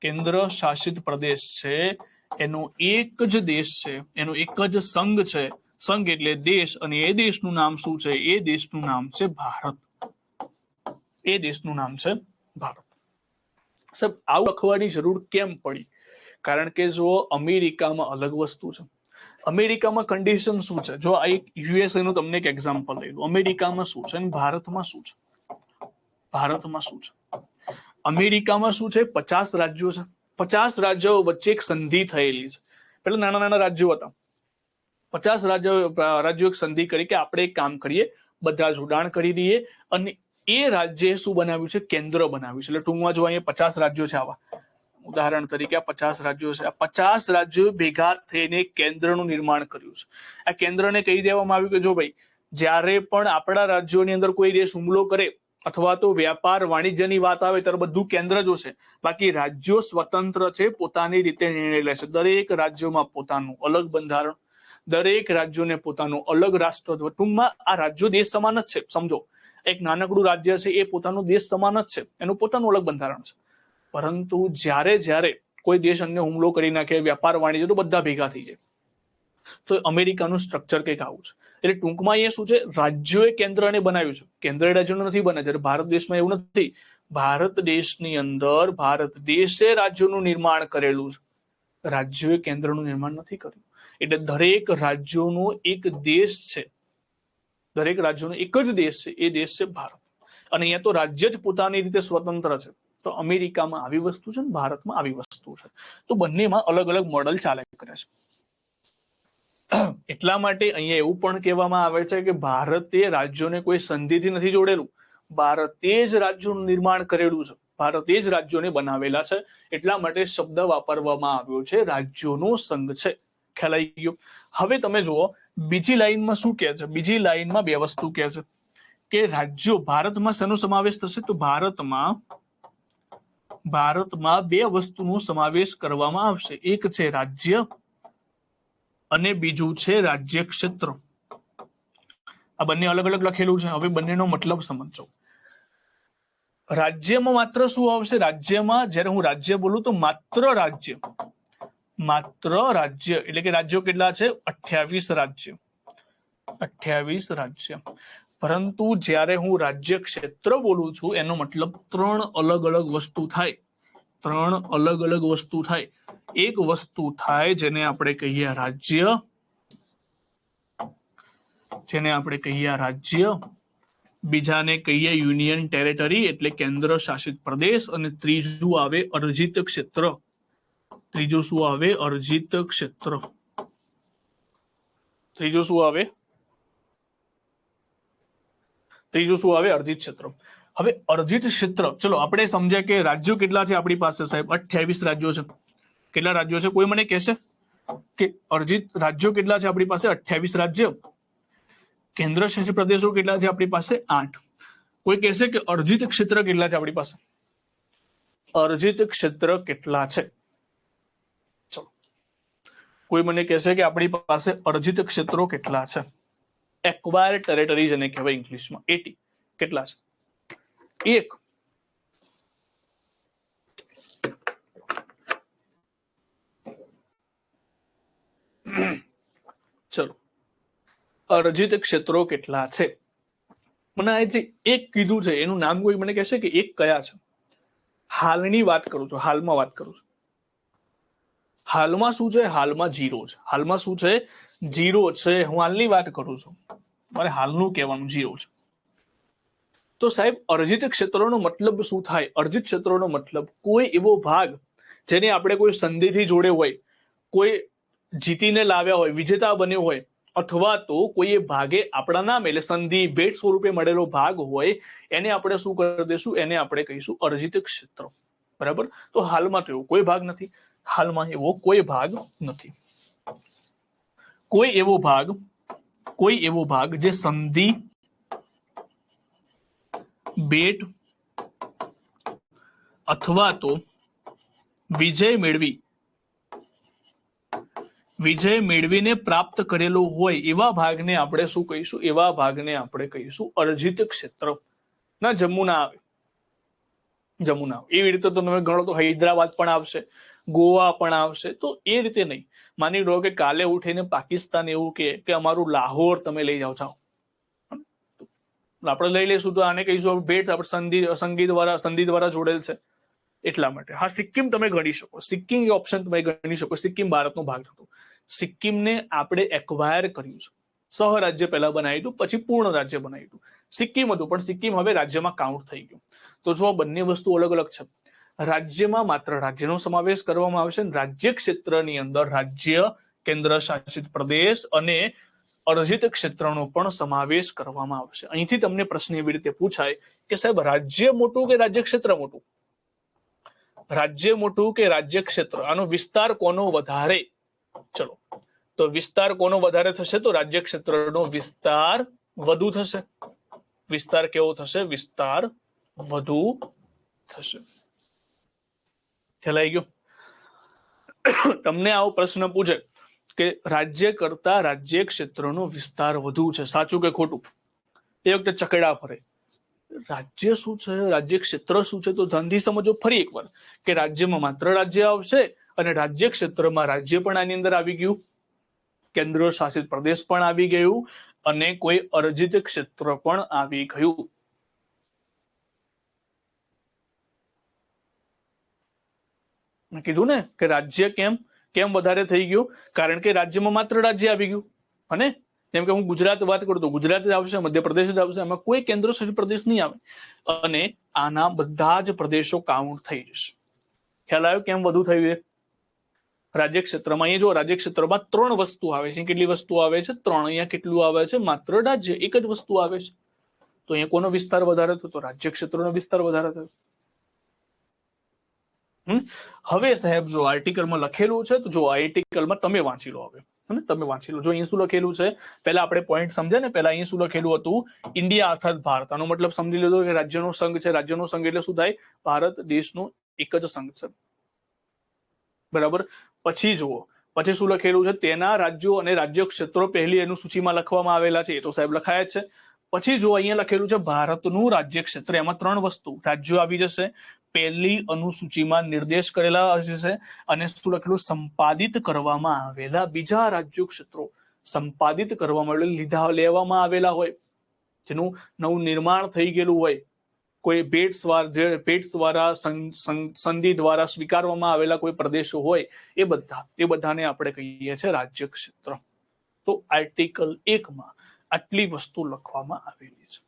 કેન્દ્ર શાસિત પ્રદેશ છે, એનો એક જ દેશ છે, એનો એક જ સંઘ છે. સંઘ એટલે દેશ, અને એ દેશનું નામ શું છે? એ દેશનું નામ છે ભારત. એ દેશનું નામ છે ભારત. સાહેબ આવું લખવાની જરૂર કેમ પડી? કારણ કે જો અમેરિકામાં અલગ વસ્તુ છે. અમેરિકામાં કન્ડિશન શું છે? જો આ એક યુએસએ નું તમને એક એક્ઝામ્પલ લઈ લો. અમેરિકામાં શું છે અને ભારતમાં શું છે? ભારતમાં શું છે? અમેરિકામાં શું છે? 50 રાજ્યો છે. 50 રાજ્યો વચ્ચે એક સંધિ થયેલી છે. પેલા નાના નાના રાજ્યો હતા, 50 રાજ્યો એક સંધિ કરી કે આપણે એક કામ કરીએ, બધા જોડાણ કરી દઈએ અને એ રાજ્ય શું બનાવ્યું છે? કેન્દ્ર બનાવ્યું છે. એટલે ટૂંકમાં જો અહીંયા 50 રાજ્યો છે, આવા ઉદાહરણ તરીકે આ 50 રાજ્યો છે. આ 50 રાજ્યો ભેગા થઈને કેન્દ્રનું નિર્માણ કર્યું છે. આ કેન્દ્રને કહી દેવામાં આવ્યું કે જો ભાઈ, જ્યારે પણ આપણા રાજ્યોની અંદર કોઈ દેશ હુમલો કરે અથવા તો વ્યાપાર વાણિજ્યની વાત આવે ત્યારે બધું કેન્દ્ર જો છે, બાકી રાજ્યો સ્વતંત્ર છે, પોતાની રીતે નિર્ણય લે છે. દરેક રાજ્યોમાં પોતાનું અલગ બંધારણ, દરેક રાજ્યોને પોતાનું અલગ રાષ્ટ્રધ્વજ. ટૂંકમાં આ રાજ્યો દેશ સમાન જ છે. સમજો, એક નાનકડું રાજ્ય છે, એ પોતાનું દેશ સમાન જ છે, એનું પોતાનું અલગ બંધારણ છે. પરંતુ જ્યારે કોઈ દેશ અન્ય હુમલો કરી નાખે, વ્યાપાર વાણિજ્ય, તો બધા ભેગા થઈ જાય. તો અમેરિકાનું સ્ટ્રક્ચર કંઈક આવું છે. એટલે ટૂંકમાં એ શું છે? રાજ્યોએ કેન્દ્રને બનાવ્યું છે, કેન્દ્ર રાજ્યોનું નથી બનાવ્યું. જ્યારે ભારત દેશમાં એવું નથી. ભારત દેશની અંદર ભારત દેશે રાજ્યોનું નિર્માણ કરેલું છે, રાજ્યોએ કેન્દ્રનું નિર્માણ નથી કર્યું. એટલે દરેક રાજ્યોનો એક દેશ છે, દરેક રાજ્યોનો એક જ દેશ છે, એ દેશ છે ભારત. અને અહીંયા તો રાજ્ય જ પોતાની રીતે સ્વતંત્ર છે. તો અમેરિકામાં આવી વસ્તુ છે ને ભારતમાં આવી વસ્તુ છે. તો બંનેમાં અલગ અલગ મોડલ ચાલે કરે છે. એટલા માટે અહીંયા એવું પણ કહેવામાં આવે છે કે ભારતે રાજ્યોને કોઈ સંધિથી નથી જોડેલું, ભારતે જ રાજ્યોનું નિર્માણ કરેલું છે, ભારતે જ રાજ્યોને બનાવેલા છે. એટલા માટે શબ્દ વાપરવામાં આવ્યો છે રાજ્યોનો સંઘ છે. ખ્યાલ આવી ગયો? હવે તમે જુઓ બીજી લાઈનમાં શું કહે છે? બીજી લાઈનમાં બે વસ્તુ કહે છે કે રાજ્યો, ભારતમાં શેનો સમાવેશ થશે? તો ભારતમાં બે વસ્તુનો સમાવેશ કરવામાં આવશે. એક છે રાજ્ય અને બીજું છે રાજ્ય ક્ષેત્ર. આ બંને અલગ અલગ લખેલું છે. હવે બંનેનો મતલબ સમજો. રાજ્યમાં માત્ર શું આવશે? રાજ્યમાં જ્યારે હું રાજ્ય બોલું તો માત્ર રાજ્ય, માત્ર રાજ્ય એટલે કે રાજ્યો કેટલા છે? 28 રાજ્ય, 28 રાજ્ય. પરંતુ જ્યારે હું રાજ્ય ક્ષેત્ર બોલું છું એનો મતલબ 3 અલગ અલગ વસ્તુ થાય, 3 અલગ અલગ વસ્તુ થાય. એક વસ્તુ થાય જેને આપણે કહીએ રાજ્ય, જેને આપણે કહીએ રાજ્ય, બીજાને કહીએ યુનિયન ટેરેટરી એટલે કેન્દ્ર શાસિત પ્રદેશ, અને ત્રીજું આવે અર્જિત ક્ષેત્ર. ત્રીજું શું આવે? અર્જિત ક્ષેત્ર. ત્રીજું શું આવે? ત્રીજું શું આવે? અર્જિત ક્ષેત્ર. હવે અર્જિત ક્ષેત્ર, ચલો આપણે સમજ્યા કે રાજ્યો કેટલા છે આપણી પાસે? સાહેબ 28 રાજ્યો છે. કેટલા રાજ્યો છે? કોઈ મને કહેશે કે અર્જિત રાજ્યો કેટલા છે આપણી પાસે? 28 રાજ્ય. કેન્દ્ર શાસિત પ્રદેશો કેટલા છે આપણી પાસે? 8. કોઈ કહેશે કે અર્જિત ક્ષેત્ર કેટલા છે આપણી પાસે? અર્જિત ક્ષેત્ર કેટલા છે? ચલો, કોઈ મને કહેશે કે આપણી પાસે અર્જિત ક્ષેત્રો કેટલા છે? એક્વાયર્ડ ટેરેટરી જેને કહેવાય ઇંગ્લિશમાં. 80. કેટલા છે? 1. ચલો, અર્જિત ક્ષેત્રો કેટલા છે? મને આ જે એક કીધું છે એનું નામ કોઈ મને કહેશે કે એક કયા છે? હાલની વાત કરું છું, હાલમાં વાત કરું છું. હાલમાં શું છે? હાલમાં 0 છે. હાલમાં શું છે? 0 છે. હું હાલની વાત કરું છું, મારે હાલનું કહેવાનું 0 છે. તો સાહેબ અર્જિત ક્ષેત્રનો મતલબ શું થાય? અર્જિત ક્ષેત્રનો મતલબ કોઈ એવો ભાગ જેને આપણે કોઈ સંધિથી જોડે હોય, કોઈ જીતીને લાવ્યા હોય, વિજેતા બન્યો હોય, અથવા તો કોઈ એ ભાગે આપણા નામ એટલે સંધિ ભેટ સ્વરૂપે મળેલો ભાગ હોય, એને આપણે શું કરી દઈશું? એને આપણે કહીશું અર્જિત ક્ષેત્ર. બરાબર? તો હાલમાં તો એવો કોઈ ભાગ નથી. હાલમાં એવો કોઈ ભાગ નથી. કોઈ એવો ભાગ જે સંધિ, બેટ અથવા તો વિજય મેળવીને પ્રાપ્ત કરેલો હોય એવા ભાગને આપણે શું કહીશું? એવા ભાગને આપણે કહીશું અર્જિત ક્ષેત્ર. ના જમુના આવે, જમુના આવે. એવી રીતે તો તમે ગણો તો હૈદરાબાદ પણ આવશે, ગોવા પણ આવશે. તો એ રીતે નહીં. માની લો કે કાલે ઉઠીને પાકિસ્તાન એવું કે અમારું લાહોર તમે લઈ જાઓ, ચાલો આપણે લઈ લઈશું તો આને કહીશું ભેટ આપણે સંધિ દ્વારા જોડેલ છે એટલા માટે. હા, સિક્કિમ તમે ગણી શકો, સિક્કિમ ઓપ્શન તમે ગણી શકો. સિક્કિમ ભારતનો ભાગ હતો. સિક્કિમને આપણે એક્વાયર કર્યું છે. સહરાજ્ય પહેલા બનાવ્યું હતું, પછી પૂર્ણ રાજ્ય બનાવ્યું હતું. સિક્કિમ હતું પણ સિક્કિમ હવે રાજ્યમાં કાઉન્ટ થઈ ગયું. તો જો આ બંને વસ્તુ અલગ અલગ છે. રાજ્યમાં માત્ર રાજ્યનો સમાવેશ કરવામાં આવશે. રાજ્ય ક્ષેત્રની અંદર રાજ્ય, કેન્દ્ર શાસિત પ્રદેશ અને અર્જિત ક્ષેત્રનો પણ સમાવેશ કરવામાં આવશે. અહીંથી તમને પ્રશ્ન એવી રીતે પૂછાય કે સાહેબ રાજ્ય મોટું કે રાજ્ય ક્ષેત્ર મોટું? રાજ્ય મોટું કે રાજ્ય ક્ષેત્ર? આનો વિસ્તાર કોનો વધારે? ચલો, તો વિસ્તાર કોનો વધારે થશે? તો રાજ્ય ક્ષેત્રનો વિસ્તાર વધુ થશે. વિસ્તાર કેવો થશે? વિસ્તાર વધુ થશે. ખ્યાલ આવી ગયો? તમને આવો પ્રશ્ન પૂછે કે રાજ્ય કરતા રાજ્ય ક્ષેત્રનો વિસ્તાર વધુ છે, સાચું કે ખોટું? એ વખતે ચકડા ફરે. રાજ્ય શું છે, રાજ્ય ક્ષેત્ર શું છે? તો ધ્યાનથી સમજો ફરી એકવાર કે રાજ્યમાં માત્ર રાજ્ય આવશે અને રાજ્ય ક્ષેત્રમાં રાજ્ય પણ આની અંદર આવી ગયું, કેન્દ્ર શાસિત પ્રદેશ પણ આવી ગયું અને કોઈ અર્જિત ક્ષેત્ર પણ આવી ગયું. મેં કીધું ને કે રાજ્ય કેમ વધારે થઈ ગયું? કારણ કે રાજ્યમાં માત્ર રાજ્ય આવી ગયું. અને જેમ કે હું ગુજરાત વાત કરું તો ગુજરાત જ આવશે, મધ્યપ્રદેશ જ આવશે, એમાં કોઈ કેન્દ્ર શાસિત પ્રદેશ નહીં આવે અને આના બધા જ પ્રદેશો કાઉન્ટ થઈ જશે. ખ્યાલ આવ્યો કેમ વધુ થયું? એ રાજ્ય ક્ષેત્રમાં અહીંયા જો રાજ્ય ક્ષેત્રમાં 3 વસ્તુ આવે છે. કેટલી વસ્તુ આવે છે? 3. અહીંયા કેટલું આવે છે? માત્ર રાજ્ય, એક જ વસ્તુ આવે છે. તો અહીંયા કોનો વિસ્તાર વધારે થયો? તો રાજ્ય ક્ષેત્રનો વિસ્તાર વધારે થયો. હવે સાહેબ જો આર્ટિકલમાં લખેલું છે તો જો આર્ટિકલમાં તમે વાંચી લો. હવે તમે વાંચી લો. જો અહીં શું લખેલું છે, પહેલા આપણે પોઈન્ટ સમજે ને. પહેલા અહીં શું લખેલું હતું? ઇન્ડિયા અર્થાત ભારત. આનો મતલબ સમજી લીધો કે રાજ્યનો સંઘ છે. રાજ્યનો સંઘ એટલે શું થાય? ભારત દેશનો એક જ સંઘ છે, બરાબર. પછી જુઓ, પછી શું લખેલું છે? તેના રાજ્યો અને રાજ્ય ક્ષેત્રો પહેલી અનુસૂચિમાં લખવામાં આવેલા છે. એ તો સાહેબ લખાયા જ છે. પછી જો અહીંયા લખેલું છે ભારતનું રાજ્ય ક્ષેત્ર, એમાં 3 વસ્તુ રાજ્યો આવી જશે. પહેલી અનુસૂચિમાં નિર્દેશ કરેલા હશે અને શું લખેલું? સંપાદિત કરવામાં આવેલા બીજા રાજ્યો ક્ષેત્રો સંપાદિત કરવામાં લેવામાં આવેલા હોય, જેનું નવું નિર્માણ થઈ ગયેલું હોય, કોઈ ભેટ દ્વારા સંધિ દ્વારા સ્વીકારવામાં આવેલા કોઈ પ્રદેશો હોય, એ બધાને આપણે કહીએ છીએ રાજ્ય ક્ષેત્ર. તો આર્ટિકલ 1 આટલી વસ્તુ લખવામાં આવેલી છે.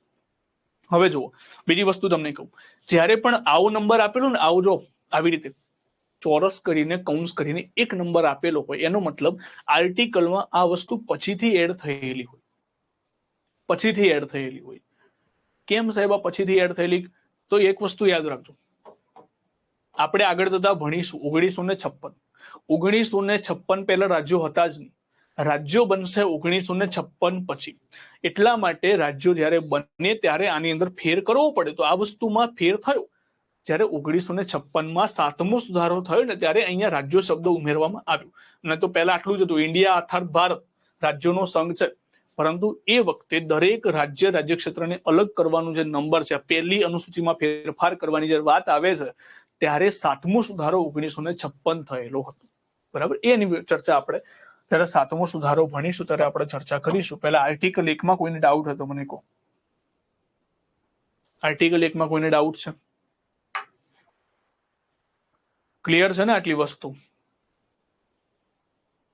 હવે જુઓ, બીજી વસ્તુ તમને કહું. જ્યારે પણ આવો નંબર આપેલો ને, આવો જો આવી રીતે ચોરસ કરીને કૌંસ કરીને એક નંબર આપેલો હોય, એનો મતલબ આર્ટિકલમાં આ વસ્તુ પછીથી એડ થયેલી હોય. કેમ સાહેબ આ પછીથી એડ થયેલી? તો એક વસ્તુ યાદ રાખજો, આપણે આગળ જતા ભણીશું 1956 પહેલા રાજ્યો હતા જ નહીં. રાજ્યો બનશે 1956 પછી. એટલા માટે રાજ્યો જ્યારે બને ત્યારે આની અંદર ફેર કરવો પડે. તો આ વસ્તુમાં ફેર થયો જ્યારે 1956માં 7મો સુધારો થયો ને, ત્યારે અહીંયા રાજ્યો શબ્દ ઉમેરવામાં આવ્યો. અને તો પહેલા આટલું જ હતું, ઇન્ડિયા અર્થાત ભારત રાજ્યોનો સંઘ છે. પરંતુ એ વખતે દરેક રાજ્ય ક્ષેત્રને અલગ કરવાનું જે નંબર છે, પહેલી અનુસૂચિમાં ફેરફાર કરવાની જે વાત આવે છે, ત્યારે 7મો સુધારો 1956 થયેલો હતો, બરાબર. એની ચર્ચા આપણે જ્યારે 7મો સુધારો ભણીશું ત્યારે આપણે ચર્ચા કરીશું. પહેલા આર્ટિકલ 1માં કોઈને ડાઉટ હતો મને કહો. આર્ટિકલ 1માં કોઈને ડાઉટ છે? ક્લિયર છે ને આટલી વસ્તુ?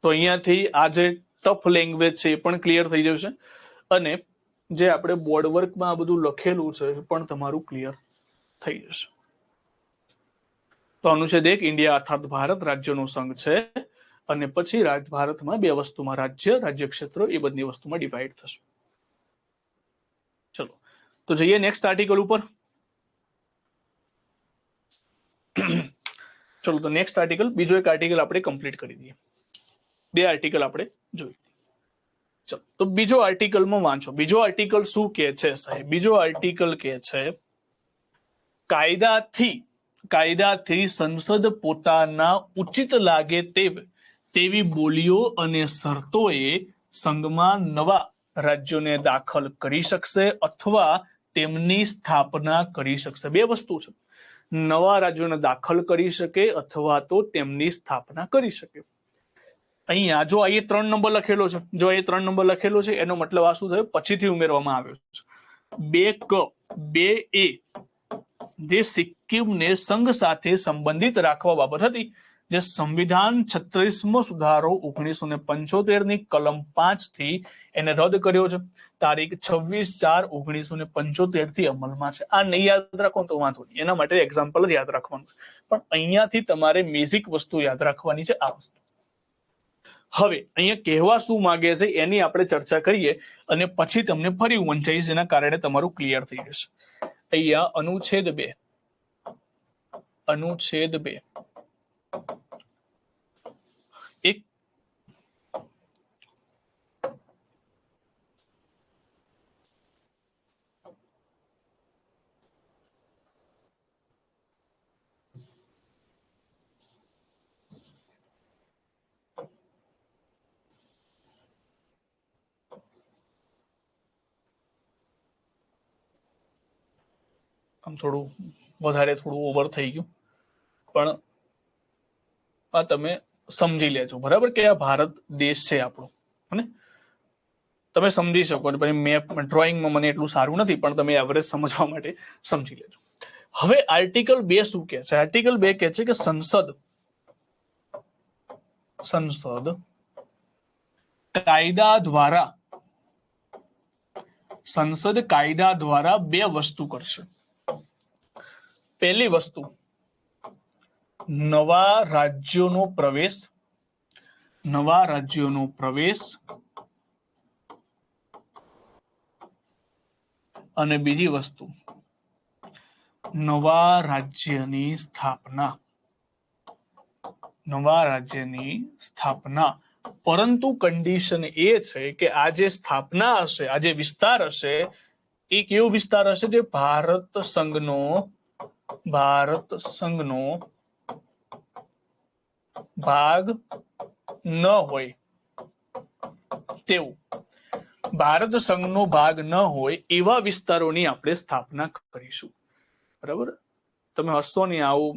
તો અહીંયાથી આ જે ટફ લેંગ્વેજ છે એ પણ ક્લિયર થઈ જશે અને જે આપણે બોર્ડ વર્કમાં આ બધું લખેલું છે એ પણ તમારું ક્લિયર થઈ જશે. તો અનુચ્છેદ 1 ઇન્ડિયા અર્થાત ભારત રાજ્યનો સંઘ છે અને પછી ભારતમાં 2 વસ્તુમાં રાજ્ય ક્ષેત્ર એ બધી વસ્તુમાં ડિવાઈડ થશે. ચલો તો જઈએ નેક્સ્ટ આર્ટિકલ ઉપર. ચલો તો નેક્સ્ટ આર્ટિકલ, બીજો એક આર્ટિકલ આપણે કમ્પ્લીટ કરી દઈએ. 2 આર્ટિકલ આપણે જોઈ. ચલો તો બીજો આર્ટિકલમાં વાંચો. બીજો આર્ટિકલ શું કહે છે સાહેબ? બીજો આર્ટિકલ કહે છે કાયદાથી સંસદ પોતાના ઉચિત લાગે તેવી બોલીઓ અને શરતોએ સંઘમાં નવા રાજ્યોને દાખલ કરી શકશે અથવા તેમની સ્થાપના કરી શકશે. 2 વસ્તુ છે, નવા રાજ્યોને દાખલ કરી શકે અથવા તો તેમની સ્થાપના કરી શકે. અહીંયા જો અહીં 3 નંબર લખેલો છે, એનો મતલબ આ શું થયો? પછીથી ઉમેરવામાં આવ્યો છે. 2 2A જે સિક્કિમને સંઘ સાથે સંબંધિત રાખવા બાબત હતી, જે સંવિધાન 36મો સુધારો 1975 ની કલમ 5 થી એને રદ કર્યો છે. તારીખ 26/4/1975 થી અમલમાં છે. આ નહીં યાદ રાખો તો વાંધો નહીં, એના માટે એક્ઝામ્પલ જ યાદ રાખવાનું, પણ અહીંયાથી તમારે બેઝિક વસ્તુ યાદ રાખવાની છે, આ વસ્તુ. હવે અહીંયા કહેવા શું માંગે છે એની આપણે ચર્ચા કરીએ અને પછી તમને ફરી વંચાઈશ, જેના કારણે તમારું ક્લિયર થઈ જશે. અહીંયા અનુચ્છેદ 2 એક આમ થોડું વધારે થોડું ઓવર થઈ ગયું, પણ આ તમે સમજી લેજો બરાબર કે આ ભારત દેશ છે આપણો, અને તમે સમજી શકો. પછી મેપ ડ્રોઈંગમાં મને એટલું સારું નથી, પણ તમે એવરેજ સમજવા માટે સમજી લેજો. હવે આર્ટિકલ 2 શું કહે છે? આર્ટિકલ 2 કહે છે કે સંસદ કાયદા દ્વારા બે વસ્તુ કરશે. પહેલી વસ્તુ, નવા રાજ્યોનો પ્રવેશ અને બીજી વસ્તુ, નવા રાજ્યની સ્થાપના. પરંતુ કન્ડિશન એ છે કે આ જે સ્થાપના હશે, આ જે વિસ્તાર હશે, એ કેવો વિસ્તાર હશે? જે ભારત સંઘનો ભાગ ન હોય તેવું, ભારત સંઘનો ભાગ ન હોય એવા વિસ્તારોની આપણે સ્થાપના કરીશું. બરાબર? તમે હસતો નહીં, આવું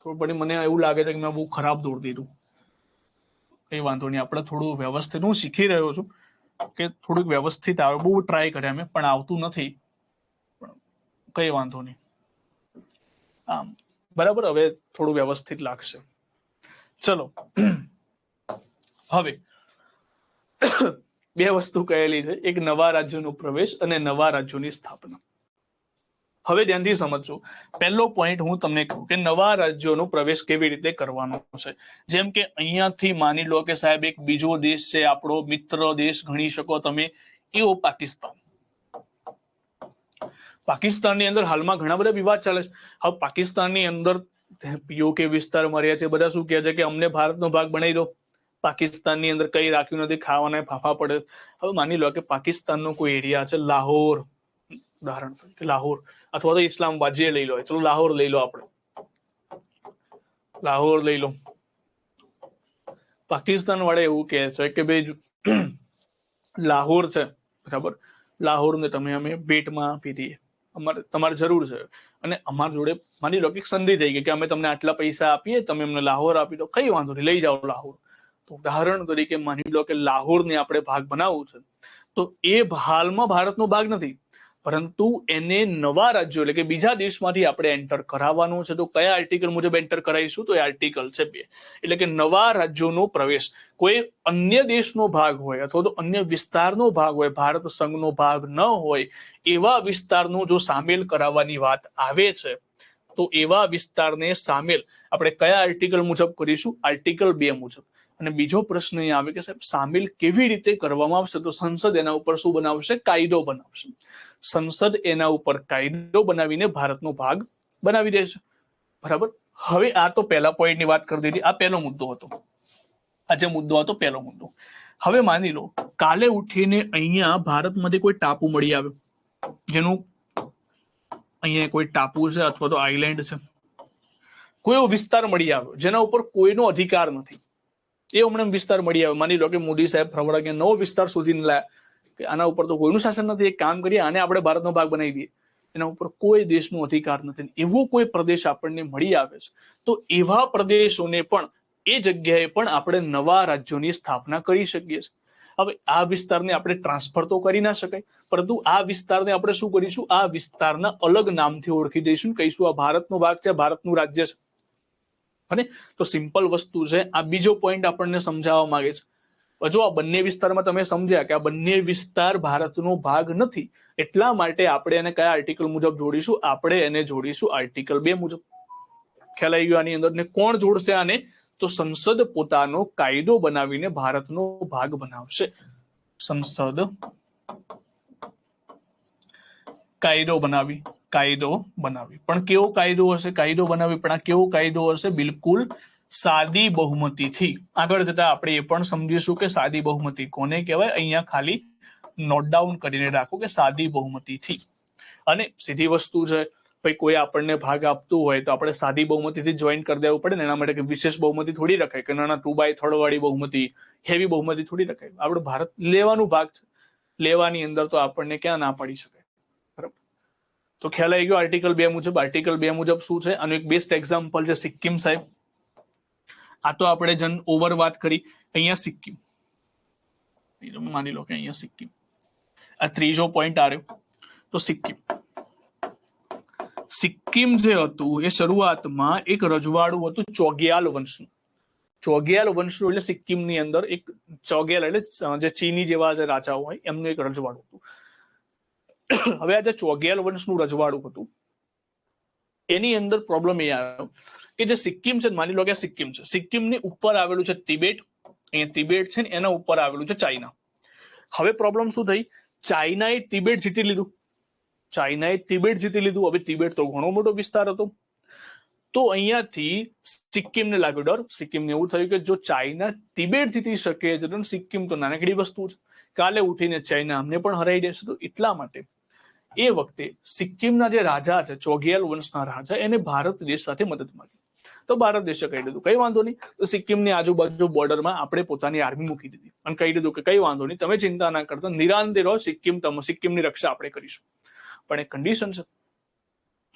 થોડું મને એવું લાગે છે કે મેં બહુ ખરાબ દોડ દીધું. કઈ વાંધો નહીં, આપણે થોડું વ્યવસ્થિત, હું શીખી રહ્યો છું કે થોડુંક વ્યવસ્થિત આવે. બહુ ટ્રાય કર્યા મેં, પણ આવતું નથી. પણ કઈ વાંધો નહીં, આમ બરાબર. હવે થોડું વ્યવસ્થિત લાગશે. ચલો, હવે બે વસ્તુ કહેલી છે, એક નવા રાજ્યોનો પ્રવેશ અને નવા રાજ્યોની સ્થાપના. હવે ધ્યાનથી સમજજો. પહેલો પોઈન્ટ હું તમને કહું કે નવા રાજ્યોનો પ્રવેશ કેવી રીતે કરવાનો છે. જેમ કે અહીંયાથી માની લો કે સાહેબ એક બીજો દેશ છે, આપણો મિત્ર દેશ ગણી શકો તમે, એવો પાકિસ્તાનની અંદર હાલમાં ઘણા બધા વિવાદ ચાલે છે. હવે પાકિસ્તાનની અંદર પીઓકે વિસ્તારમાં રહ્યા છે, બધા શું કહે છે કે અમને ભારતનો ભાગ બનાવી દો. પાકિસ્તાનની અંદર કઈ રાખ્યું નથી, ખાવાના ફાફા પડે. હવે માની લો કે પાકિસ્તાનનો કોઈ એરિયા છે, લાહોર ઉદાહરણ તરીકે, લાહોર અથવા તો ઇસ્લામાબાદ, જે લઈ લો. ચલો લાહોર લઈ લો, આપણે લાહોર લઈ લો. પાકિસ્તાન વાળા એવું કહે છે કે ભાઈ લાહોર છે, બરાબર, લાહોર ને તમે અમે ભેટમાં આપી દઈએ, તમારે જરૂર છે, અને અમારી જોડે માની લો કે સંધિ થઈ ગઈ કે અમે તમને આટલા પૈસા આપીએ, તમે અમને લાહોર આપી દો, કઈ વાંધો નહીં, લઈ જાઓ લાહોર. તો ઉદાહરણ તરીકે માની લો કે લાહોર ને આપણે ભાગ બનાવવું છે, તો એ હાલમાં ભારતનો ભાગ નથી, પરંતુ એને નવા રાજ્યો એટલે કે બીજા દેશમાંથી આપણે એન્ટર કરાવવાનું છે. તો કયા આર્ટિકલ મુજબ એન્ટર કરાવીશું? તો એ આર્ટિકલ છે 2, એટલે કે નવા રાજ્યોનો પ્રવેશ. કોઈ અન્ય દેશનો ભાગ હોય અથવા તો અન્ય વિસ્તારનો ભાગ હોય, ભારત સંઘનો ભાગ ન હોય એવા વિસ્તારનો જો સામેલ કરાવવાની વાત આવે છે, તો એવા વિસ્તારને સામેલ આપણે કયા આર્ટિકલ મુજબ કરીશું? આર્ટિકલ 2 મુજબ. અને બીજો પ્રશ્ન અહીં આવે કે સાહેબ સામેલ કેવી રીતે કરવામાં આવશે? તો સંસદ એના ઉપર શું બનાવશે? કાયદો બનાવશે. સંસદ એના ઉપર કાયદો બનાવીને ભારતનો ભાગ બનાવી દેશે. બરાબર? હવે આ તો પહેલા પોઈન્ટની વાત કરી દીધી, આ પહેલો મુદ્દો હતો. આ જે મુદ્દો હતો પહેલો મુદ્દો. હવે માની લો કાલે ઉઠીને અહીંયા ભારતમાંથી કોઈ ટાપુ મળી આવ્યો, જેનું અહીંયા કોઈ ટાપુ છે અથવા તો આઈલેન્ડ છે, કોઈ એવો વિસ્તાર મળી આવ્યો જેના ઉપર કોઈનો અધિકાર નથી, એ હમણાં વિસ્તાર મળી આવ્યો. માની લો કે મોદી સાહેબ ફરવડા કે નવો વિસ્તાર શોધીને લાયા કે આના ઉપર તો કોઈનું શાસન નથી, એક કામ કરીએ આને આપણે ભારતનો ભાગ બનાવી દઈએ, એના ઉપર કોઈ દેશનો અધિકાર નથી, એવો કોઈ પ્રદેશ આપણને મળી આવે છે, તો એવા પ્રદેશોને પણ એ જગ્યાએ પણ આપણે નવા રાજ્યોની સ્થાપના કરી શકીએ છીએ. હવે આ વિસ્તારને આપણે ટ્રાન્સફર તો કરી ના શકાય, પરંતુ આ વિસ્તારને આપણે શું કરીશું? આ વિસ્તારના અલગ નામથી ઓળખી દઈશું, કહીશું આ ભારતનો ભાગ છે, ભારતનું રાજ્ય છે. અને તો સિમ્પલ વસ્તુ છે. આ બીજો પોઈન્ટ આપણને સમજાવવા માંગે છે. જો આ બંને વિસ્તારમાં તમે સમજ્યા કે આ બંને વિસ્તાર ભારતનો ભાગ નથી, એટલા માટે આપણે એને કયા આર્ટિકલ મુજબ જોડીશું? આપણે એને જોડીશું આર્ટિકલ 2 મુજબ. ખ્યાલ આવી ગયો આની અંદર? ને કોણ જોડશે આને? તો સંસદ પોતાનો કાયદો બનાવીને ભારતનો ભાગ બનાવશે. સંસદ કાયદો બનાવી પણ કેવો કાયદો હશે? કાયદો બનાવી પણ આ કેવો કાયદો હશે? બિલકુલ સાદી બહુમતીથી. આગળ જતા આપણે એ પણ સમજીશું કે સાદી બહુમતી કોને કહેવાય. અહીંયા ખાલી નોટ ડાઉન કરીને રાખો કે સાદી બહુમતીથી. અને સીધી વસ્તુ છે, ભાઈ કોઈ આપણને ભાગ આપતું હોય તો આપણે સાદી બહુમતીથી જોઈન કરી દેવું પડે ને. એના માટે વિશેષ બહુમતી થોડી રખાય કે નાના 2/3 વાળી બહુમતી, હેવી બહુમતી થોડી રખાય. આપણે ભારત લેવાનું ભાગ છે, લેવાની અંદર તો આપણને ક્યાં ના પડી શકે. બરાબર? તો ખ્યાલ આવી ગયો આર્ટિકલ 2 મુજબ. આર્ટિકલ 2 મુજબ શું છે? આનું એક બેસ્ટ એક્ઝામ્પલ છે સિક્કિમ સાહેબ. આ તો આપણે જન ઓવર વાત કરી. અહીંયા સિક્કિમ, માની લો કે અહીંયા સિક્કિમ, આ ત્રીજો પોઈન્ટ આવ્યો. તો સિક્કિમ જે હતું એ શરૂઆતમાં એક રજવાડું હતું ચોગ્યાલ વંશનું. ચોગ્યાલ વંશનું એટલે સિક્કિમની અંદર એક ચોગ્યાલ એટલે જે ચીની જેવા જે રાજાઓ હોય એમનું એક રજવાડું હતું. હવે આ જે ચોગ્યાલ વંશનું રજવાડું હતું એની અંદર પ્રોબ્લેમ એ આવ્યો કે જે સિક્કિમ છે, માની લો કે સિક્કિમ છે, સિક્કિમની ઉપર આવેલું છે તિબેટ. અહીંયા તિબેટ છે ને એના ઉપર આવેલું છે ચાઇના. હવે પ્રોબ્લેમ શું થઈ? ચાઇનાએ તિબેટ જીતી લીધું. હવે તિબેટ તો ઘણો મોટો વિસ્તાર હતો. તો અહીંયાથી સિક્કિમને લાગ્યો ડર. સિક્કિમને એવું થયું કે જો ચાઇના તિબેટ જીતી શકે છે તો સિક્કિમ તો નાનકડી વસ્તુ છે, કાલે ઉઠીને ચાઇના અમને પણ હરાઈ દેશે. તો એટલા માટે એ વખતે સિક્કિમના જે રાજા છે, ચોગ્યાલ વંશના રાજા, એને ભારત દેશ સાથે મદદ માંગી. તો ભારત દેશે કહી દીધું કઈ વાંધો નહીં, તો સિક્કિમની આજુબાજુ બોર્ડરમાં આપણે પોતાની આર્મી મૂકી દીધી અને કહી દીધું કે કઈ વાંધો નહીં, તમે ચિંતા ના કરતા, નિરાંતે રહો, સિક્કિમની રક્ષા આપણે કરીશું. પણ એક કન્ડિશન છે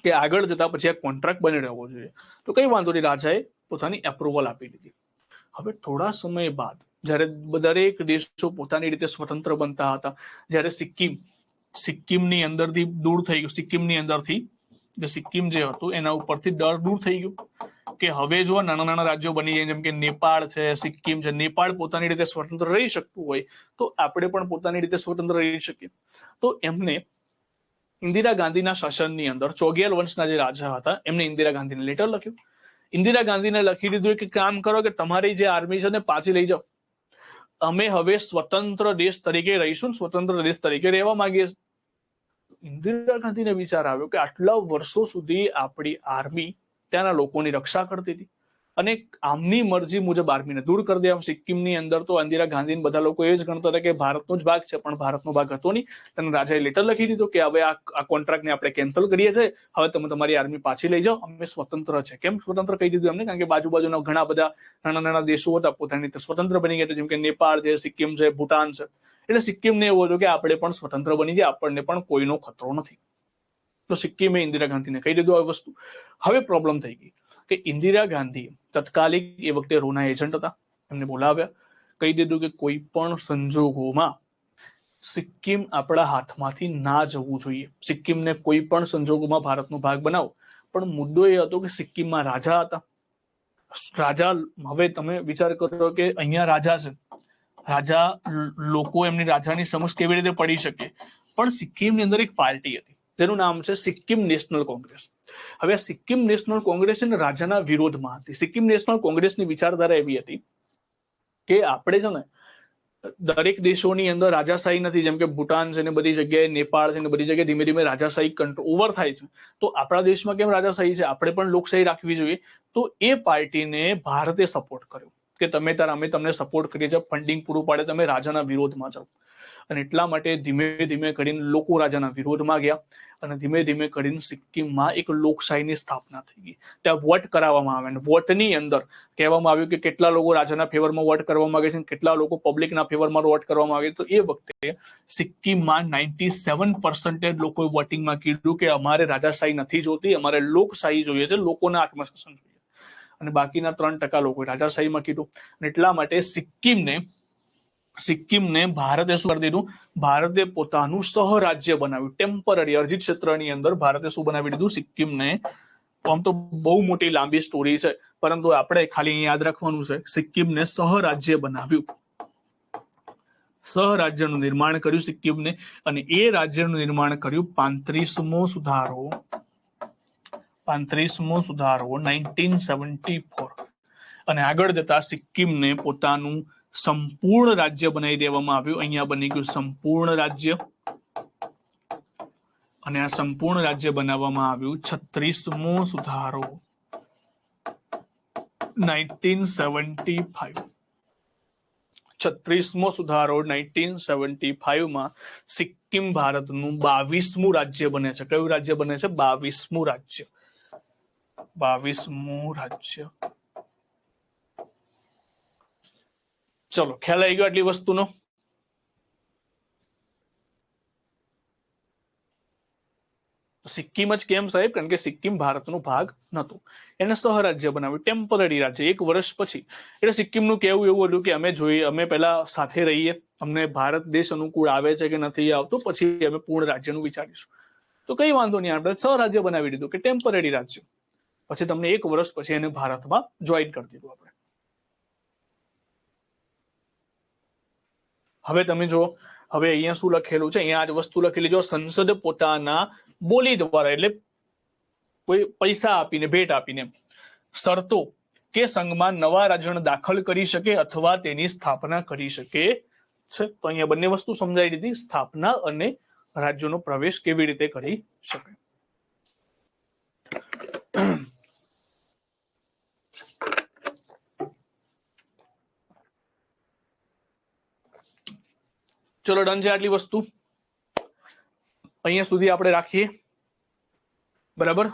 કે આગળ જતા પછી આ કોન્ટ્રાક્ટ બની રહેવો જોઈએ. તો કઈ વાંધો નહીં, રાજાએ પોતાની એપ્રુવલ આપી દીધી. હવે થોડા સમય બાદ જ્યારે દરેક દેશો પોતાની રીતે સ્વતંત્ર બનતા હતા, જ્યારે સિક્કિમની અંદરથી દૂર થઈ ગયું, સિક્કિમની અંદરથી જે સિક્કિમ જે હતું એના ઉપરથી ડર દૂર થઈ ગયું કે હવે જો નાના નાના રાજ્યો બની જાય, જેમ કે નેપાળ છે, સિક્કિમ છે, નેપાળ પોતાની રીતે સ્વતંત્ર રહી શકતું હોય તો આપણે પણ પોતાની રીતે સ્વતંત્ર રહી શકીએ. તો એમને ઇન્દિરા ગાંધીના શાસનની અંદર ચોગ્યાલ વંશના જે રાજા હતા એમને ઇન્દિરા ગાંધીને લેટર લખ્યું. ઇન્દિરા ગાંધીને લખી દીધું કે કામ કરો કે તમારી જે આર્મી છે ને પાછી લઈ જાઓ, અમે હવે સ્વતંત્ર દેશ તરીકે રહીશું, સ્વતંત્ર દેશ તરીકે રહેવા માંગીએ છીએ. ઇન્દિરા ગાંધીને વિચાર આવ્યો કે આટલા વર્ષો સુધી આપણી આર્મી ત્યાંના લોકોની રક્ષા કરતી હતી અને આમની મરજી મુજબ આર્મીને દૂર કરી દે. સિક્કિમની અંદર તો ઇન્દિરા ગાંધી બધા લોકો એ જ ગણતા હતા કે ભારતનો જ ભાગ છે, પણ ભારતનો ભાગ હતો નહીં. તેને રાજાએ લેટર લખી દીધો કે હવે આ કોન્ટ્રાક્ટને આપણે કેન્સલ કરીએ છીએ, હવે તમે તમારી આર્મી પાછી લઈ જાઓ, અમે સ્વતંત્ર છે. કેમ સ્વતંત્ર કહી દીધું એમને? કારણ કે બાજુબાજુના ઘણા બધા નાના નાના દેશો હતા પોતાની રીતે સ્વતંત્ર બની ગયા, જેમ કે નેપાળ છે, સિક્કિમ છે, ભૂટાન છે. એટલે સિક્કિમને એવું હતું કે આપણે પણ સ્વતંત્ર બની જાય, આપણને પણ કોઈનો ખતરો નથી. તો સિક્કિમે ઇન્દિરા ગાંધીને કહી દીધું આ વસ્તુ. હવે પ્રોબ્લેમ થઈ ગઈ કે ઇન્દિરા ગાંધી તત્કાલિક એ વખતે રોના એજન્ટ હતા, એમને બોલાવ્યા, કહી દીધું કે કોઈ પણ સંજોગોમાં સિક્કિમ આપણા હાથમાંથી ના જવું જોઈએ, સિક્કિમને કોઈ પણ સંજોગોમાં ભારતનો ભાગ બનાવો. પણ મુદ્દો એ હતો કે સિક્કિમમાં રાજા હતા. રાજા, હવે તમે વિચાર કરો કે અહીંયા રાજા છે, રાજા લોકો એમની રાજાની સમક્ષ કેવી રીતે પડી શકે? પણ સિક્કિમની અંદર એક પાર્ટી હતી જેનું નામ છે સિક્કિમ નેશનલ કોંગ્રેસ. હવે આ સિક્કિમ નેશનલ કોંગ્રેસ રાજાના વિરોધમાં હતી. સિક્કિમ નેશનલ કોંગ્રેસની વિચારધારા એવી હતી કે આપણે છે ને દરેક દેશોની અંદર રાજાશાહી નથી, જેમ કે ભૂટાન છે ને બધી જગ્યાએ, નેપાળ છે ને બધી જગ્યાએ ધીમે ધીમે રાજાશાહી ઓવર થાય છે. તો આપણા દેશમાં કેમ રાજાશાહી છે? આપણે પણ લોકશાહી રાખવી જોઈએ. તો એ પાર્ટીને ભારતે સપોર્ટ કર્યો કે તમે અમે તમને સપોર્ટ કરીએ છીએ, ફંડિંગ પૂરું પાડે, તમે રાજાના વિરોધમાં જાઓ. અને એટલા માટે ધીમે ધીમે કરીને લોકો રાજાના વિરોધમાં ગયા અને ધીમે ધીમે કરીને સિક્કિમમાં એક લોકશાહીની સ્થાપના થઈ ગઈ. ત્યાં વોટ કરાવવામાં આવે અને વોટની અંદર કહેવામાં આવ્યું કે કેટલા લોકો રાજાના ફેવરમાં વોટ કરવા માંગે છે, કેટલા લોકો પબ્લિકના ફેવરમાં વોટ કરવામાં આવે. તો એ વખતે સિક્કિમમાં 97% લોકોએ વોટિંગમાં કીધું કે અમારે રાજાશાહી નથી જોતી, અમારે લોકશાહી જોઈએ છે, લોકોના હાથમાં શાસન જોઈએ. અને બાકીના 3% લોકોએ રાજાશાહીમાં કીધું. અને એટલા માટે સિક્કિમને ભારતે શું કરી દીધું? ભારતે પોતાનું સહરાજ્ય બનાવ્યું, ટેમ્પરરી. અરજીત ક્ષેત્રની અંદર ભારતે શું બનાવી દીધું? સિક્કિમને. આમ તો બહુ મોટી લાંબી સ્ટોરી છે, પરંતુ આપણે ખાલી યાદ રાખવાનું છે, સિક્કિમને સહરાજ્ય બનાવ્યું. સહરાજ્યનું નિર્માણ કર્યું સિક્કિમને, અને એ રાજ્યનું નિર્માણ કર્યું 35મો સુધારો 1974, અને આગળ જતા સિક્કિમને પોતાનું સંપૂર્ણ રાજ્ય બનાવી દેવામાં આવ્યું. અહીંયા બની ગયું સંપૂર્ણ રાજ્ય, અને આ સંપૂર્ણ રાજ્ય બનાવવામાં આવ્યું 36મો સુધારો 1975. 36મો સુધારો 1975 માં સિક્કિમ ભારતનું 22મું રાજ્ય બને છે. કયું રાજ્ય બને છે? 22મું રાજ્ય. 22મું રાજ્ય. ચલો, ખ્યાલ આવી ગયો આટલી વસ્તુનો? સિક્કિમ જ કેમ સાહેબ? કારણ કે સિક્કિમ ભારતનો ભાગ નહોતું, એને સહરાજ્ય બનાવ્યું, ટેમ્પરરી રાજ્ય. 1 વર્ષ પછી એટલે સિક્કિમનું કહેવું એવું હતું કે અમે પહેલા સાથે રહીએ, અમને ભારત દેશ અનુકૂળ આવે છે કે નથી આવતું, પછી અમે પૂર્ણ રાજ્યનું વિચારીશું. તો કઈ વાંધો નહીં, આપણે સહરાજ્ય બનાવી દીધું કે ટેમ્પરરી રાજ્ય. પછી તમને 1 વર્ષ પછી એને ભારતમાં જોઈન કરી દીધું આપણે. હવે તમે જો, હવે અહીંયા શું લખેલું છે? અહીંયા આ વસ્તુ લખેલી જો, સંસદ પોતાના બોલી દ્વારા, એટલે કોઈ પૈસા આપીને, ભેટ આપીને, શરતો કે સંઘમાં નવા રાજ્યોને દાખલ કરી શકે અથવા તેની સ્થાપના કરી શકે છે. તો અહીંયા બંને વસ્તુ સમજાવી દીધી, સ્થાપના અને રાજ્યોનો પ્રવેશ કેવી રીતે કરી શકે. ચલો, ડન છે આટલી વસ્તુ? અહીંયા સુધી આપણે રાખીએ, બરાબર?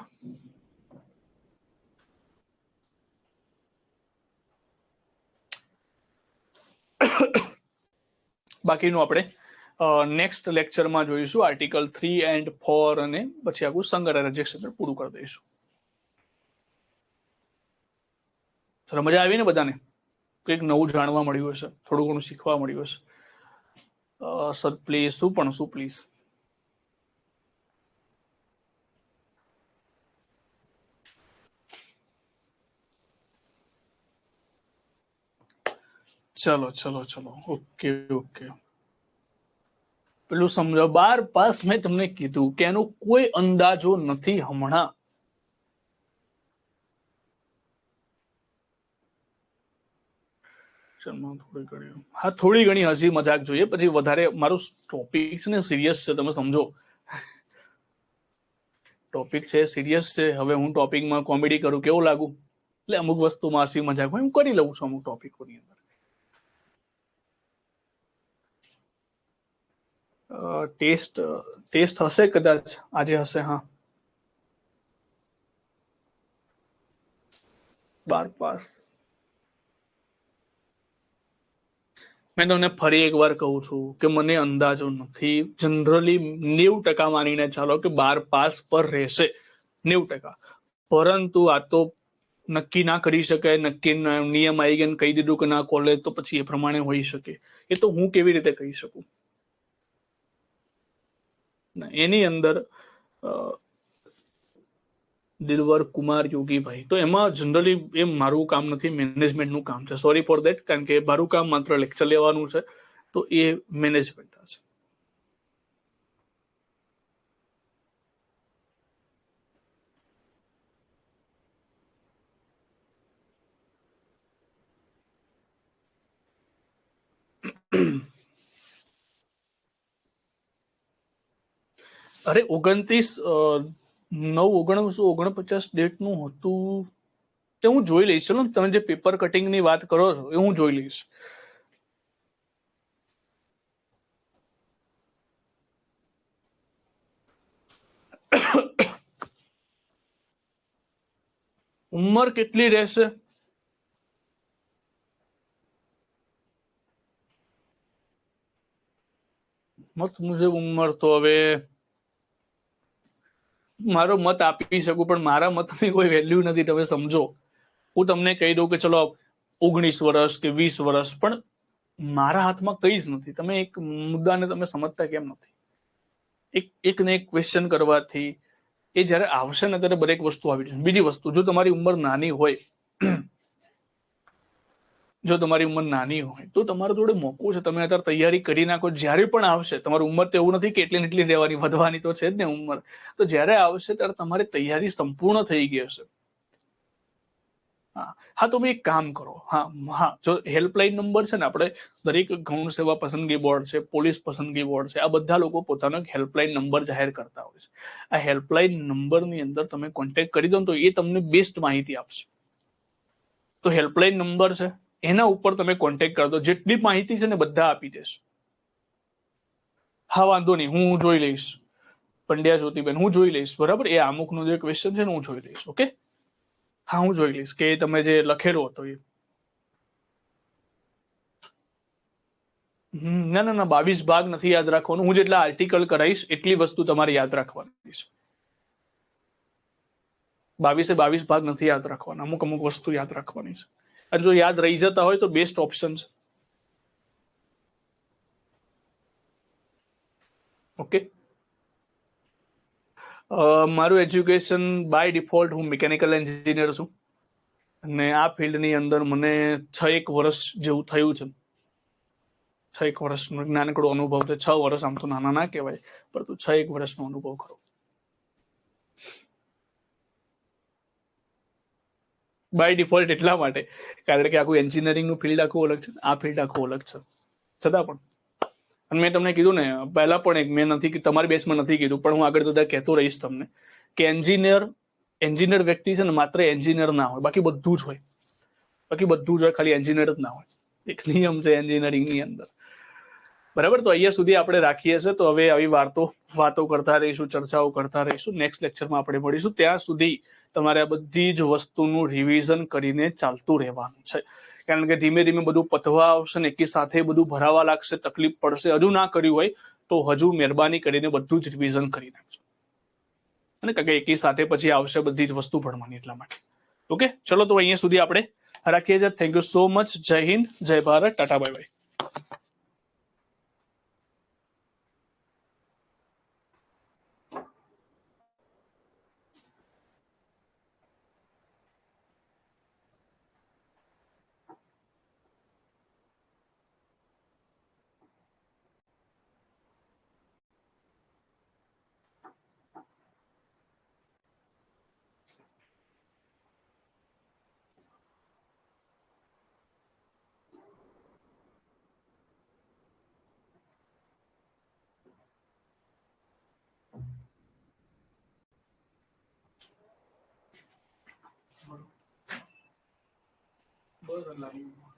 બાકીનું આપણે નેક્સ્ટ લેક્ચરમાં જોઈશું. આર્ટિકલ 3 and 4 અને પછી આખું સંઘ રાજ્ય ક્ષેત્ર પૂરું કરી દઈશું. ચલો, મજા આવી ને બધાને? કંઈક નવું જાણવા મળ્યું હશે, થોડું ઘણું શીખવા મળ્યું હશે. સર પ્લીઝ, શું પ્લીઝ? ચલો, ઓકે. પેલું સમજો, 12 પાસ મેં તમને કીધું કે એનો કોઈ અંદાજો નથી હમણાં. થોડી ઘણી હસી મજાક જોઈએ, પછી વધારે મારું ટોપિક છે ને સિરિયસ છે, તમે સમજો. ટોપિક છે સિરિયસ છે. હવે હું ટોપિકમાં કોમેડી કરું કેવું લાગુ? એટલે અમુક વસ્તુમાં હસી મજાક હું કરી લઉં છું અમુક ટોપિકોની અંદર. ટેસ્ટ હશે કદાચ આજે, હશે. હા, 12 પાસ. મેં તમને ફરી એકવાર કહું છું કે મને અંદાજો નથી. જનરલી 90% માનીને ચાલો કે 12 પાસ પર રહેશે, 90%. પરંતુ આ તો નક્કી ના કરી શકાય. નક્કી નિયમ આવી ગયા, કહી દીધું કે ના કોલેજ, તો પછી એ પ્રમાણે હોઈ શકે. એ તો હું કેવી રીતે કહી શકું? એની અંદર દિલવર કુમાર યોગીભાઈ, તો એમાં જનરલી એ મારું કામ નથી, મેનેજમેન્ટનું કામ છે. સોરી ફોર દેટ, કારણ કે મારું કામ માત્ર લેક્ચર લેવાનું છે, તો એ મેનેજમેન્ટ છે. અરે 29/9/1949 ડેટ નું હતું તે હું જોઈ લઈશ. ચલો, તમે જે પેપર કટિંગ ની વાત કરો છો એ હું જોઈ લઈશ. ઉંમર કેટલી રહેશે? મત મુજબ ઉંમર તો હવે મારો મત આપી શકું, પણ મારા મતની કોઈ વેલ્યુ નથી. તમે સમજો, હું તમને કહી દઉં કે ચલો 19 વર્ષ કે 20 વર્ષ, પણ મારા હાથમાં કઈ જ નથી. તમે એક મુદ્દાને તમે સમજતા કેમ નથી? એક ને એક ક્વેશ્ચન કરવાથી એ જયારે આવશે ને ત્યારે દરેક વસ્તુ આવી જશે. બીજી વસ્તુ, જો તમારી ઉંમર નાની હોય જો તમારી ઉંમર નાની હોય તો તમારા જોડે મોકો છે, તમે અત્યારે તૈયારી કરી નાખો. જ્યારે પણ આવશે તમારી ઉંમર તો એવું નથી કે એટલી ને એટલી રહેવાની, વધવાની તો છે જ ને ઉંમર. તો જ્યારે આવશે ત્યારે તમારી તૈયારી સંપૂર્ણ થઈ ગઈ હશે. હા તો એક કામ કરો. હા જો હેલ્પલાઇન નંબર છે ને, આપણે દરેક ગૌણ સેવા પસંદગી બોર્ડ છે, પોલીસ પસંદગી બોર્ડ છે, આ બધા લોકો પોતાનો એક હેલ્પલાઇન નંબર જાહેર કરતા હોય છે. આ હેલ્પલાઇન નંબરની અંદર તમે કોન્ટેક્ટ કરી દો ને તો એ તમને બેસ્ટ માહિતી આપશે. તો હેલ્પલાઇન નંબર છે, એના ઉપર તમે કોન્ટેક્ટ કરી દો. જેટલી માહિતી છે ને બધા આપી દેશે. હા વાંધો નહીં, હું જોઈ લઈશ. પંડ્યા જ્યોતિબેન, હું જોઈ લઈશ. બરાબર, એ અમુકનો જે ક્વેશ્ચન છે ને હું જોઈ લઈશ. ઓકે, હા હું જોઈ લઈશ કે તમે જે લખેલો હતો એ. ના ના ના, 22 ભાગ નથી યાદ રાખવાનું. હું જેટલા આર્ટિકલ કરાવીશ એટલી વસ્તુ તમારે યાદ રાખવાની છે. 22 ભાગ નથી યાદ રાખવાના, અમુક અમુક વસ્તુ યાદ રાખવાની છે. અને જો યાદ રહી જતા હોય તો બેસ્ટ ઓપ્શન છે. ઓકે, મારું એજ્યુકેશન બાય ડિફોલ્ટ હું મિકેનિકલ એન્જિનિયર છું અને આ ફિલ્ડની અંદર મને 6-1 વર્ષ જેવું થયું છે. 6-1 વર્ષનો નાનકડો અનુભવ છે. 6 વર્ષ આમ તો નાના ના કહેવાય, પરંતુ 6-1 વર્ષનો અનુભવ ખરો. બાય ડિફોલ્ટ એટલા માટે કારણ કે આખું એન્જિનિયરિંગનું ફિલ્ડ આખું અલગ છે, આ ફિલ્ડ આખું અલગ છે. છતાં પણ, અને મેં તમને કીધું ને પહેલા પણ, મેં નથી તમારી બેસમાં નથી કીધું પણ હું આગળ જતા કહેતો રહીશ તમને કે એન્જિનિયર વ્યક્તિ છે ને માત્ર એન્જિનિયર ના હોય, બાકી બધું જ હોય. બાકી બધું જ હોય, ખાલી એન્જિનિયર જ ના હોય. એક નિયમ છે એન્જિનિયરિંગની અંદર. બરાબર, તો અહીંયા સુધી આપણે રાખીએ છીએ. તો હવે આવી વાતો કરતા રહીશું, ચર્ચાઓ કરતા રહીશું. નેક્સ્ટ લેક્ચરમાં આપણે મળીશું. ત્યાં સુધી તમારે આ બધી જ વસ્તુનું રિવિઝન કરીને ચાલતું રહેવાનું છે. કારણ કે ધીમે ધીમે બધું પતવા આવશે ને એકી સાથે બધું ભરાવા લાગશે, તકલીફ પડશે. હજુ ના કર્યું હોય તો હજુ મહેરબાની કરીને બધું જ રિવિઝન કરી નાખજો. અને કારણ કે એકી સાથે પછી આવશે બધી જ વસ્તુ ભણવાની, એટલા માટે. ઓકે, ચલો તો અહીંયા સુધી આપણે રાખીએ છીએ. Thank you so much. જય હિન્દ, જય ભારત, ટાટા, બાય બાય. બરાબર.